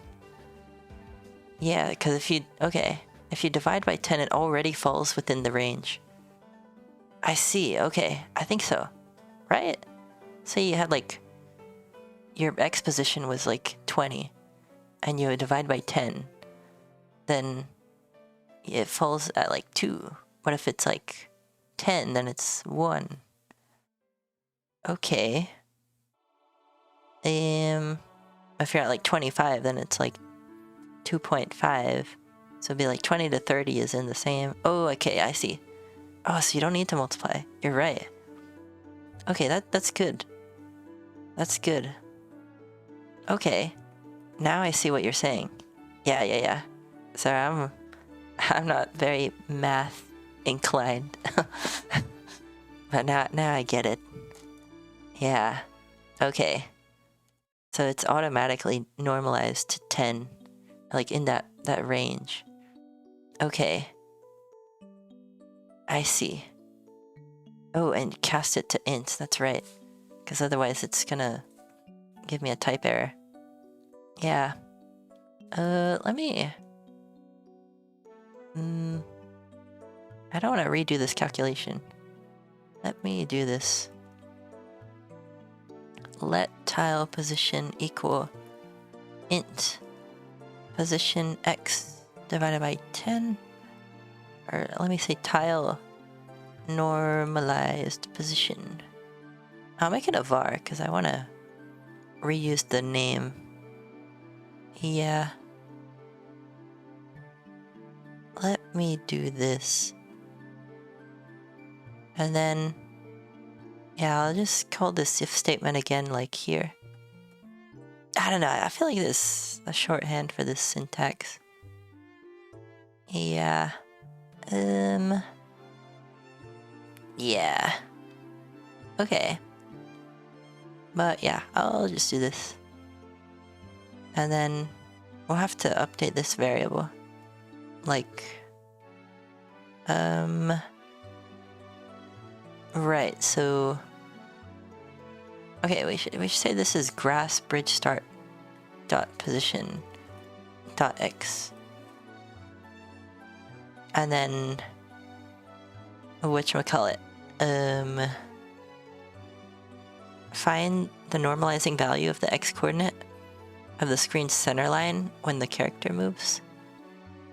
Yeah, because if you divide by 10, it already falls within the range. I see. Okay, I think so. Right? Say you had like your X position was like 20, and you divide by 10, then it falls at like 2. What if it's like 10, then it's 1. Okay. If you're at like 25, then it's like 2.5. So it'd be like 20 to 30 is in the same. Oh, okay, I see. Oh, so you don't need to multiply. You're right. Okay, that's good. That's good. Okay. Now I see what you're saying. Yeah. Sorry, I'm not very math inclined. But now I get it. Yeah. Okay. So it's automatically normalized to 10, like in that range. Okay. I see. Oh, and cast it to int, that's right. Because otherwise it's gonna give me a type error. Yeah. Let me... I don't want to redo this calculation. Let me do this. Let tile position equal int position x divided by 10. Or let me say tile normalized position. I'll make it a var because I want to reuse the name. Yeah. Let me do this. And then, yeah, I'll just call this if statement again, like here. I don't know, I feel like this is a shorthand for this syntax. Yeah. Yeah. Okay. But yeah, I'll just do this. And then we'll have to update this variable. Like, right, so... Okay, we should say this is grass bridge start dot position dot x. And then whatchamacallit? Find the normalizing value of the x-coordinate of the screen's center line when the character moves.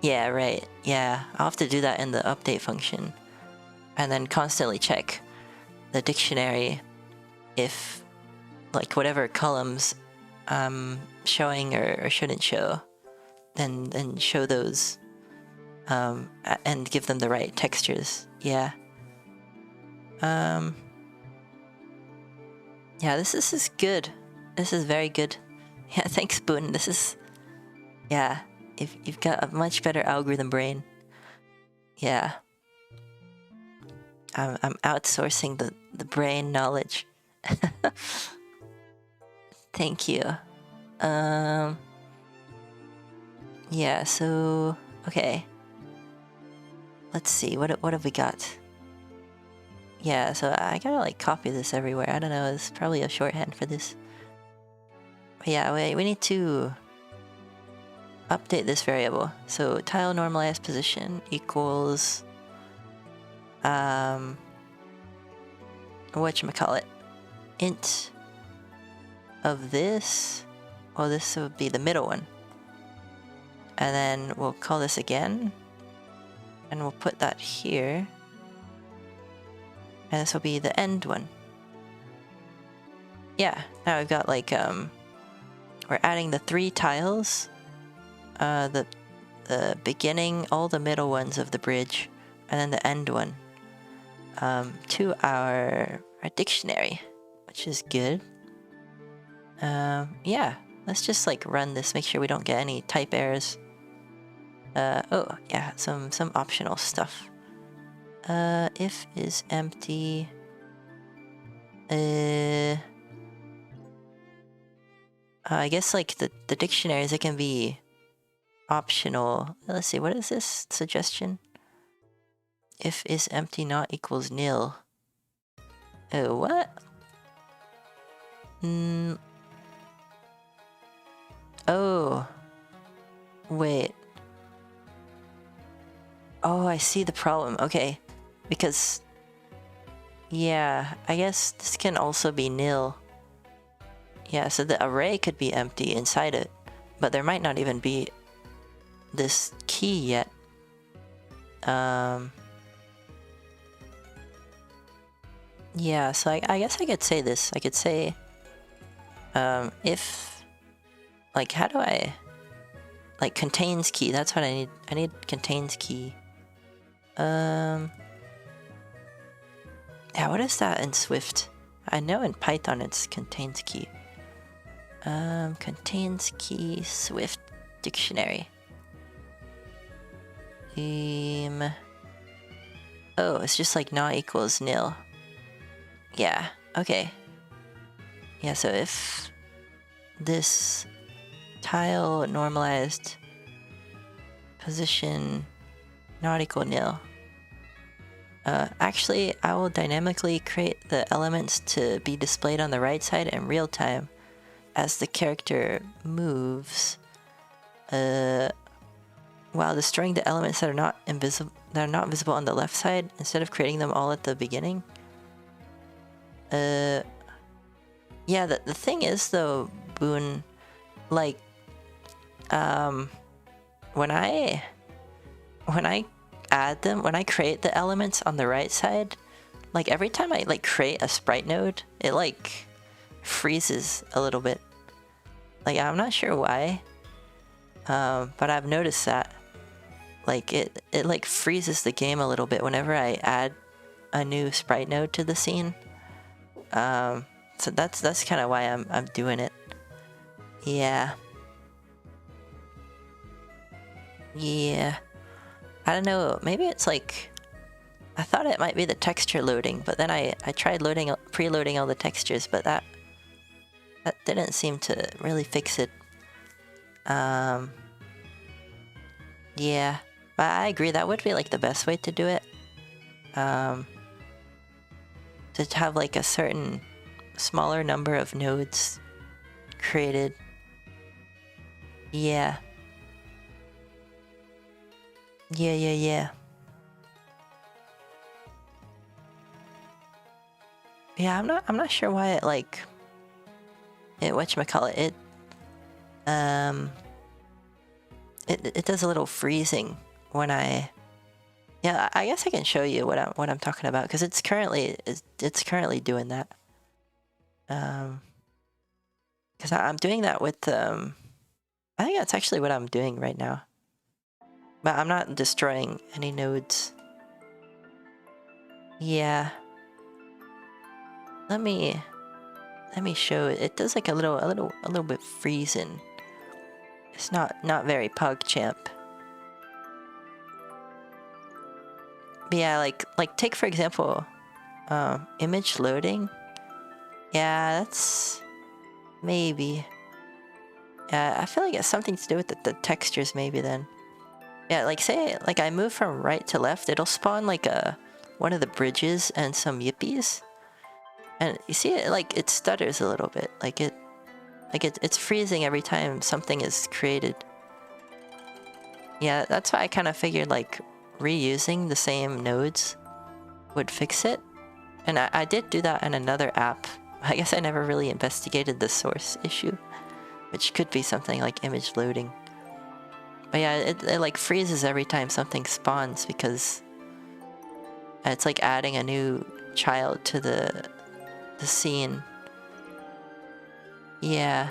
Yeah, right. Yeah, I'll have to do that in the update function. And then constantly check the dictionary if, like, whatever columns showing or shouldn't show, then show those and give them the right textures. Yeah. Yeah, this is good. This is very good. Yeah, thanks, Boon. This is... Yeah, you've got a much better algorithm brain. Yeah. I'm outsourcing the brain knowledge. Thank you. Yeah, so... Okay. Let's see, what have we got? Yeah, so I gotta, like, copy this everywhere. I don't know, it's probably a shorthand for this. But yeah, we need to update this variable. So tile normalized position equals... whatchamacallit? Int of this... Well, this would be the middle one. And then we'll call this again. And we'll put that here. And this will be the end one. Yeah, now we've got like, we're adding the 3 tiles. The beginning, all the middle ones of the bridge, and then the end one. To our dictionary, which is good. Yeah, let's just like run this, make sure we don't get any type errors. Oh, yeah, some optional stuff. If is empty. I guess like the dictionaries, it can be optional. Let's see, what is this suggestion? If is empty not equals nil. Oh, what? Oh. Wait. Oh, I see the problem. Okay. Because... Yeah, I guess this can also be nil. Yeah, so the array could be empty inside it, but there might not even be this key yet. Yeah, so I guess I could say this. I could say, if, like, how do I, like, contains key, that's what I need. I need contains key. Yeah, what is that in Swift? I know in Python it's contains key. Contains key Swift dictionary. Oh, it's just like not equals nil. Yeah, okay. Yeah, so if this tile normalized position not equal nil, actually I will dynamically create the elements to be displayed on the right side in real time as the character moves, while destroying the elements that are not visible on the left side instead of creating them all at the beginning. Yeah, the thing is though, Boone, like, when I add them, when I create the elements on the right side, like every time I like create a sprite node, it like freezes a little bit. Like I'm not sure why, but I've noticed that. Like it like freezes the game a little bit whenever I add a new sprite node to the scene. So that's kind of why I'm doing it. Yeah. Yeah. I don't know. Maybe it's like, I thought it might be the texture loading, but then I tried preloading all the textures, but that didn't seem to really fix it. Yeah. But I agree, that would be like the best way to do it. To have like a certain smaller number of nodes created. Yeah. Yeah. Yeah, I'm not sure why it like whatchamacallit, it does a little freezing when I, yeah, I guess I can show you what I'm talking about, because it's currently doing that. Because I'm doing that with I think that's actually what I'm doing right now. But I'm not destroying any nodes. Yeah. Let me show it. It does like a little bit freezing. It's not very PogChamp. But yeah, like take for example, image loading. Yeah, that's maybe. Yeah, I feel like it's something to do with the textures maybe then. Yeah, like say like I move from right to left, it'll spawn like one of the bridges and some yippies. And you see it like it stutters a little bit. It's freezing every time something is created. Yeah, that's why I kind of figured like reusing the same nodes would fix it. And I did do that in another app. I guess I never really investigated the source issue, which could be something like image loading. But yeah, it like freezes every time something spawns because it's like adding a new child to the scene. Yeah.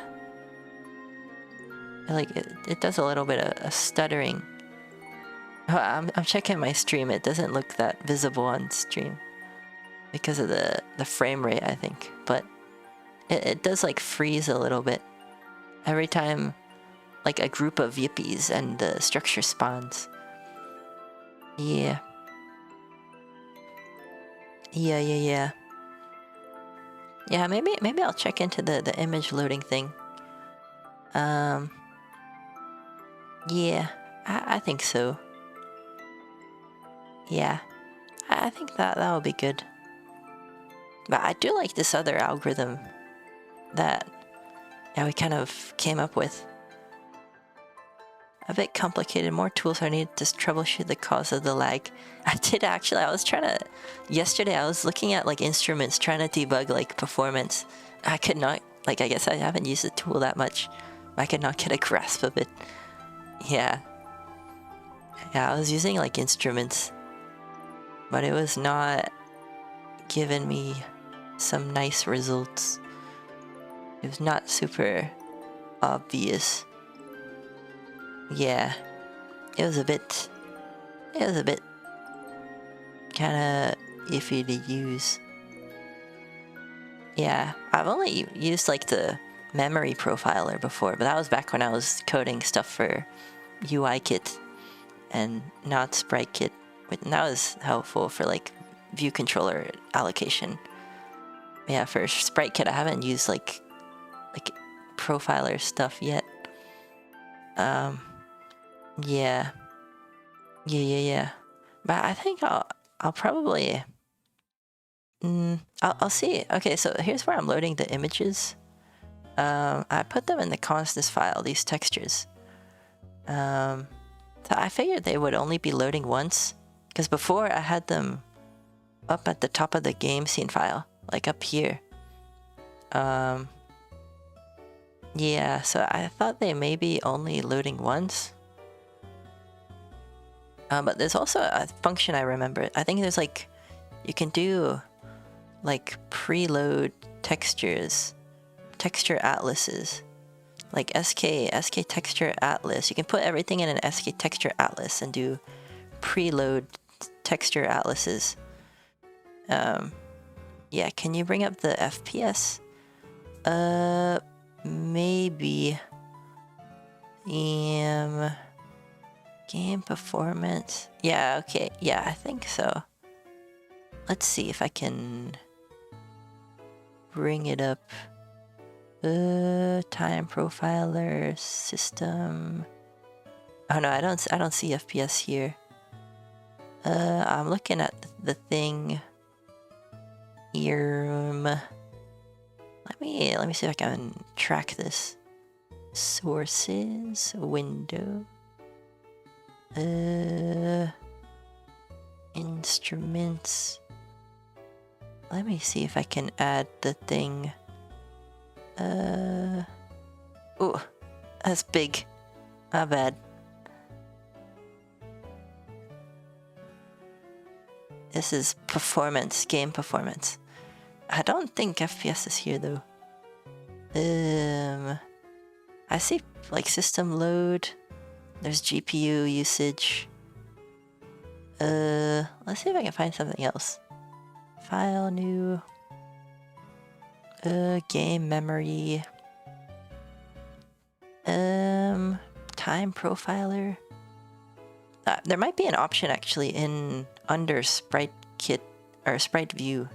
Like it does a little bit of stuttering. Oh, I'm checking my stream. It doesn't look that visible on stream because of the frame rate, I think. But it does like freeze a little bit every time like a group of yippies and the structure spawns. Yeah. Yeah. Yeah, maybe I'll check into the image loading thing. Yeah, I think so. Yeah, I think that would be good. But I do like this other algorithm that we kind of came up with. A bit complicated, more tools are needed to troubleshoot the cause of the lag. I did actually, yesterday I was looking at like instruments trying to debug like performance. I could not, like I guess I haven't used the tool that much. I could not get a grasp of it. Yeah, I was using like instruments, but it was not giving me some nice results. It was not super obvious. Yeah, it was a bit kind of iffy to use. Yeah, I've only used like the memory profiler before, but that was back when I was coding stuff for UIKit and not SpriteKit. But that was helpful for like view controller allocation. Yeah, for sprite kit, I haven't used like profiler stuff yet. Yeah. Yeah. But I think I'll probably I'll see. Okay, so here's where I'm loading the images. I put them in the constants file, these textures. So I figured they would only be loading once, because before I had them up at the top of the game scene file, like up here. Yeah, so I thought they may be only loading once. But there's also a function I remember. I think there's like, you can do like preload textures, texture atlases, like SK texture atlas. You can put everything in an SK texture atlas and do preload texture atlases. Yeah, can you bring up the FPS? Maybe. Game performance. Yeah, okay. Yeah, I think so. Let's see if I can bring it up. Time profiler system. Oh no, I don't see FPS here. I'm looking at the thing. Let me see if I can track this. Sources, window. Instruments. Let me see if I can add the thing. Oh, that's big. Not bad. This is performance, game performance. I don't think FPS is here though. I see like system load. There's GPU usage. Let's see if I can find something else. File new. Game memory. Time profiler. There might be an option actually under sprite kit or sprite view.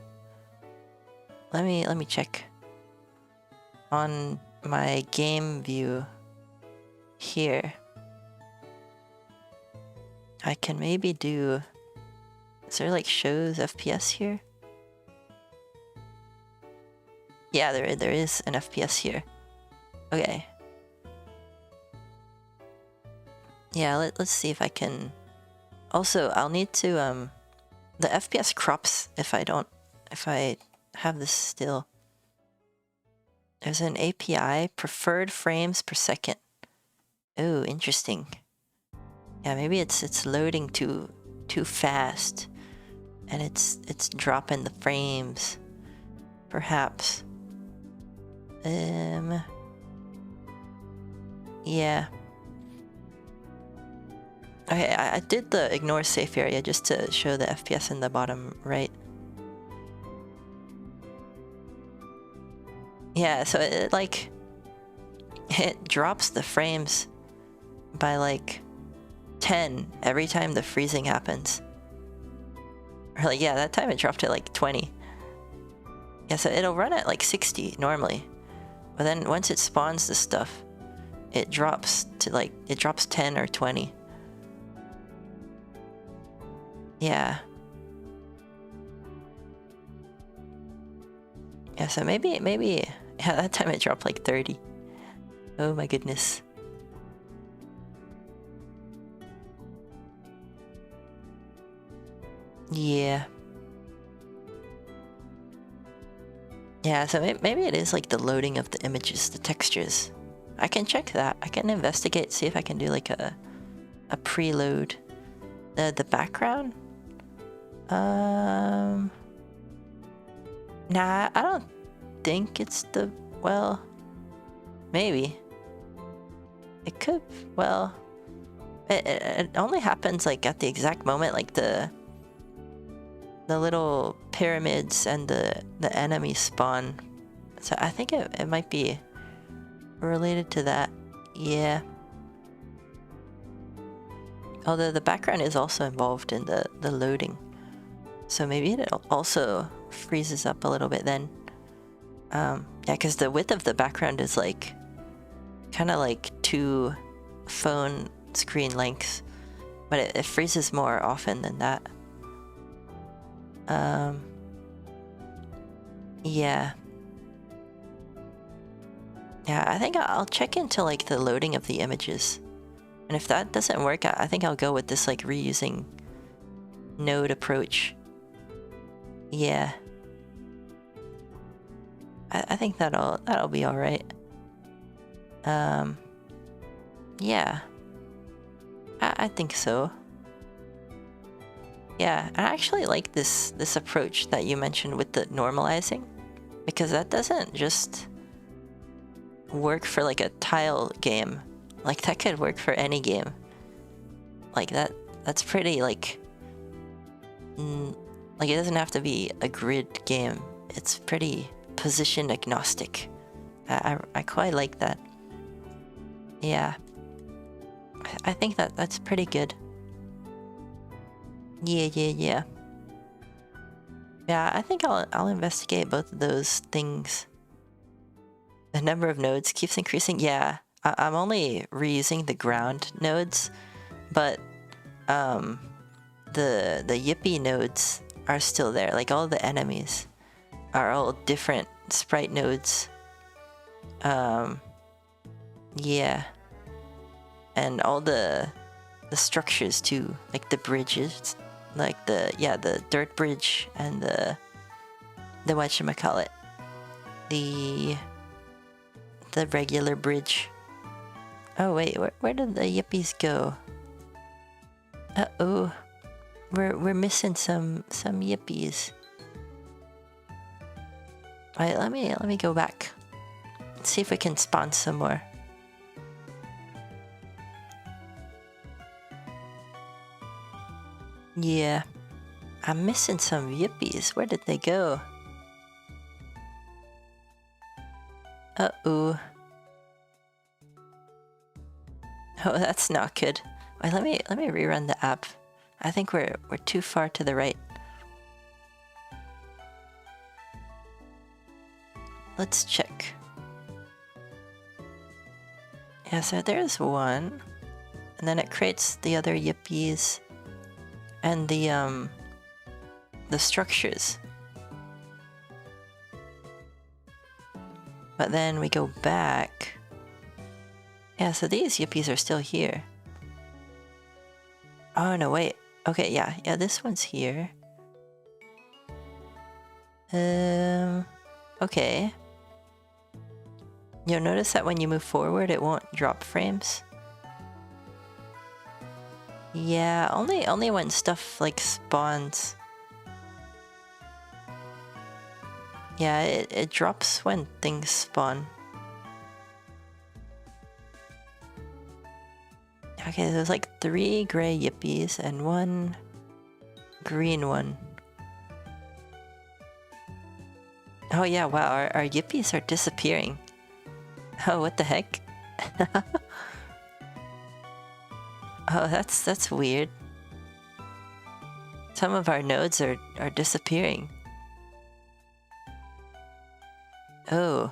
Let me check. On my game view here, I can maybe do. Is there like shows FPS here? Yeah, there is an FPS here. Okay. Yeah, let's see if I can. Also, I'll need to the FPS crops if I have this still. There's an API, preferred frames per second. Oh, interesting. Yeah, maybe it's loading too fast, and it's dropping the frames. Perhaps. Yeah. Okay, I did the ignore safe area just to show the FPS in the bottom right. Yeah, so it drops the frames by like 10 every time the freezing happens. Or like, yeah, that time it dropped to like 20. Yeah, so it'll run at like 60 normally. But then once it spawns the stuff, it drops to 10 or 20. Yeah. Yeah, so maybe, yeah, that time it dropped like 30. Oh my goodness. Yeah. Yeah, so maybe it is like the loading of the images, the textures. I can check that. I can investigate, see if I can do like a preload. The background? Nah, I don't think it's well, maybe. It could, well, it only happens like at the exact moment, like the little pyramids and the enemies spawn. So I think it might be related to that. Yeah. Although the background is also involved in the loading. So maybe it also freezes up a little bit then. Yeah, because the width of the background is like kind of like 2 phone screen lengths, but it freezes more often than that. Yeah. Yeah, I think I'll check into like the loading of the images. And if that doesn't work, I think I'll go with this like reusing node approach. Yeah. I think that'll be all right. Yeah. I think so. Yeah, I actually like this approach that you mentioned with the normalizing, because that doesn't just work for like a tile game. Like that could work for any game. Like that's pretty like like it doesn't have to be a grid game. It's pretty position agnostic. I quite like that. Yeah. I think that's pretty good. Yeah. Yeah, I think I'll investigate both of those things. The number of nodes keeps increasing. Yeah, I'm only reusing the ground nodes, but the Yippee nodes are still there. Like all the enemies are all different sprite nodes. Yeah, and all the structures too, like the bridges, like the dirt bridge and the whatchamacallit, the regular bridge. Oh wait, where did the Yippies go? Uh-oh. We're missing some Yippies. Alright, let me go back. Let's see if we can spawn some more. Yeah. I'm missing some Yippies. Where did they go? Uh-oh. Oh, that's not good. Wait, let me rerun the app. I think we're too far to the right. Let's check. Yeah, so there's one. And then it creates the other Yippies and the structures. But then we go back. Yeah, so these Yippies are still here. Oh no, wait. Okay, yeah, this one's here. Okay. You'll notice that when you move forward, it won't drop frames. Yeah, only when stuff like spawns. Yeah, it drops when things spawn. Okay, there's like 3 gray Yippies and 1 green one. Oh yeah, wow, our Yippies are disappearing. Oh, what the heck? Oh, that's weird. Some of our nodes are disappearing. Oh.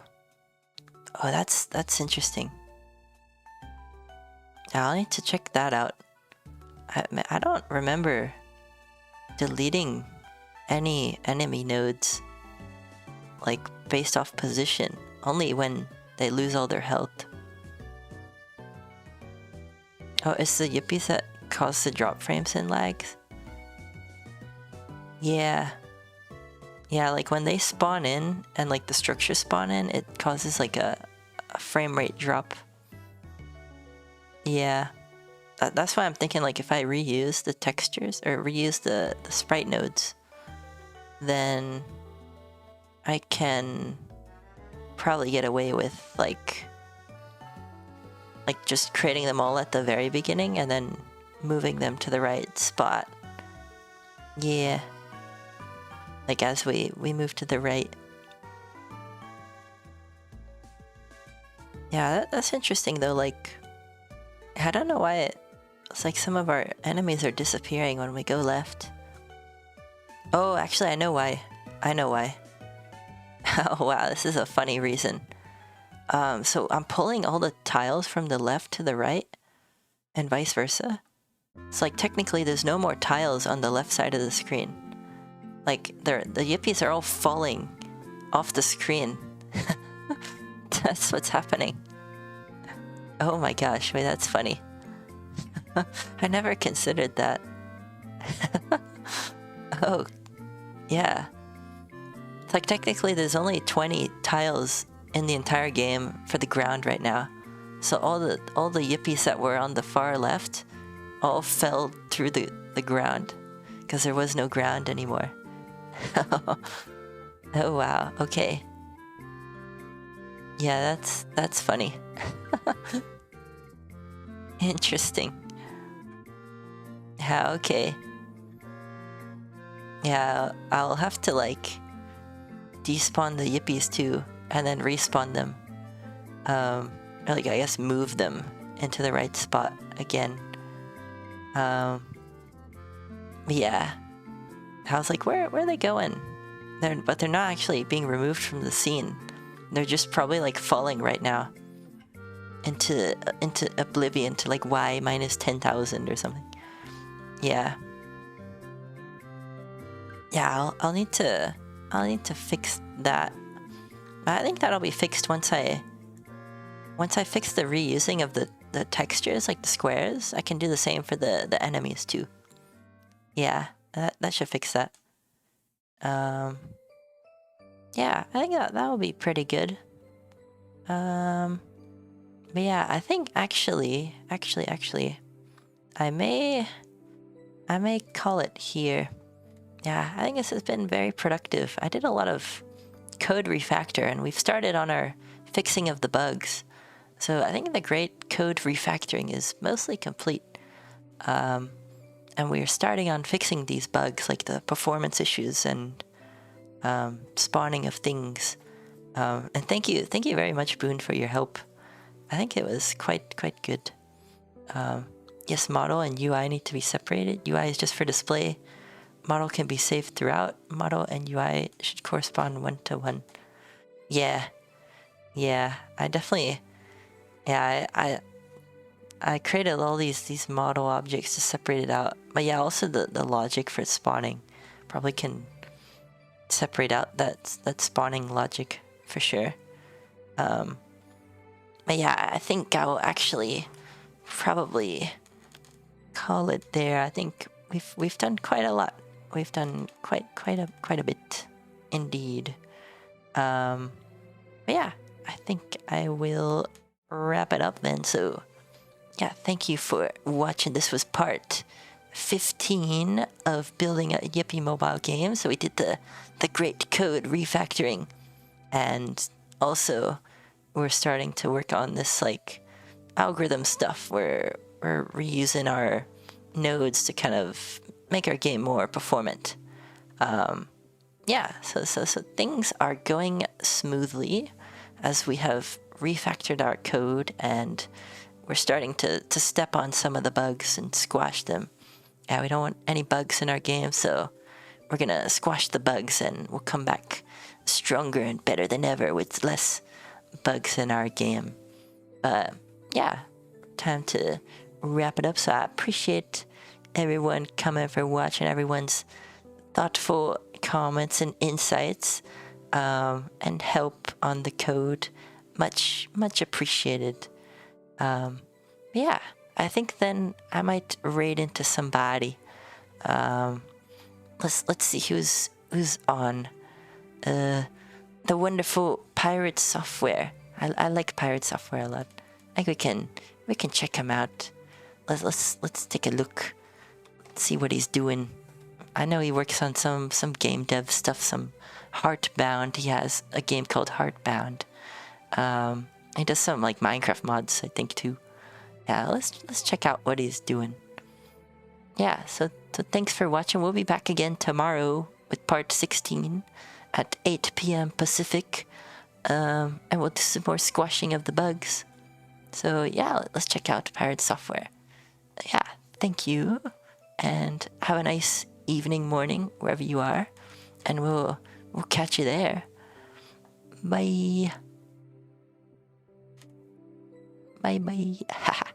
Oh, that's interesting. I'll need to check that out. I don't remember deleting any enemy nodes, like based off position, only when they lose all their health. Oh, it's the Yippies that cause the drop frames and lags? Yeah. Yeah, like when they spawn in and like the structures spawn in, it causes like a frame rate drop. Yeah. That's why I'm thinking like if I reuse the textures or reuse the sprite nodes, then I can probably get away with like just creating them all at the very beginning and then moving them to the right spot. Yeah. Like as we move to the right. Yeah, that's interesting though, like I don't know why it's like some of our enemies are disappearing when we go left. Oh, actually I know why. Oh wow, this is a funny reason. So I'm pulling all the tiles from the left to the right, and vice versa. It's like technically there's no more tiles on the left side of the screen. Like the Yippies are all falling off the screen. That's what's happening. Oh my gosh, wait, that's funny. I never considered that. Oh, yeah. It's like technically there's only 20 tiles in the entire game for the ground right now. So all the Yippies that were on the far left all fell through the ground because there was no ground anymore. Oh wow, okay. Yeah, that's funny. Interesting. Yeah, okay. Yeah, I'll have to like despawn the Yippies too and then respawn them. Or like I guess move them into the right spot again. Yeah. I was like, where are they going? But they're not actually being removed from the scene. They're just probably like falling right now into oblivion to like y minus 10,000 or something. Yeah. Yeah, I'll need to fix that. I think that'll be fixed once I fix the reusing of the textures, like the squares. I can do the same for the enemies too. Yeah, that should fix that. Yeah, I think that will be pretty good. But yeah, I think actually, I may call it here. Yeah, I think this has been very productive. I did a lot of code refactor, and we've started on our fixing of the bugs. So I think the great code refactoring is mostly complete. And we're starting on fixing these bugs, like the performance issues and spawning of things. And thank you very much, Boone, for your help. I think it was quite good. Yes, model and UI need to be separated. UI is just for display. Model can be saved throughout. Model and UI should correspond 1-to-1. Yeah, I definitely. Yeah, I created all these model objects to separate it out. But yeah, also the logic for spawning probably can separate out that spawning logic for sure. But yeah, I think I will actually probably call it there. I think we've done quite a lot. We've done quite a bit indeed. But yeah, I think I will wrap it up then. So yeah, thank you for watching. This was part 15 of building a Yippee mobile game. So we did the great code refactoring, and also we're starting to work on this like algorithm stuff where we're reusing our nodes to kind of make our game more performant. Yeah, so things are going smoothly as we have refactored our code, and we're starting to step on some of the bugs and squash them. Yeah, we don't want any bugs in our game, so we're gonna squash the bugs and we'll come back stronger and better than ever with less bugs in our game. But yeah, time to wrap it up. So I appreciate everyone coming for watching, everyone's thoughtful comments and insights, and help on the code. Much appreciated. Yeah, I think then I might raid into somebody. Let's see who's on. The wonderful Pirate Software. I like Pirate Software a lot. I think we can check him out. Let's take a look. Let's see what he's doing. I know he works on some game dev stuff, some Heartbound. He has a game called Heartbound. He does some like Minecraft mods, I think too. Yeah, let's check out what he's doing. Yeah, so thanks for watching. We'll be back again tomorrow with part 16 at 8 p.m. Pacific. And we'll do some more squashing of the bugs. So yeah, let's check out Pirate Software. Yeah, thank you, and have a nice evening, morning, wherever you are, and we'll catch you there. Bye. Bye bye.